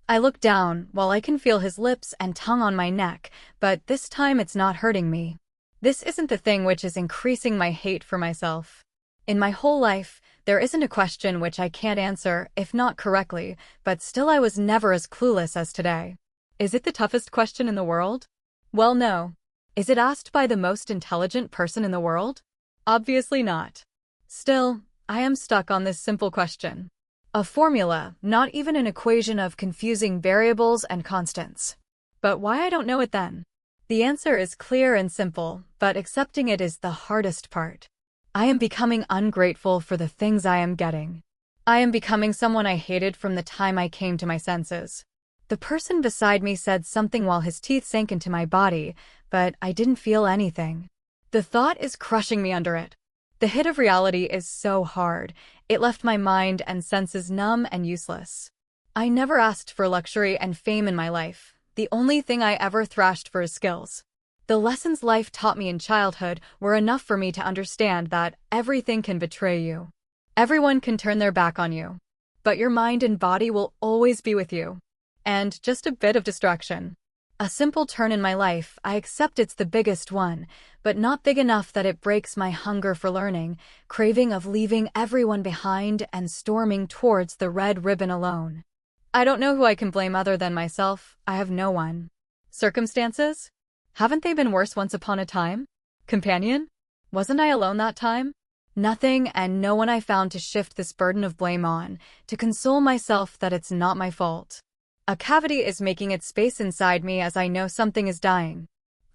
I look down, while I can feel his lips and tongue on my neck, but this time it's not hurting me. This isn't the thing which is increasing my hate for myself. In my whole life, there isn't a question which I can't answer, if not correctly, but still I was never as clueless as today. Is it the toughest question in the world? Well, no. Is it asked by the most intelligent person in the world? Obviously not. Still, I am stuck on this simple question. A formula, not even an equation of confusing variables and constants. But why I don't know it then? The answer is clear and simple, but accepting it is the hardest part. I am becoming ungrateful for the things I am getting. I am becoming someone I hated from the time I came to my senses. The person beside me said something while his teeth sank into my body, but I didn't feel anything. The thought is crushing me under it. The hit of reality is so hard, it left my mind and senses numb and useless. I never asked for luxury and fame in my life. The only thing I ever thrashed for is skills. The lessons life taught me in childhood were enough for me to understand that everything can betray you. Everyone can turn their back on you. But your mind and body will always be with you. And just a bit of distraction. A simple turn in my life, I accept it's the biggest one, but not big enough that it breaks my hunger for learning, craving of leaving everyone behind and storming towards the red ribbon alone. I don't know who I can blame other than myself. I have no one. Circumstances? Haven't they been worse once upon a time? Companion? Wasn't I alone that time? Nothing and no one I found to shift this burden of blame on, to console myself that it's not my fault. A cavity is making its space inside me as I know something is dying.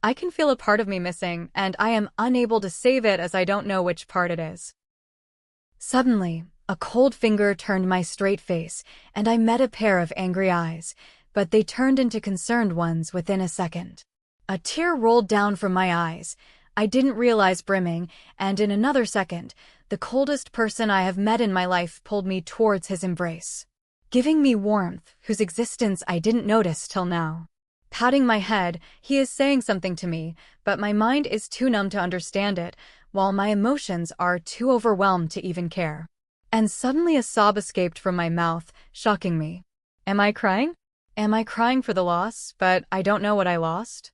I can feel a part of me missing, and I am unable to save it as I don't know which part it is. Suddenly, a cold finger turned my straight face, and I met a pair of angry eyes, but they turned into concerned ones within a second. A tear rolled down from my eyes. I didn't realize brimming, and in another second, the coldest person I have met in my life pulled me towards his embrace, giving me warmth whose existence I didn't notice till now. Patting my head, he is saying something to me, but my mind is too numb to understand it, while my emotions are too overwhelmed to even care. And suddenly a sob escaped from my mouth, shocking me. Am I crying? Am I crying for the loss, but I don't know what I lost?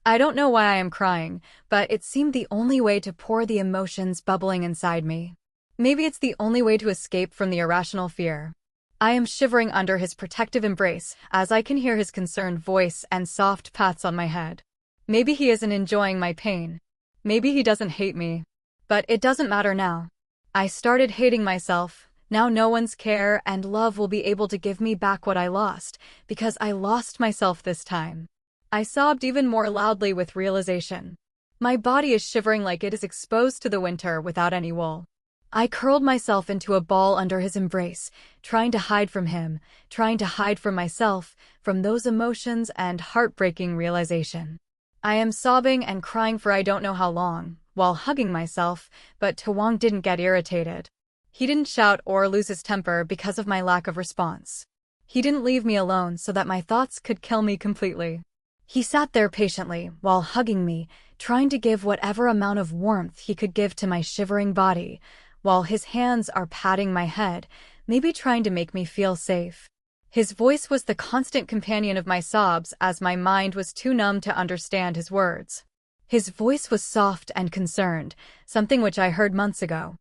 I don't know why I am crying, but it seemed the only way to pour the emotions bubbling inside me. Maybe it's the only way to escape from the irrational fear. I am shivering under his protective embrace as I can hear his concerned voice and soft pats on my head. Maybe he isn't enjoying my pain. Maybe he doesn't hate me. But it doesn't matter now. I started hating myself. Now no one's care and love will be able to give me back what I lost, because I lost myself this time. I sobbed even more loudly with realization. My body is shivering like it is exposed to the winter without any wool. I curled myself into a ball under his embrace, trying to hide from him, trying to hide from myself, from those emotions and heartbreaking realization. I am sobbing and crying for I don't know how long, while hugging myself, but Taewang didn't get irritated. He didn't shout or lose his temper because of my lack of response. He didn't leave me alone so that my thoughts could kill me completely. He sat there patiently, while hugging me, trying to give whatever amount of warmth he could give to my shivering body, while his hands are patting my head, maybe trying to make me feel safe. His voice was the constant companion of my sobs as my mind was too numb to understand his words. His voice was soft and concerned, something which I heard months ago.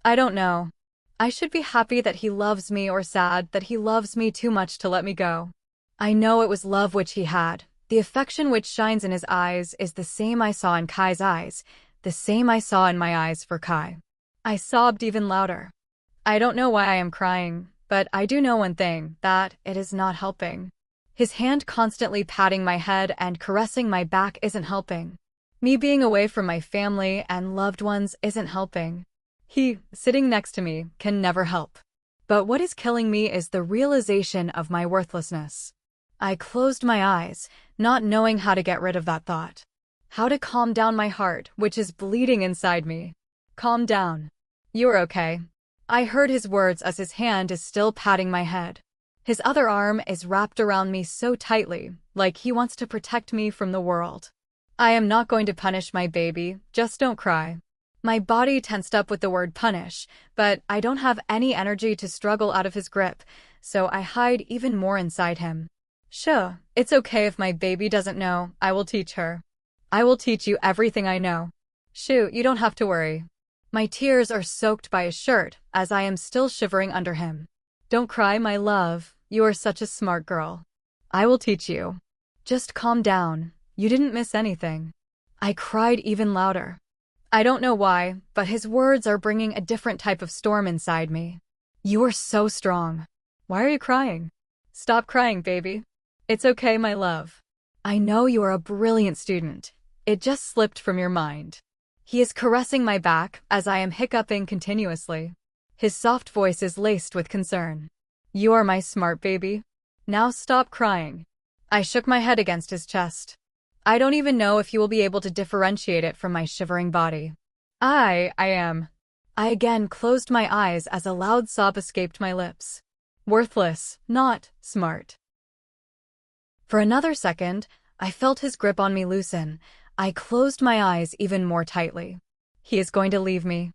I don't know. I should be happy that he loves me or sad that he loves me too much to let me go. I know it was love which he had. The affection which shines in his eyes is the same I saw in Kai's eyes, the same I saw in my eyes for Kai. I sobbed even louder. I don't know why I am crying, but I do know one thing, that it is not helping. His hand constantly patting my head and caressing my back isn't helping. Me being away from my family and loved ones isn't helping. He, sitting next to me, can never help. But what is killing me is the realization of my worthlessness. I closed my eyes, not knowing how to get rid of that thought. How to calm down my heart, which is bleeding inside me. Calm down. You're okay. I heard his words as his hand is still patting my head. His other arm is wrapped around me so tightly, like he wants to protect me from the world. I am not going to punish my baby, just don't cry. My body tensed up with the word punish, but I don't have any energy to struggle out of his grip, so I hide even more inside him. Sure, it's okay if my baby doesn't know, I will teach her. I will teach you everything I know. Shoot, you don't have to worry. My tears are soaked by his shirt, as I am still shivering under him. Don't cry, my love, you are such a smart girl. I will teach you. Just calm down, you didn't miss anything. I cried even louder. I don't know why, but his words are bringing a different type of storm inside me. You are so strong. Why are you crying? Stop crying, baby. It's okay, my love. I know you are a brilliant student. It just slipped from your mind. He is caressing my back as I am hiccuping continuously. His soft voice is laced with concern. You are my smart baby. Now stop crying. I shook my head against his chest. I don't even know if he will be able to differentiate it from my shivering body. I am. I again closed my eyes as a loud sob escaped my lips. Worthless, not smart. For another second, I felt his grip on me loosen. I closed my eyes even more tightly. He is going to leave me.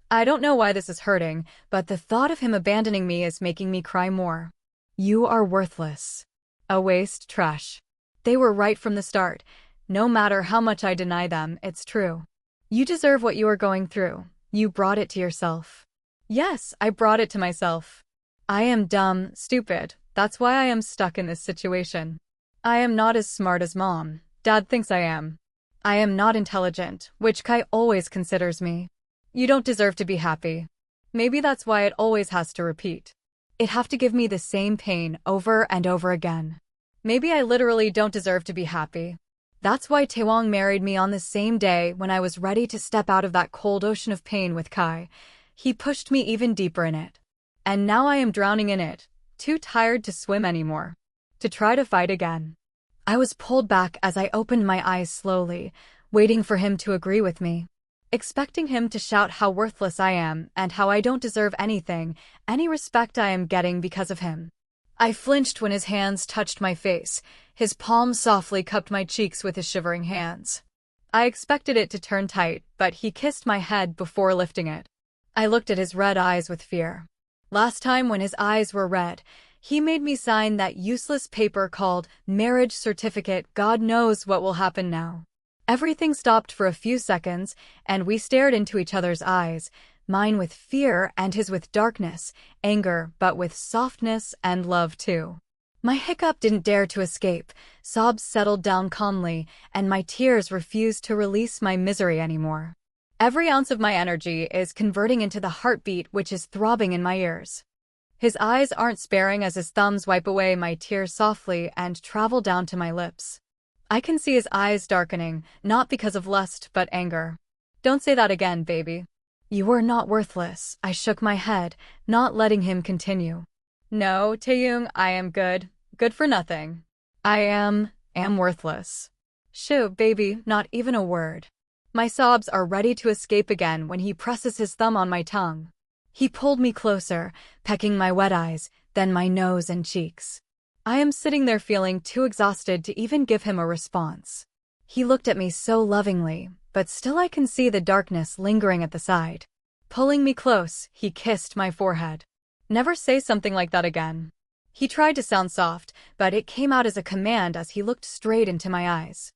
I don't know why this is hurting, but the thought of him abandoning me is making me cry more. You are worthless. A waste, trash. They were right from the start. No matter how much I deny them, it's true. You deserve what you are going through. You brought it to yourself. Yes, I brought it to myself. I am dumb, stupid. That's why I am stuck in this situation. I am not as smart as Mom. Dad thinks I am. I am not intelligent, which Kai always considers me. You don't deserve to be happy. Maybe that's why it always has to repeat. It have to give me the same pain over and over again. Maybe I literally don't deserve to be happy. That's why Taewang married me on the same day when I was ready to step out of that cold ocean of pain with Kai. He pushed me even deeper in it. And now I am drowning in it, too tired to swim anymore. To try to fight again. I was pulled back as I opened my eyes slowly, waiting for him to agree with me. Expecting him to shout how worthless I am and how I don't deserve anything, any respect I am getting because of him. I flinched when his hands touched my face. His palms softly cupped my cheeks with his shivering hands. I expected it to turn tight, but he kissed my head before lifting it. I looked at his red eyes with fear. Last time when his eyes were red, he made me sign that useless paper called marriage certificate. God knows what will happen now. Everything stopped for a few seconds, and we stared into each other's eyes, mine with fear and his with darkness, anger, but with softness and love too. My hiccup didn't dare to escape, sobs settled down calmly, and my tears refused to release my misery anymore. Every ounce of my energy is converting into the heartbeat which is throbbing in my ears. His eyes aren't sparing as his thumbs wipe away my tears softly and travel down to my lips. I can see his eyes darkening, not because of lust but anger. Don't say that again, baby. You are not worthless. I shook my head, not letting him continue. No, Taeyang, I am good. Good for nothing. I am worthless. Shoo, baby, not even a word. My sobs are ready to escape again when he presses his thumb on my tongue. He pulled me closer, pecking my wet eyes, then my nose and cheeks. I am sitting there feeling too exhausted to even give him a response. He looked at me so lovingly, but still I can see the darkness lingering at the side. Pulling me close, he kissed my forehead. Never say something like that again. He tried to sound soft, but it came out as a command as he looked straight into my eyes.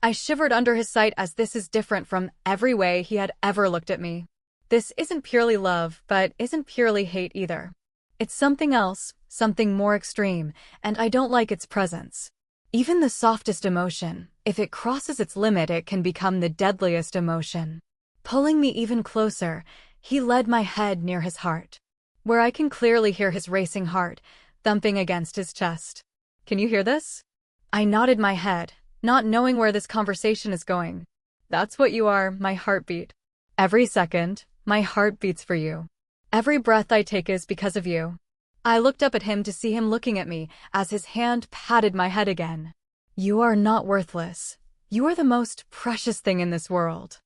I shivered under his sight as this is different from every way he had ever looked at me. This isn't purely love, but isn't purely hate either. It's something else, something more extreme, and I don't like its presence. Even the softest emotion, if it crosses its limit, it can become the deadliest emotion. Pulling me even closer, he led my head near his heart, where I can clearly hear his racing heart thumping against his chest. Can you hear this? I nodded my head, not knowing where this conversation is going. That's what you are, my heartbeat. Every second, my heart beats for you. Every breath I take is because of you. I looked up at him to see him looking at me as his hand patted my head again. You are not worthless. You are the most precious thing in this world.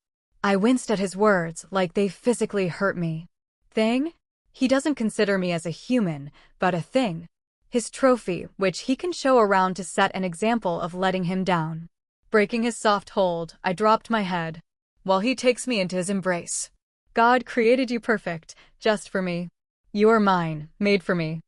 I winced at his words like they physically hurt me. Thing? He doesn't consider me as a human, but a thing. His trophy, which he can show around to set an example of letting him down. Breaking his soft hold, I dropped my head, while he takes me into his embrace. God created you perfect, just for me. You are mine, made for me.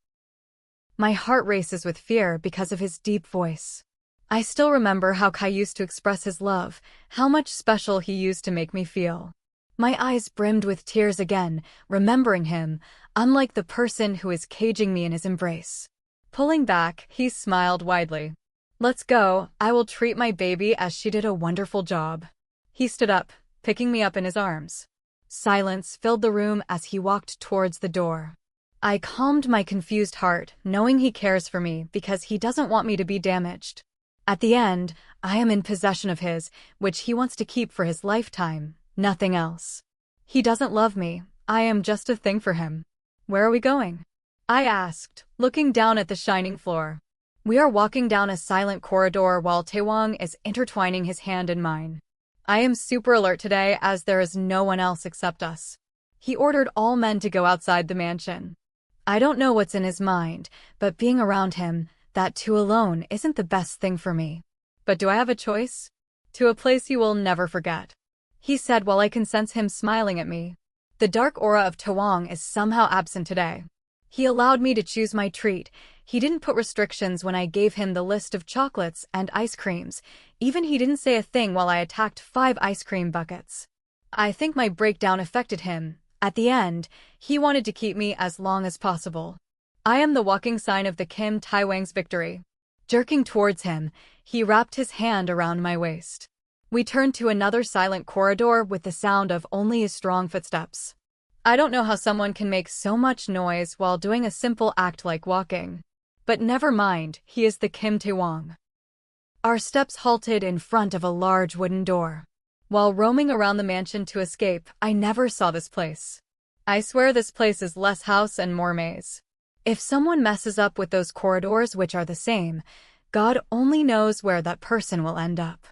My heart races with fear because of his deep voice. I still remember how Kai used to express his love, how much special he used to make me feel. My eyes brimmed with tears again, remembering him, unlike the person who is caging me in his embrace. Pulling back, he smiled widely. Let's go, I will treat my baby as she did a wonderful job. He stood up, picking me up in his arms. Silence filled the room as he walked towards the door. I calmed my confused heart, knowing he cares for me because he doesn't want me to be damaged. At the end, I am in possession of his, which he wants to keep for his lifetime, nothing else. He doesn't love me, I am just a thing for him. Where are we going? I asked, looking down at the shining floor. We are walking down a silent corridor while Taewang is intertwining his hand in mine. I am super alert today as there is no one else except us. He ordered all men to go outside the mansion. I don't know what's in his mind, but being around him, that too alone, isn't the best thing for me. But do I have a choice? To a place you will never forget, he said while I can sense him smiling at me. The dark aura of Taewang is somehow absent today. He allowed me to choose my treat. He didn't put restrictions when I gave him the list of chocolates and ice creams. Even he didn't say a thing while I attacked 5 ice cream buckets. I think my breakdown affected him. At the end, he wanted to keep me as long as possible. I am the walking sign of the Kim Taewang's victory. Jerking towards him, he wrapped his hand around my waist. We turned to another silent corridor with the sound of only his strong footsteps. I don't know how someone can make so much noise while doing a simple act like walking. But never mind, he is the Kim Taewang. Our steps halted in front of a large wooden door. While roaming around the mansion to escape, I never saw this place. I swear this place is less house and more maze. If someone messes up with those corridors which are the same, God only knows where that person will end up.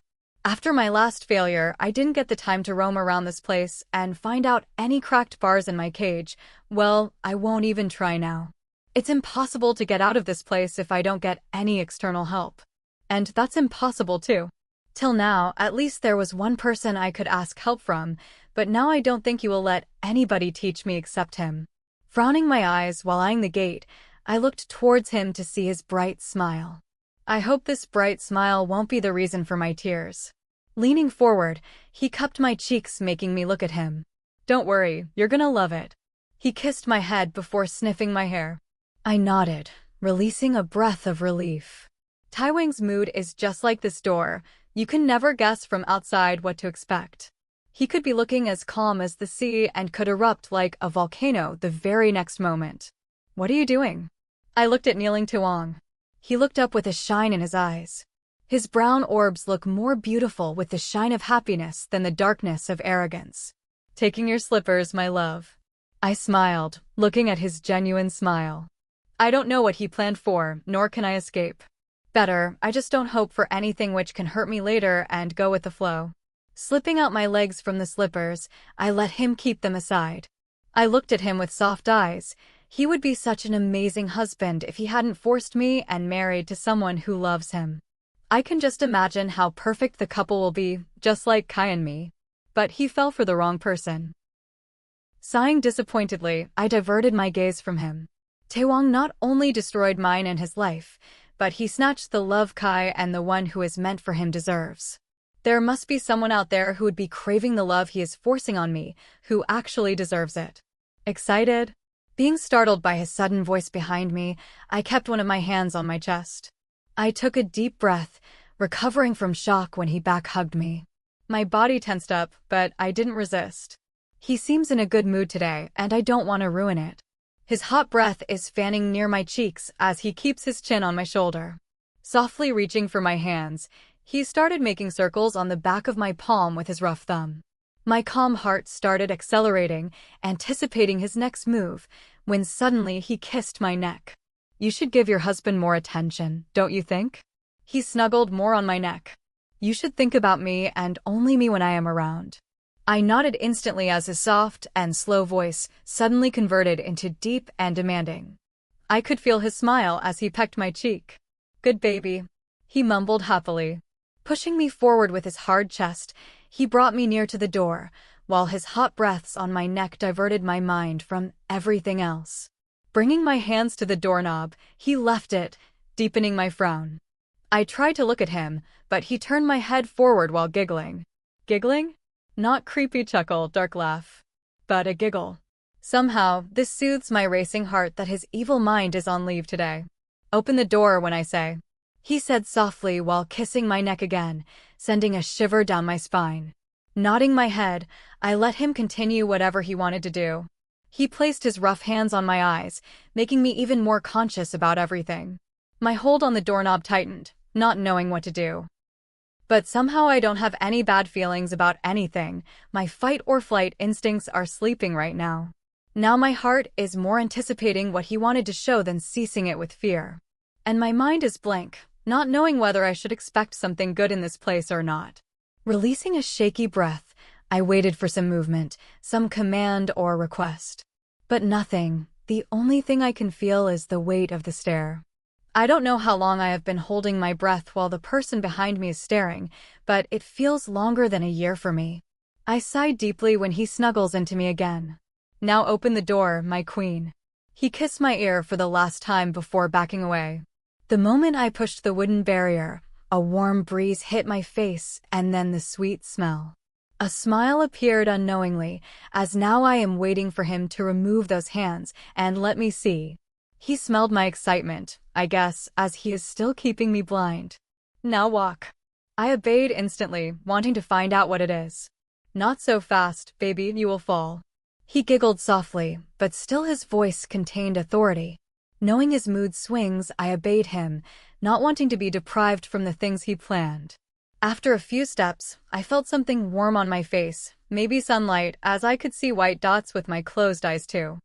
After my last failure, I didn't get the time to roam around this place and find out any cracked bars in my cage. Well, I won't even try now. It's impossible to get out of this place if I don't get any external help. And that's impossible too. Till now, at least there was one person I could ask help from, but now I don't think you will let anybody teach me except him. Frowning my eyes while eyeing the gate, I looked towards him to see his bright smile. I hope this bright smile won't be the reason for my tears. Leaning forward, he cupped my cheeks, making me look at him. Don't worry, you're gonna love it. He kissed my head before sniffing my hair. I nodded, releasing a breath of relief. Taewang's mood is just like this door. You can never guess from outside what to expect. He could be looking as calm as the sea and could erupt like a volcano the very next moment. What are you doing? I looked at kneeling Taewang. He looked up with a shine in his eyes. His brown orbs look more beautiful with the shine of happiness than the darkness of arrogance. Taking your slippers, my love. I smiled, looking at his genuine smile. I don't know what he planned for, nor can I escape. Better, I just don't hope for anything which can hurt me later and go with the flow. Slipping out my legs from the slippers, I let him keep them aside. I looked at him with soft eyes. He would be such an amazing husband if he hadn't forced me and married to someone who loves him. I can just imagine how perfect the couple will be, just like Kai and me. But he fell for the wrong person. Sighing disappointedly, I diverted my gaze from him. Taewang not only destroyed mine and his life, but he snatched the love Kai and the one who is meant for him deserves. There must be someone out there who would be craving the love he is forcing on me, who actually deserves it. Excited? Being startled by his sudden voice behind me, I kept one of my hands on my chest. I took a deep breath, recovering from shock when he back-hugged me. My body tensed up, but I didn't resist. He seems in a good mood today, and I don't want to ruin it. His hot breath is fanning near my cheeks as he keeps his chin on my shoulder. Softly reaching for my hands, he started making circles on the back of my palm with his rough thumb. My calm heart started accelerating, anticipating his next move, when suddenly he kissed my neck. You should give your husband more attention, don't you think? He snuggled more on my neck. You should think about me and only me when I am around. I nodded instantly as his soft and slow voice suddenly converted into deep and demanding. I could feel his smile as he pecked my cheek. Good baby, he mumbled happily. Pushing me forward with his hard chest, he brought me near to the door, while his hot breaths on my neck diverted my mind from everything else. Bringing my hands to the doorknob, he left it, deepening my frown. I tried to look at him, but he turned my head forward while giggling. Giggling? Not creepy chuckle, dark laugh, but a giggle. Somehow, this soothes my racing heart that his evil mind is on leave today. Open the door when I say, he said softly while kissing my neck again, sending a shiver down my spine. Nodding my head, I let him continue whatever he wanted to do. He placed his rough hands on my eyes, making me even more conscious about everything. My hold on the doorknob tightened, not knowing what to do. But somehow I don't have any bad feelings about anything. My fight or flight instincts are sleeping right now. Now my heart is more anticipating what he wanted to show than ceasing it with fear. And my mind is blank, not knowing whether I should expect something good in this place or not. Releasing a shaky breath, I waited for some movement, some command or request. But nothing. The only thing I can feel is the weight of the stare. I don't know how long I have been holding my breath while the person behind me is staring, but it feels longer than a year for me. I sigh deeply when he snuggles into me again. Now open the door, my queen. He kissed my ear for the last time before backing away. The moment I pushed the wooden barrier, a warm breeze hit my face and then the sweet smell. A smile appeared unknowingly, as now I am waiting for him to remove those hands and let me see. He smelled my excitement, I guess, as he is still keeping me blind. Now walk. I obeyed instantly, wanting to find out what it is. Not so fast, baby, you will fall. He giggled softly, but still his voice contained authority. Knowing his mood swings, I obeyed him, not wanting to be deprived from the things he planned. After a few steps, I felt something warm on my face, maybe sunlight, as I could see white dots with my closed eyes too.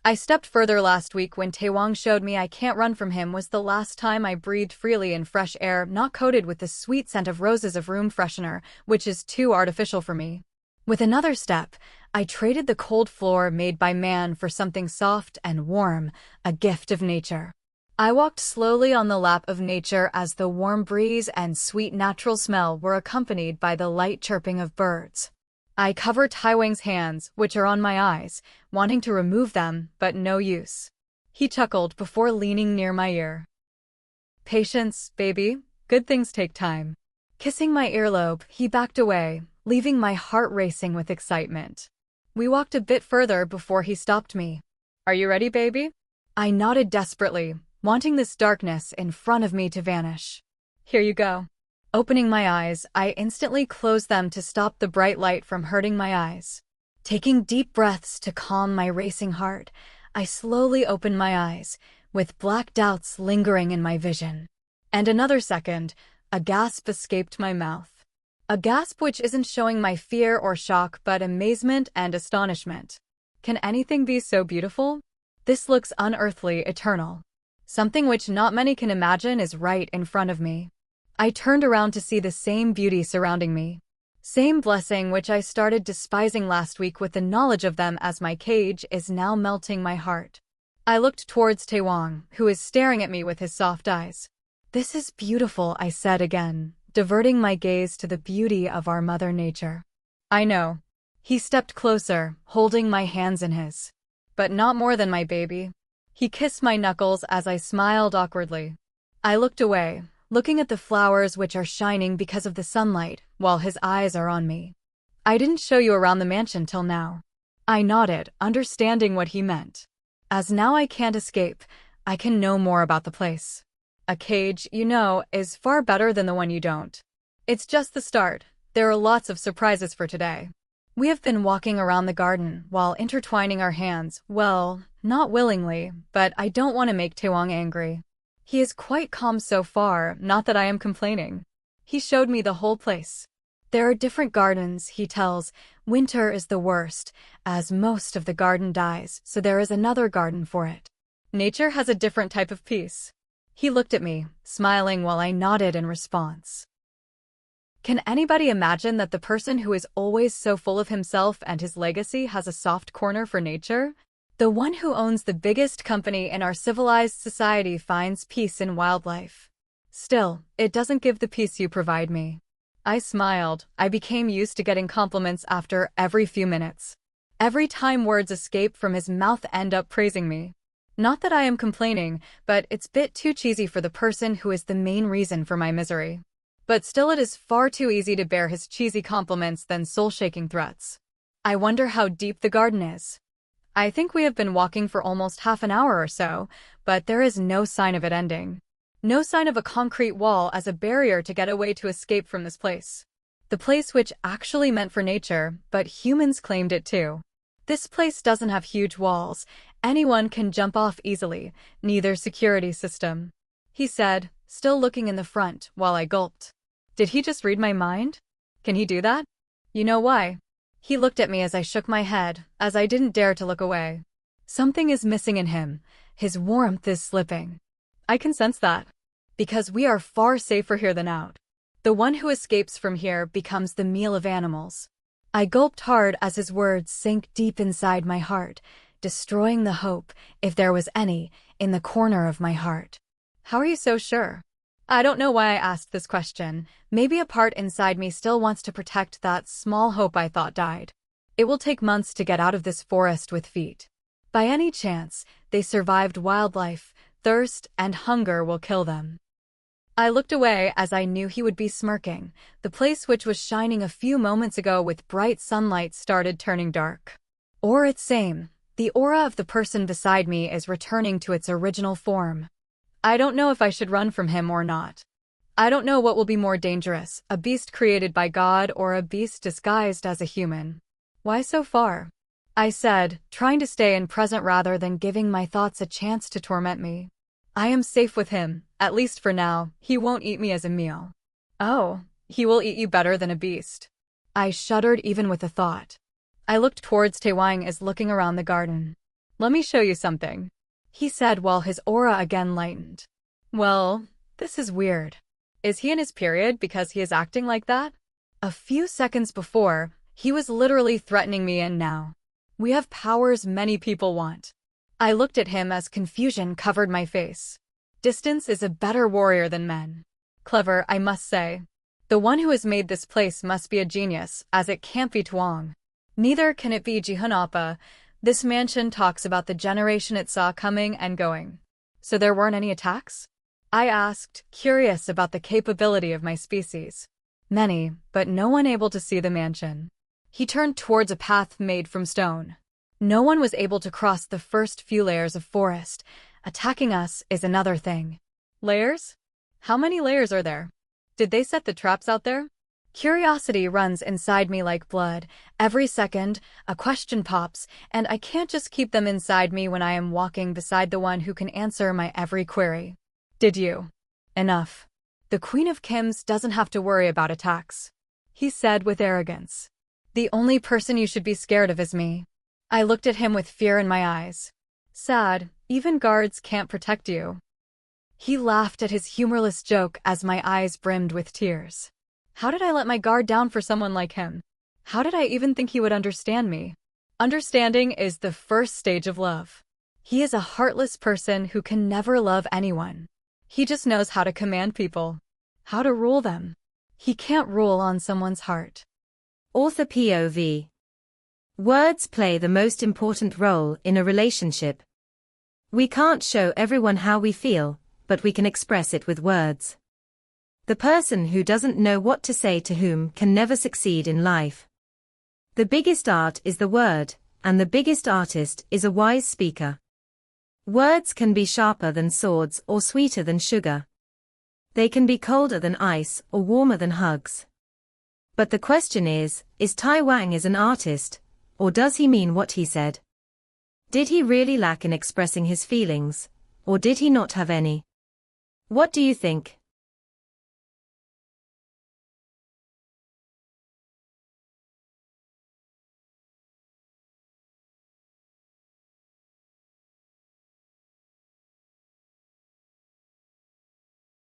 I stepped further last week when Taewang showed me I can't run from him was the last time I breathed freely in fresh air not coated with the sweet scent of roses of room freshener, which is too artificial for me. With another step, I traded the cold floor made by man for something soft and warm, a gift of nature. I walked slowly on the lap of nature as the warm breeze and sweet natural smell were accompanied by the light chirping of birds. I covered Taewang's hands, which are on my eyes, wanting to remove them, but no use. He chuckled before leaning near my ear. Patience, baby. Good things take time. Kissing my earlobe, he backed away, leaving my heart racing with excitement. We walked a bit further before he stopped me. Are you ready, baby? I nodded desperately, wanting this darkness in front of me to vanish. Here you go. Opening my eyes, I instantly closed them to stop the bright light from hurting my eyes. Taking deep breaths to calm my racing heart, I slowly opened my eyes, with black doubts lingering in my vision. And another second, a gasp escaped my mouth. A gasp which isn't showing my fear or shock but amazement and astonishment. Can anything be so beautiful? This looks unearthly, eternal. Something which not many can imagine is right in front of me. I turned around to see the same beauty surrounding me. Same blessing which I started despising last week with the knowledge of them as my cage is now melting my heart. I looked towards Taewang, who is staring at me with his soft eyes. This is beautiful, I said again, diverting my gaze to the beauty of our Mother Nature. I know. He stepped closer, holding my hands in his. But not more than my baby. He kissed my knuckles as I smiled awkwardly. I looked away, looking at the flowers which are shining because of the sunlight, while his eyes are on me. I didn't show you around the mansion till now. I nodded, understanding what he meant. As now I can't escape, I can know more about the place. A cage, you know, is far better than the one you don't. It's just the start. There are lots of surprises for today. We have been walking around the garden while intertwining our hands, well, not willingly, but I don't want to make Taewang angry. He is quite calm so far, not that I am complaining. He showed me the whole place. There are different gardens, he tells. Winter is the worst, as most of the garden dies, so there is another garden for it. Nature has a different type of peace. He looked at me, smiling while I nodded in response. Can anybody imagine that the person who is always so full of himself and his legacy has a soft corner for nature? The one who owns the biggest company in our civilized society finds peace in wildlife. Still, it doesn't give the peace you provide me. I smiled. I became used to getting compliments after every few minutes. Every time words escape from his mouth end up praising me. Not that I am complaining, but it's a bit too cheesy for the person who is the main reason for my misery. But still it is far too easy to bear his cheesy compliments than soul-shaking threats. I wonder how deep the garden is. I think we have been walking for almost half an hour or so, but there is no sign of it ending. No sign of a concrete wall as a barrier to get away to escape from this place. The place which actually meant for nature, but humans claimed it too. This place doesn't have huge walls. Anyone can jump off easily, neither security system. He said, still looking in the front, while I gulped. Did he just read my mind? Can he do that? You know why? He looked at me as I shook my head, as I didn't dare to look away. Something is missing in him. His warmth is slipping. I can sense that. Because we are far safer here than out. The one who escapes from here becomes the meal of animals. I gulped hard as his words sank deep inside my heart, destroying the hope, if there was any, in the corner of my heart. How are you so sure? I don't know why I asked this question. Maybe a part inside me still wants to protect that small hope I thought died. It will take months to get out of this forest with feet. By any chance, they survived wildlife, thirst and hunger will kill them. I looked away as I knew he would be smirking. The place which was shining a few moments ago with bright sunlight started turning dark. Or its same. The aura of the person beside me is returning to its original form. I don't know if I should run from him or not. I don't know what will be more dangerous, a beast created by God or a beast disguised as a human. Why so far? I said, trying to stay in present rather than giving my thoughts a chance to torment me. I am safe with him, at least for now. He won't eat me as a meal. Oh, he will eat you better than a beast. I shuddered even with the thought. I looked towards Taewang as looking around the garden. Let me show you something, he said while his aura again lightened. Well, this is weird. Is he in his period because he is acting like that? A few seconds before, he was literally threatening me, and now we have powers many people want. I looked at him as confusion covered my face. Distance is a better warrior than men. Clever, I must say. The one who has made this place must be a genius, as it can't be Taewang. Neither can it be Jihoon Appa. This mansion talks about the generation it saw coming and going. So there weren't any attacks? I asked, curious about the capability of my species. Many, but no one able to see the mansion. He turned towards a path made from stone. No one was able to cross the first few layers of forest. Attacking us is another thing. Layers? How many layers are there? Did they set the traps out there? Curiosity runs inside me like blood. Every second, a question pops, and I can't just keep them inside me when I am walking beside the one who can answer my every query. Did you? Enough. The Queen of Kims doesn't have to worry about attacks, he said with arrogance. The only person you should be scared of is me. I looked at him with fear in my eyes. Sad, even guards can't protect you. He laughed at his humorless joke as my eyes brimmed with tears. How did I let my guard down for someone like him? How did I even think he would understand me? Understanding is the first stage of love. He is a heartless person who can never love anyone. He just knows how to command people, how to rule them. He can't rule on someone's heart. Author POV. Words play the most important role in a relationship. We can't show everyone how we feel, but we can express it with words. The person who doesn't know what to say to whom can never succeed in life. The biggest art is the word, and the biggest artist is a wise speaker. Words can be sharper than swords or sweeter than sugar. They can be colder than ice or warmer than hugs. But the question is Taewang an artist, or does he mean what he said? Did he really lack in expressing his feelings, or did he not have any? What do you think?